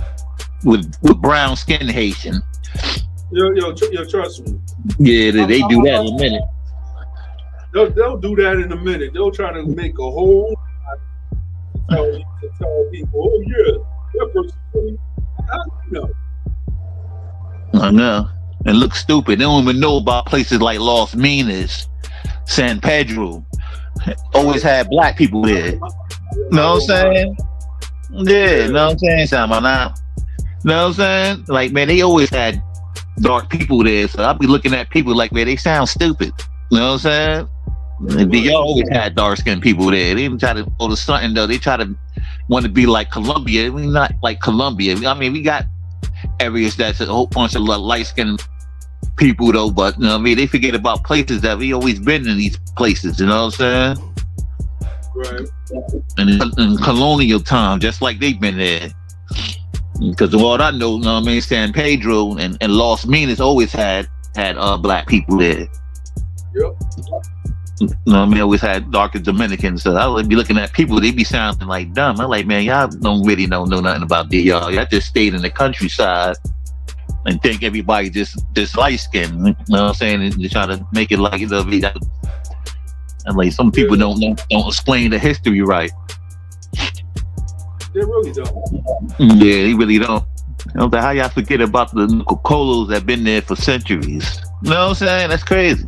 with brown skin Haitian.
Yo, trust me.
Yeah, they do that in a minute.
They'll do that in a minute. They'll try to make a whole to tell people, oh yeah, that person's
I know. And look stupid. They don't even know about places like Los Minas, San Pedro. Always had black people there. Know what I'm saying? Yeah, know what I'm saying? Something now. Know what I'm saying? Like, man, they always had dark people there. So I'll be looking at people like, man, they sound stupid. You know what I'm saying? They always had dark skinned people there. They even try to go to something though. They try to want to be like Colombia. We're not like Colombia. I mean, we got areas that's a whole bunch of light skinned people though, but they forget about places that we always been in these places, you know what I'm saying?
Right.
And in colonial time, just like they've been there. Because what I know, San Pedro and Los Minas always had black people there.
Yep.
Always had darker Dominicans. So I would be looking at people, they be sounding like dumb. I'm like, man, y'all don't really know nothing about DR. Y'all just stayed in the countryside and think everybody just light skinned. You know what I'm saying? And they try to make it like and like some people don't explain the history right.
They really don't.
Yeah, they really don't. How y'all forget about the Coca-Colas that been there for centuries? You know what I'm saying? That's crazy.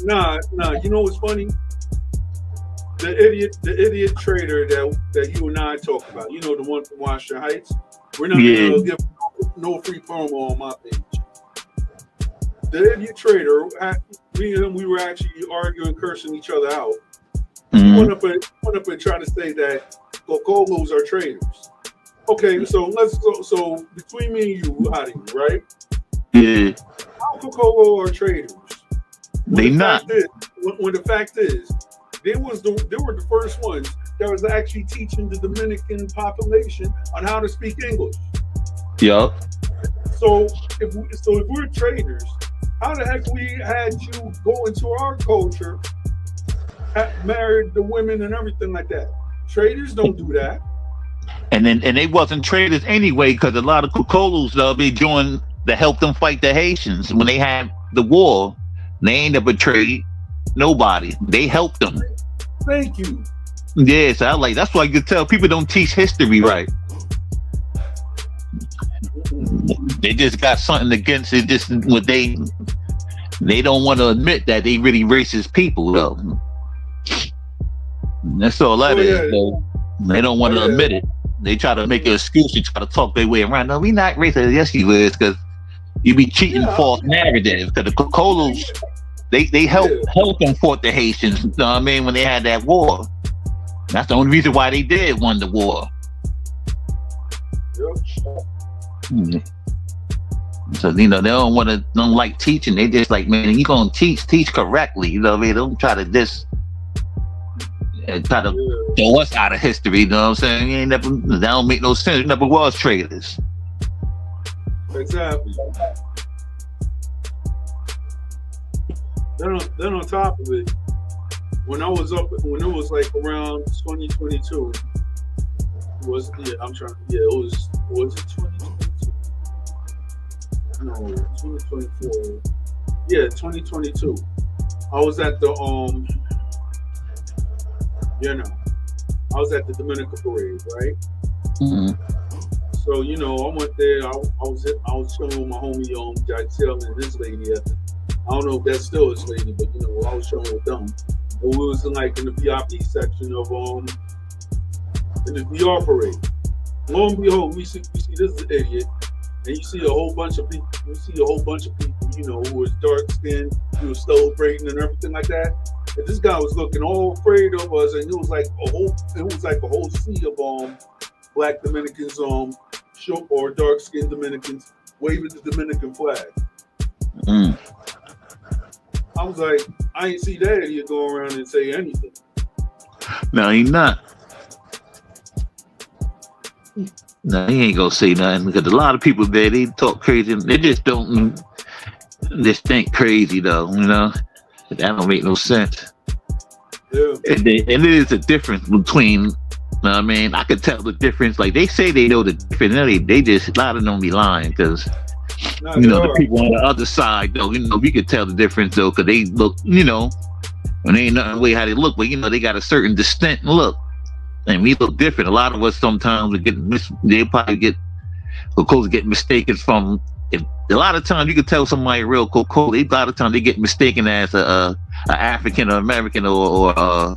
Nah. You know what's funny? The idiot trader that you and I talk about. You know, the one from Washington Heights. We're not gonna give no free promo on my page. The idiot trader, me and him, we were actually arguing, cursing each other out He went up and tried to say that Cocolos are traitors. Okay, so let's go. So between me and you, Hadi, right?
Yeah.
How Cocolo are traitors?
They not.
When the fact is, they were the first ones that was actually teaching the Dominican population on how to speak English.
Yup.
So if we're traitors, how the heck we had you go into our culture, married the women and everything like that? Traitors don't do that.
And they wasn't traitors anyway, because a lot of Cocolos they joined to help them fight the Haitians when they had the war. They ain't never betrayed nobody. They helped them.
Thank you.
Yeah, so that's why you can tell people don't teach history right. They just got something against it. Just what they don't want to admit that they really racist people though. That's all that is. Though. They don't want to admit it. They try to make an excuse. They try to talk their way around. No, we not racist. Yes, you is, because you be cheating false narratives. Because the Cocolos, they helped them fought the Haitians. You know what I mean? When they had that war, that's the only reason why they did won the war. So they don't like teaching. They just like, man, you gonna teach correctly. You know what I mean? Don't try to try to throw us out of history. You know what I'm saying? That don't make no sense. You never was traitors.
Exactly. Then on top of it, when it was like around 2022, it was it 2022? No, 2024. Yeah, 2022. I was at the I was at the Dominican parade, right?
Mm-hmm.
So I went there. I was showing my homie Jaxel and his lady at the. I don't know if that's still his lady, but I was showing with them. And we was in the VIP section of in the VR parade. Lo and behold, we see this idiot, and you see a whole bunch of people. Who was dark skinned, who was celebrating and everything like that. And this guy was looking all afraid of us, and it was like a whole sea of black Dominicans or dark skinned Dominicans waving the Dominican flag. I was like, I ain't see that idiot go around and say anything.
No, he not. No, he ain't gonna say nothing, because a lot of people there, they talk crazy. They just don't think crazy though. That don't make no sense.
Yeah.
And it is a difference between. I mean, I could tell the difference. Like they say they know the difference. They just a lot of them be lying, because the people on the other side though. We could tell the difference though, because they look. When they ain't nothing way how they look, but they got a certain distinct look. And we look different. A lot of us sometimes they probably get mistaken from. A lot of times you can tell somebody real Coco. A lot of times they get mistaken as a African or American or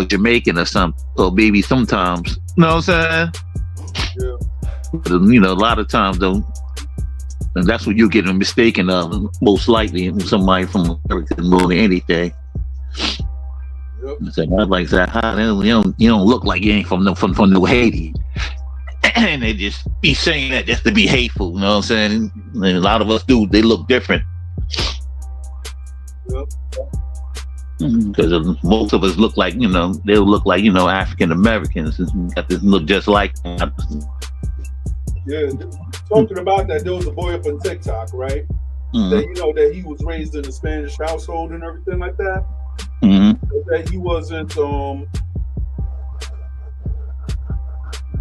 Jamaican or something, or maybe sometimes. You know what I'm saying?
Yeah.
But, a lot of times though, and that's what you get mistaken of, most likely somebody from America more than anything.
Yep.
So I like that. You don't look like you ain't from no Haiti, and they just be saying that just to be hateful. You know what I'm saying? And a lot of us do. They look different.
Yep.
Because most of us look like they'll look like African Americans. Got this look just like.
Yeah. Talking about that, there was a boy up on TikTok, right?
Mm-hmm.
That he was raised in a Spanish household and everything like that.
Mm-hmm.
That he wasn't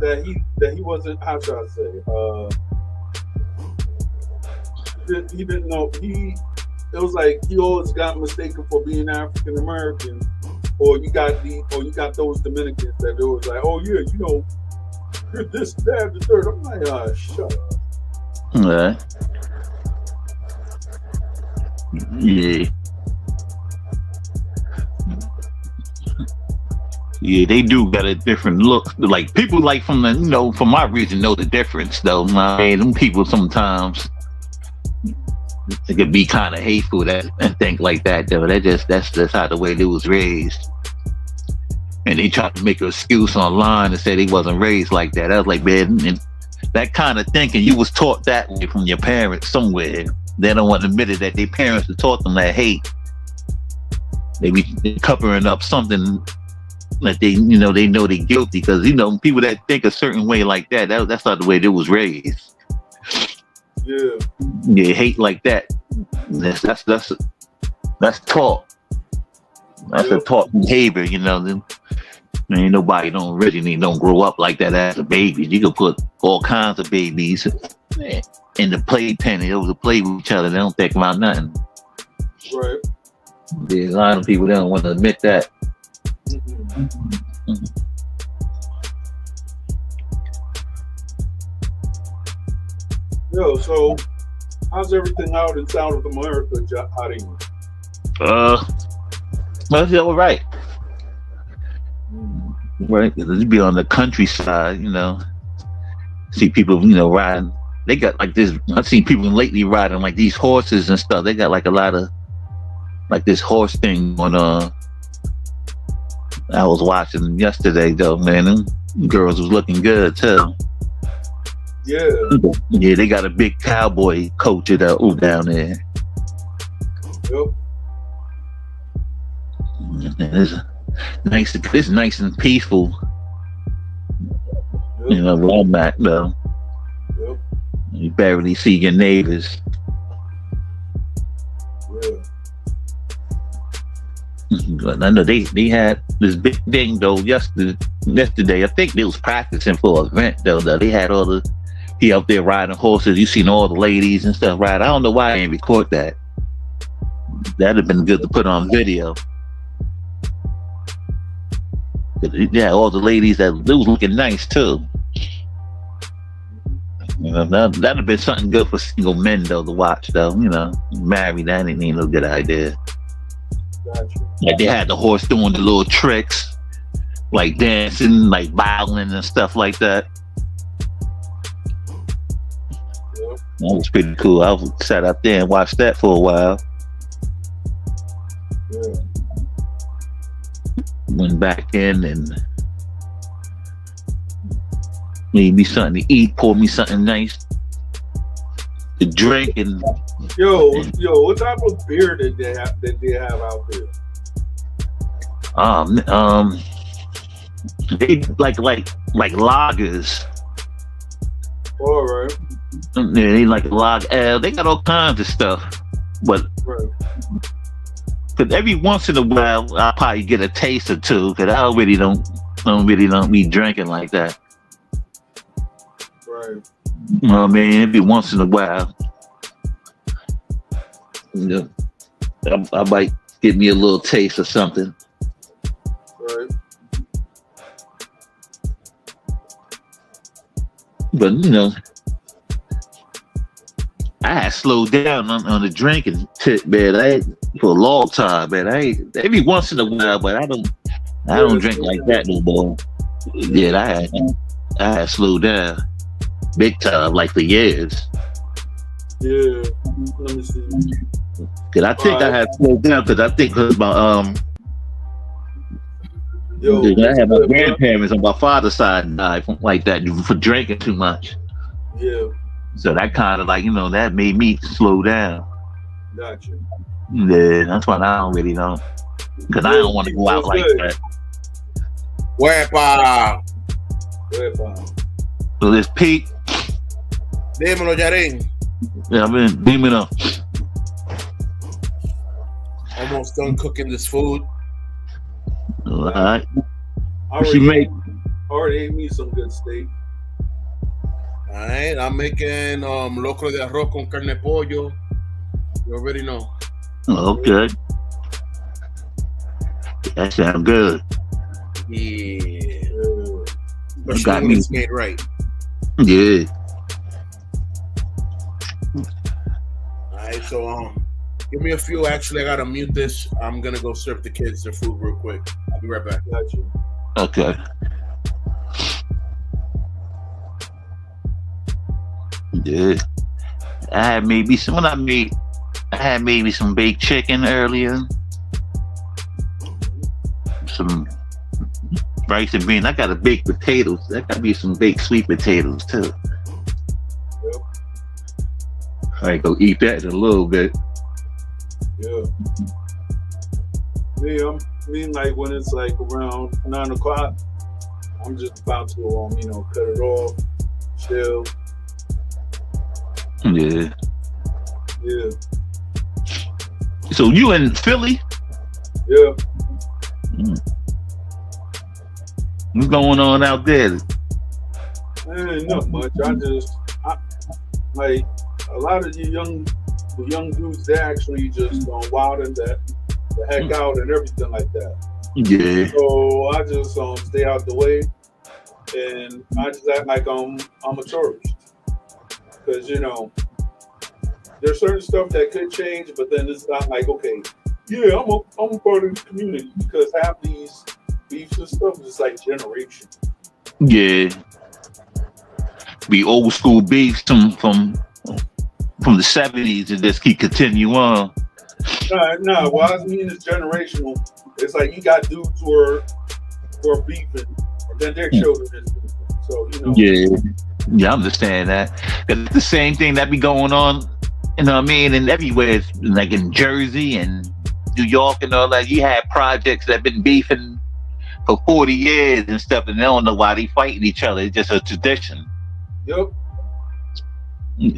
that he wasn't, how should I say, he didn't know, it was like he always got mistaken for being African American, or you got those Dominicans that it was like, oh yeah, you're this, that, the third. I'm like, shut up.
Yeah. Yeah, they do got a different look. Like people like from the from my region know the difference though. I mean, them people sometimes it could be kind of hateful and think like that though. That's just how the way they was raised. and they tried to make an excuse online and say they wasn't raised like that. I was like, man, and that kind of thinking, you was taught that way from your parents somewhere. They don't want to admit it that their parents had taught them that hate. They be covering up something that they know they're guilty, because people that think a certain way like that's not the way they was raised. Yeah, hate like that. That's taught. That's a taught behavior. Ain't nobody don't grow up like that as a baby. You can put all kinds of babies in the playpen and able to play with each other. They don't think about nothing.
Right.
There's a lot of people that don't want to admit that.
Yo, so how's everything out in South America, Armando?
Well, it's all right. Right, because you be on the countryside, see people, riding. They got like this. I've seen people lately riding like these horses and stuff. They got like a lot of like this horse thing on. I was watching yesterday though, man. Them girls was looking good too. Yeah, they got a big cowboy coach down there.
Yep.
It's nice and peaceful.
Yep.
Where I'm at though.
Yep.
You barely see your neighbors.
Yeah.
But I know they had this big thing though yesterday. I think they was practicing for an event though. They had all the he up there riding horses. You seen all the ladies and stuff ride. I don't know why I didn't record that. That'd have been good to put on video. Yeah, all the ladies they was looking nice too. That'd have been something good for single men though to watch though. Married, that ain't no good idea.
Gotcha.
Like they had the horse doing the little tricks, like dancing, like violin and stuff like that.
Yep.
That was pretty cool. I sat out there and watched that for a while.
Yeah.
Went back in and made me something to eat, poured me something nice to drink, and
Yo, what type of beer did they have out there?
They like lagers.
All right.
Yeah, they like log. They got all kinds of stuff, but
Right.
because every once in a while I'll probably get a taste or two, because I really don't be drinking like that.
Right.
You know what I mean? Every once in a while, I might get me a little taste or something.
Right.
But I had slowed down on the drinking tip, man. For a long time, man. Every once in a while, but I don't drink like that no more. Yeah, I had slowed down big time, like for years.
Yeah. Let me see.
Cause I think I had slowed down because my
Yo,
I had my grandparents on my father's side died from like that for drinking too much.
Yeah.
So that kind of like that made me slow down.
Gotcha.
Yeah, that's why I don't really know. Because I don't want to go out like that.
Huepa.
So this Pete.
Dímelo, Yarin.
Yeah, I mean, beaming up.
Almost done cooking this food.
All right.
I
She made.
already ate me some good steak.
All right, I'm making locro de arroz con carne pollo. You already know.
Okay. That sounds good.
Yeah.
Yeah.
Especially
got
when
me.
it's made right.
Yeah.
All right, so give me a few. Actually, I gotta mute this. I'm gonna go serve the kids their food real quick. I'll be right back.
Gotcha.
Okay. Yeah. I had maybe some baked chicken earlier. Some rice and beans. I got a baked potatoes. That got to be some baked sweet potatoes too.
Yep.
I go eat that in a little bit.
Yeah. Me, like when it's like around 9 o'clock, I'm just about to, cut it off, chill.
Yeah.
Yeah.
So you in Philly?
Yeah.
What's going on out there?
Ain't not much. I like a lot of the young dudes. They actually just wilding the heck out and everything like that.
Yeah.
So I just stay out the way, and I just act like I'm a tourist, because there's certain stuff that could change, but then it's not like, okay, yeah, I'm a part of the community, because half these beefs and stuff is like generation.
Yeah. Be old school beefs from the 70s and just keep continue on.
No. What I mean is generational. It's like you got dudes who are beefing, and then their children is beefing. So
Yeah, I understand that. It's the same thing that be going on, you know what I mean, and everywhere, like in Jersey and New York and all that. You have projects that been beefing for 40 years and stuff, and they don't know why they fighting each other. It's just a tradition.
Yep.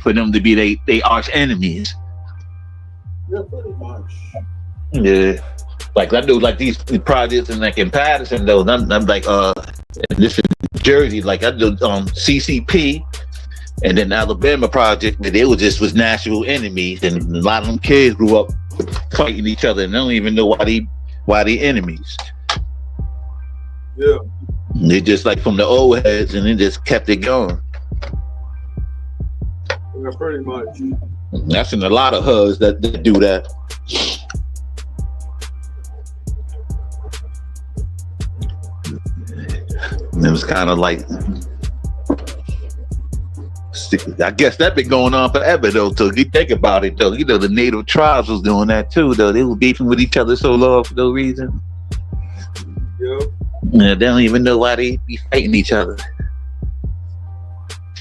For them to be they arch enemies.
Yeah, pretty much.
Yeah. Like I do like these projects in Patterson though. I'm like this in Jersey, like I do CCP and then Alabama project, but they was natural enemies, and a lot of them kids grew up fighting each other and they don't even know why they enemies.
Yeah.
They just like from the old heads, and they just kept it going.
Yeah, pretty much.
I've seen a lot of hoods that do that. And it was kind of like, I guess that been going on forever though. So you think about it though, the native tribes was doing that too though. They were beefing with each other so long for no reason.
Yep.
Yeah, they don't even know why they be fighting each other.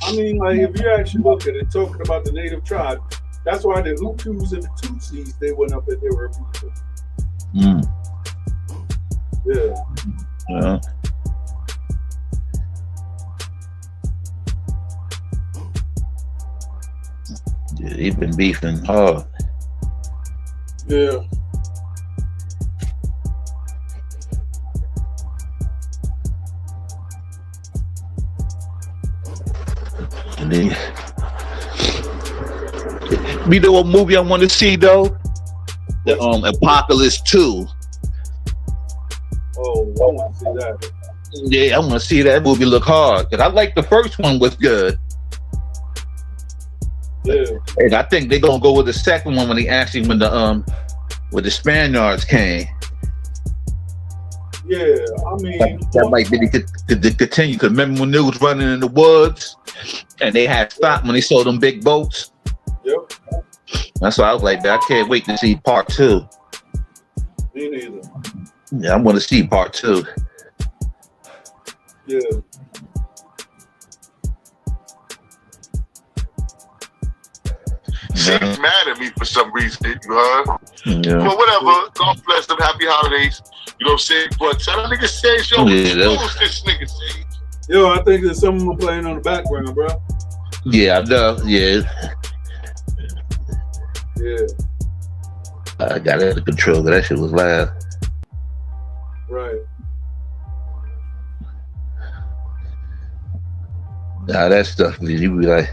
I mean, like if you actually look at it, talking about the native tribe, that's why the Hutus and the Tutsis, they went up and they were beefing. Yeah. Yeah, they've been beefing hard. Yeah. And then, you know what movie I want to see though? The Apocalypse 2. Oh, I want to see that. Yeah, I want to see that movie look hard, because I like the first one was good. Yeah. And I think they're gonna go with the second one when the Spaniards came. Yeah, I mean that might be to continue, because remember when they was running in the woods and they had stopped when they saw them big boats? Yep. That's why I was like, I can't wait to see part 2. Me neither. Yeah, I want to see part 2. Yeah.
She's mad at me for some reason, you heard?
Yeah.
But whatever, God bless them, happy holidays. You know what I'm saying? But tell that nigga Sage, yo, what's this nigga Sage?
Yo, I think there's someone playing on the background, bro.
Yeah, I know, yeah.
Yeah.
I got it under control, but that shit was loud.
Right.
Nah, that stuff, you be like,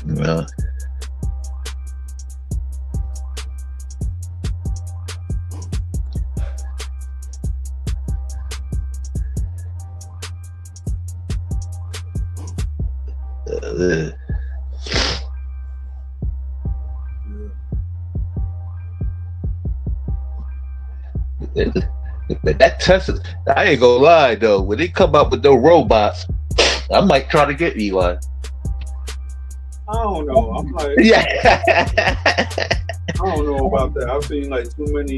well, that Tesla, I ain't gonna lie though, when they come up with those robots, I might try to get me one.
I don't know. I'm like,
yeah.
I don't don't know about that. I've seen like too many,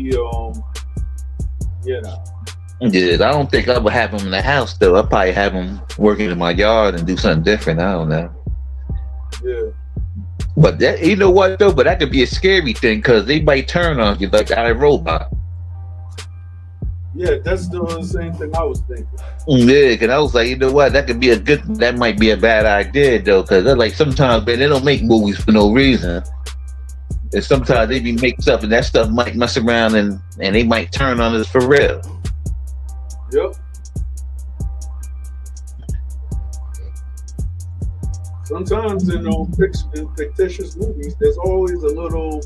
Yeah, I don't think I would have them in the house though. I'd probably have them working in my yard and do something different. I don't know.
Yeah.
But that, you know what though? But that could be a scary thing because they might turn on you like a robot.
Yeah, that's the same thing I was thinking.
Yeah, because I was like, you know what? That might be a bad idea though, because they're like sometimes, man, they don't make movies for no reason. And sometimes they be make stuff, and that stuff might mess around, and they might turn on us for real.
Yep. Sometimes in fictitious movies, there's always a little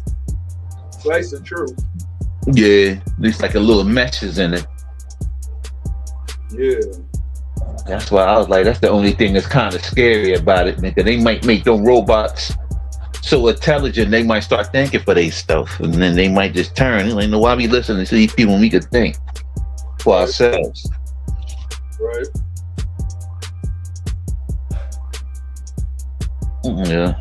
slice of truth.
Yeah, there's like a little meshes in it.
Yeah.
That's why I was like, that's the only thing that's kind of scary about it, man. Because they might make them robots so intelligent, they might start thinking for their stuff, and then they might just turn. Like, no, why we listening to these people when we could think for ourselves?
Right.
Yeah.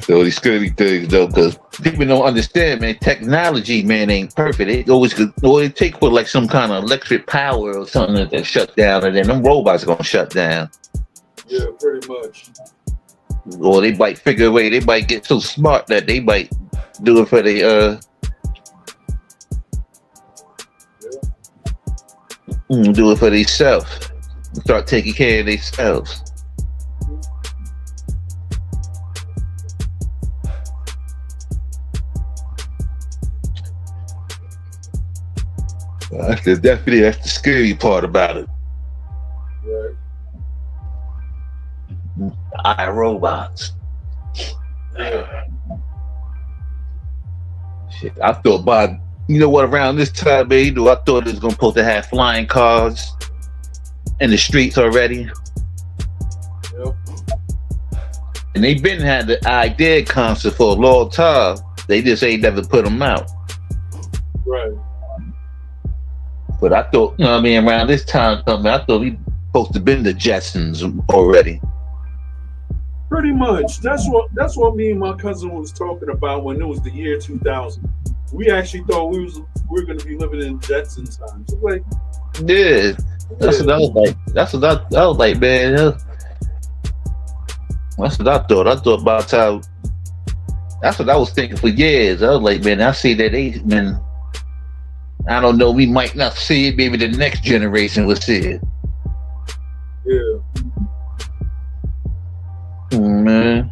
So these scary things though, because people don't understand, man. Technology, man, ain't perfect. It always take for like some kind of electric power or something that shut down, and then them robots are gonna shut down.
Yeah, pretty much.
Or they might figure a way. They might get so smart that they might do it for the do it for themselves. Start taking care of themselves. That's the scary part about it.
Right.
iRobots.
Yeah.
Shit, I thought by around this time, man, I thought it was gonna supposed to have flying cars in the streets already.
Yep.
And they've been had the idea concept for a long time. They just ain't never put them out.
Right.
But I thought, around this time coming, I thought we supposed to been the Jetsons already.
Pretty much. That's what me and my cousin was talking about when it was the year 2000. We actually thought we were going to be living in Jetsons times. So like,
yeah, that's what I was like. That's what I was like, man. That's what I thought. I thought about how. That's what I was thinking for years. I was like, man, I see that I don't know. We might not see it. Maybe the next generation will see it.
Yeah.
Man.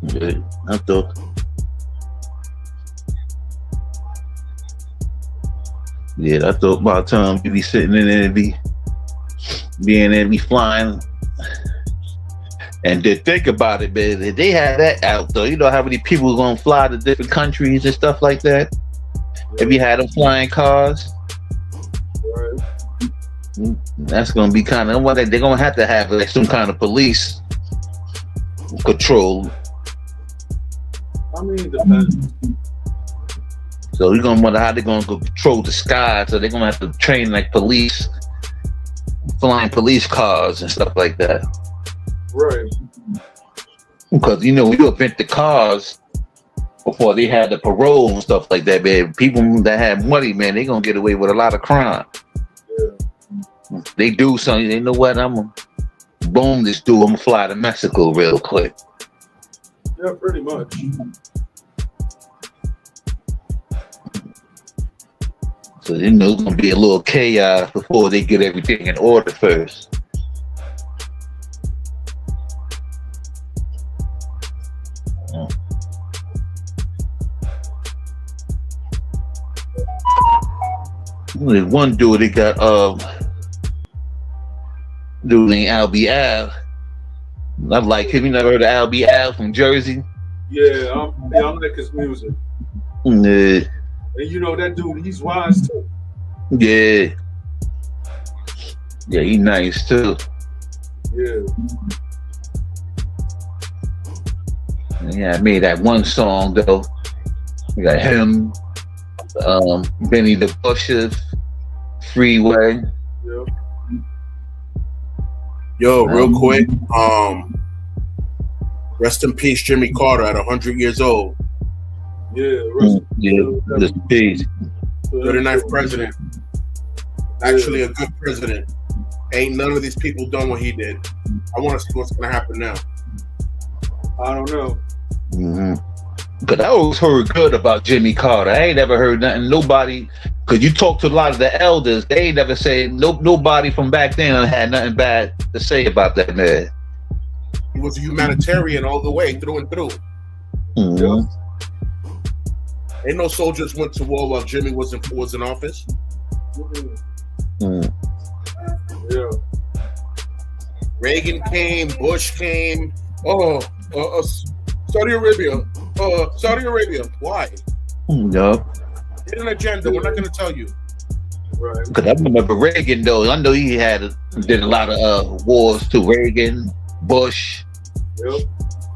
Yeah, I thought. Yeah, I thought by the time we be sitting in there and be flying. And to think about it, man, if they had that out though, you know how many people are gonna fly to different countries and stuff like that? If you had them flying cars,
Right.
that's gonna be kind of what they're gonna have to have like some kind of police control.
I mean, it depends.
So you're gonna wonder how they're gonna go control the sky. So they're gonna have to train like police, flying police cars and stuff like that.
Right.
Because we invent the cars before they had the parole and stuff like that, man. People that have money, man, they gonna get away with a lot of crime.
Yeah.
They do something, they know what, I'm gonna boom this dude, I'm gonna fly to Mexico real quick.
Yeah, pretty much.
So it's gonna be a little chaos before they get everything in order first. There's one dude they got dude named Albie Al. I like him. You never heard of Albie Al from Jersey?
Yeah, I like his music.
Yeah.
And that dude, he's wise too.
Yeah. Yeah, he nice too.
Yeah.
Yeah, I made that one song though. We got him, Benny the Bushes, Freeway.
Yeah.
Yo, real quick. Rest in peace, Jimmy Carter, at 100 years old.
Yeah.
This peace.
39th president. Actually, a good president. Ain't none of these people done what he did. I want to see what's gonna happen now.
I don't know.
Mm-hmm. But I always heard good about Jimmy Carter. I ain't never heard nothing. Nobody, because you talk to a lot of the elders, they ain't never said nobody from back then had nothing bad to say about that man.
He was a humanitarian all the way, through and through.
Mm-hmm.
Ain't no soldiers went to war while Jimmy was in office.
Mm.
Yeah.
Reagan came, Bush came. Saudi Arabia. Saudi Arabia. Why?
Yup.
Hidden an agenda. We're not going to tell you.
Right.
Because I remember Reagan though. I know he did a lot of wars too. Reagan, Bush.
Yep.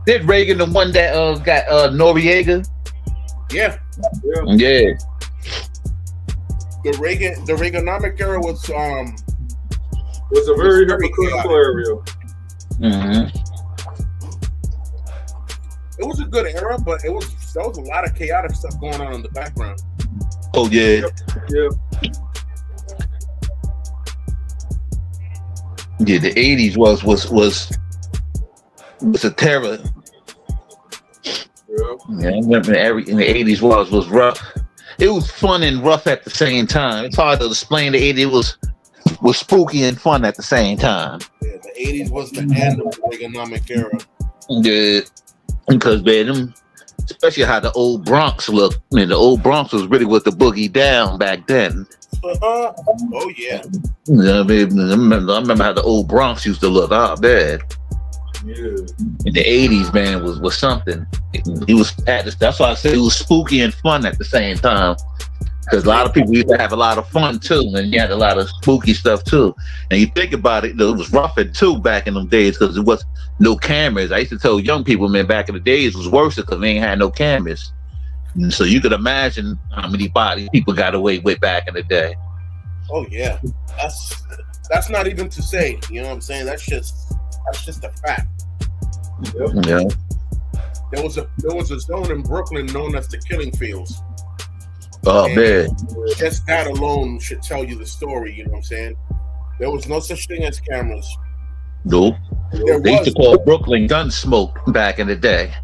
Did Reagan the one that got Noriega?
Yeah.
Yeah.
The Reaganomic era was
a very hypocritical area.
Mm-hmm.
It was a good era, but there was a lot of chaotic stuff going on in the background.
Oh yeah.
Yeah.
Yeah, the 80s was a terror. Yeah, I remember in the 80s was rough. It was fun and rough at the same time. It's hard to explain the 80s. It was spooky and fun at the same time.
Yeah, the 80s was the end of the Reaganomic era.
Yeah, because man, especially how the old Bronx looked. I mean, the old Bronx was really with the boogie down back then.
Oh yeah.
Yeah, I remember how the old Bronx used to look. Oh, bad.
Yeah.
In the 80s, man, was something. He was that's why I said it was spooky and fun at the same time. Because a lot of people used to have a lot of fun too, and you had a lot of spooky stuff too. And you think about it, it was rougher too back in them days because there was no cameras. I used to tell young people, man, back in the days it was worse because they ain't had no cameras. And so you could imagine how many bodies people got away with back in the day.
Oh yeah, that's not even to say. You know what I'm saying? That's just a fact.
Yep.
Yeah.
There was a zone in Brooklyn known as the Killing Fields.
Oh
And
man.
just that alone should tell you the story. You know what I'm saying? There was no such thing as cameras.
Nope.
There
They used to
was.
call Brooklyn Gunsmoke back in the day.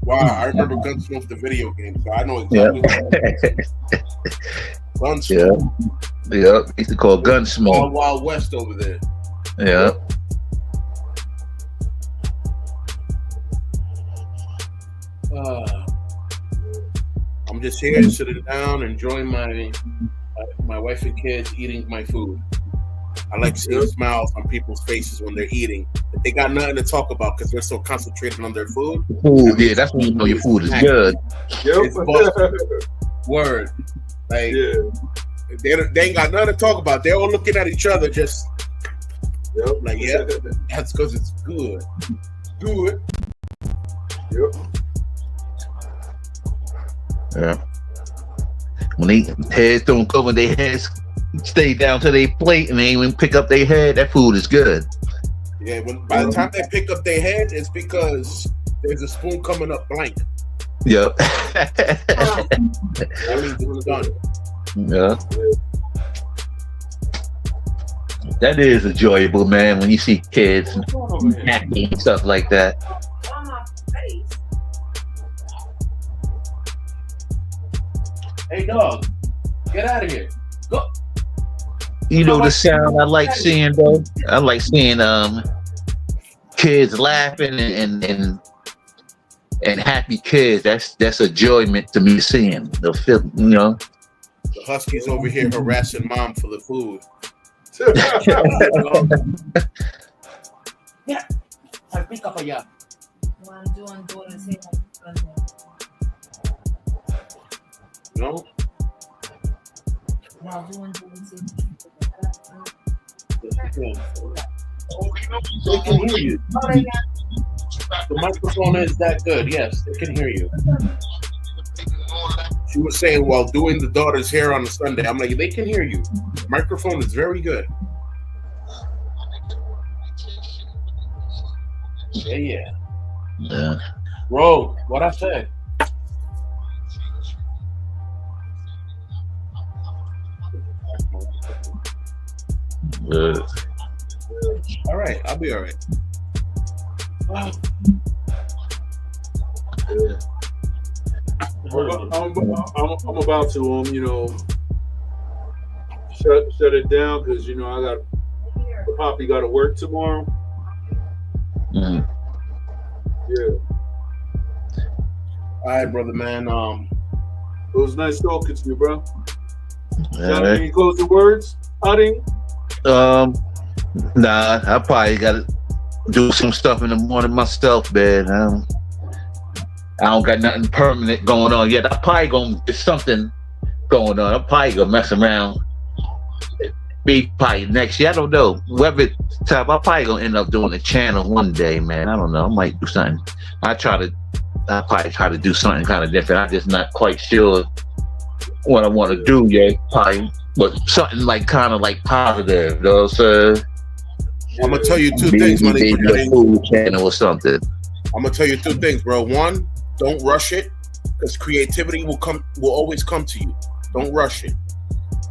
Wow, I remember Gunsmoke, the video game, so I know exactly what Gunsmoke.
Yeah. They used to call Gunsmoke.
Wild Wild West over there.
Yeah.
I'm just here sitting down, enjoying my wife and kids eating my food. I like seeing smiles on people's faces when they're eating. If they got nothing to talk about because they're so concentrated on their food.
Food, yeah, that's when you know your food is good.
It's word. Like they ain't got nothing to talk about. They're all looking at each other, just like, yeah, that's because it's good. Good.
Yep.
Yeah. When they heads don't cover their heads, stay down to their plate and they ain't even pick up their head, that food is good.
Yeah, by the time they pick up their head, it's because there's a spoon coming up blank.
Yep.
That means it's done.
Yeah. That is enjoyable, man, when you see kids happy and stuff like that.
Hey, dog, get out of here. Go.
You know the sound I like seeing though? I like seeing kids laughing and happy kids. That's enjoyment to me seeing. The film, you know.
The Huskies over here harassing mom for the food. Yeah. Pick up allá. No? They can hear you. The microphone is that good. Yes, they can hear you. She was saying while doing the daughter's hair on a Sunday, I'm like, they can hear you. The microphone is very good. Yeah. Rogue, what I said. All right, I'll be all right. Wow.
Yeah. I'm about to shut it down because I got Poppy got to work tomorrow.
Mm.
Yeah.
All right, brother, man.
It was nice talking to you, bro. Got
Right.
any closing words, Harding?
Nah, I probably got to do some stuff in the morning myself, man. I don't got nothing permanent going on yet. I probably gonna get something going on. I'm probably gonna mess around. Be probably next year. I don't know. Whatever time, I'm probably gonna end up doing a channel one day, man. I don't know. I might do something. I probably try to do something kind of different. I'm just not quite sure what I want to do yet. Probably, but something like kind of like positive, though. So
I'm gonna tell you two things, man.
Maybe a food channel or something.
I'm gonna tell you two things, bro. One, don't rush it, because creativity will always come to you. Don't rush it.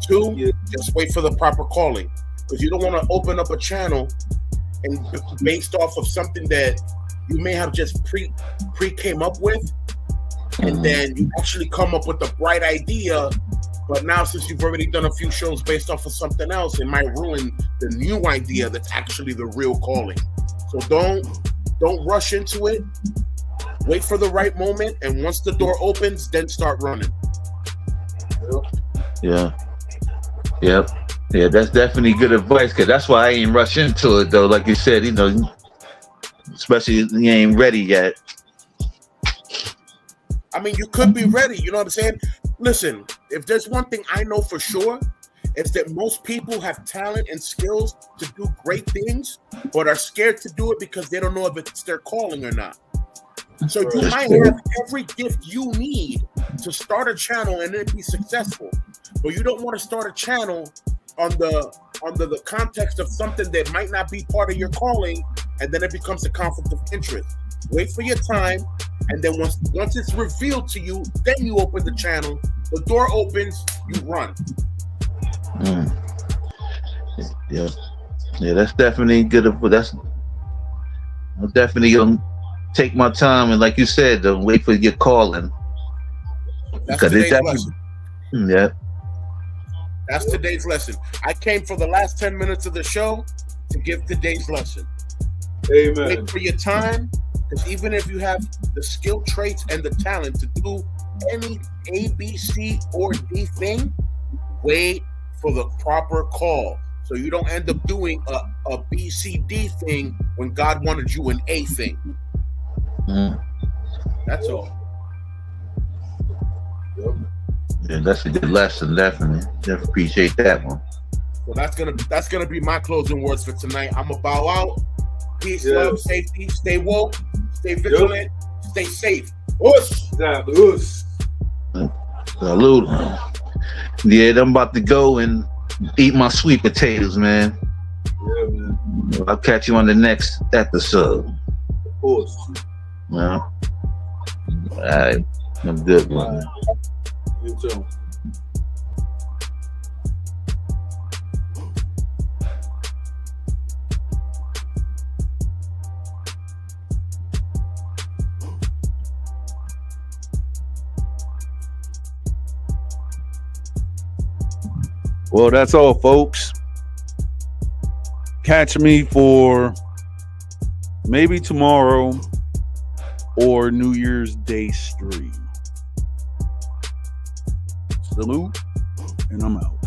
Two, just wait for the proper calling, because you don't want to open up a channel and based off of something that you may have just pre came up with, and then you actually come up with a bright idea, but now since you've already done a few shows based off of something else, it might ruin the new idea that's actually the real calling. So don't rush into it. Wait for the right moment, and once the door opens, then start running.
Yeah. Yep. Yeah, that's definitely good advice, because that's why I ain't rush into it, though. Like you said, especially if you ain't ready yet.
I mean, you could be ready. You know what I'm saying? Listen, if there's one thing I know for sure, it's that most people have talent and skills to do great things, but are scared to do it because they don't know if it's their calling or not. So you might have every gift you need to start a channel and then be successful, but you don't want to start a channel under the context of something that might not be part of your calling, and then it becomes a conflict of interest. Wait for your time, and then once it's revealed to you, then you open the channel. The door opens, you run.
Yeah, that's definitely good. I'm definitely gonna take my time, and like you said, don't wait for your calling.
That's today's lesson.
Yeah.
That's today's lesson. I came for the last 10 minutes of the show to give today's lesson.
Amen.
Wait for your time, because even if you have the skill traits and the talent to do any A, B, C, or D thing, wait for the proper call. So you don't end up doing a B, C, D thing when God wanted you an A thing. That's all.
Yeah, that's a good lesson, definitely. Definitely appreciate that one.
So that's gonna be my closing words for tonight. I'm gonna bow out. Peace, love, safety. Stay woke. Stay vigilant. Stay safe. Us.
Salute. Yeah, I'm about to go and eat my sweet potatoes, man.
Yeah, man.
I'll catch you on the next episode.
Of course.
Well, all right. I'm good, man.
You too. Well, that's all, folks. Catch me for maybe tomorrow or New Year's Day stream. Salute, and I'm out.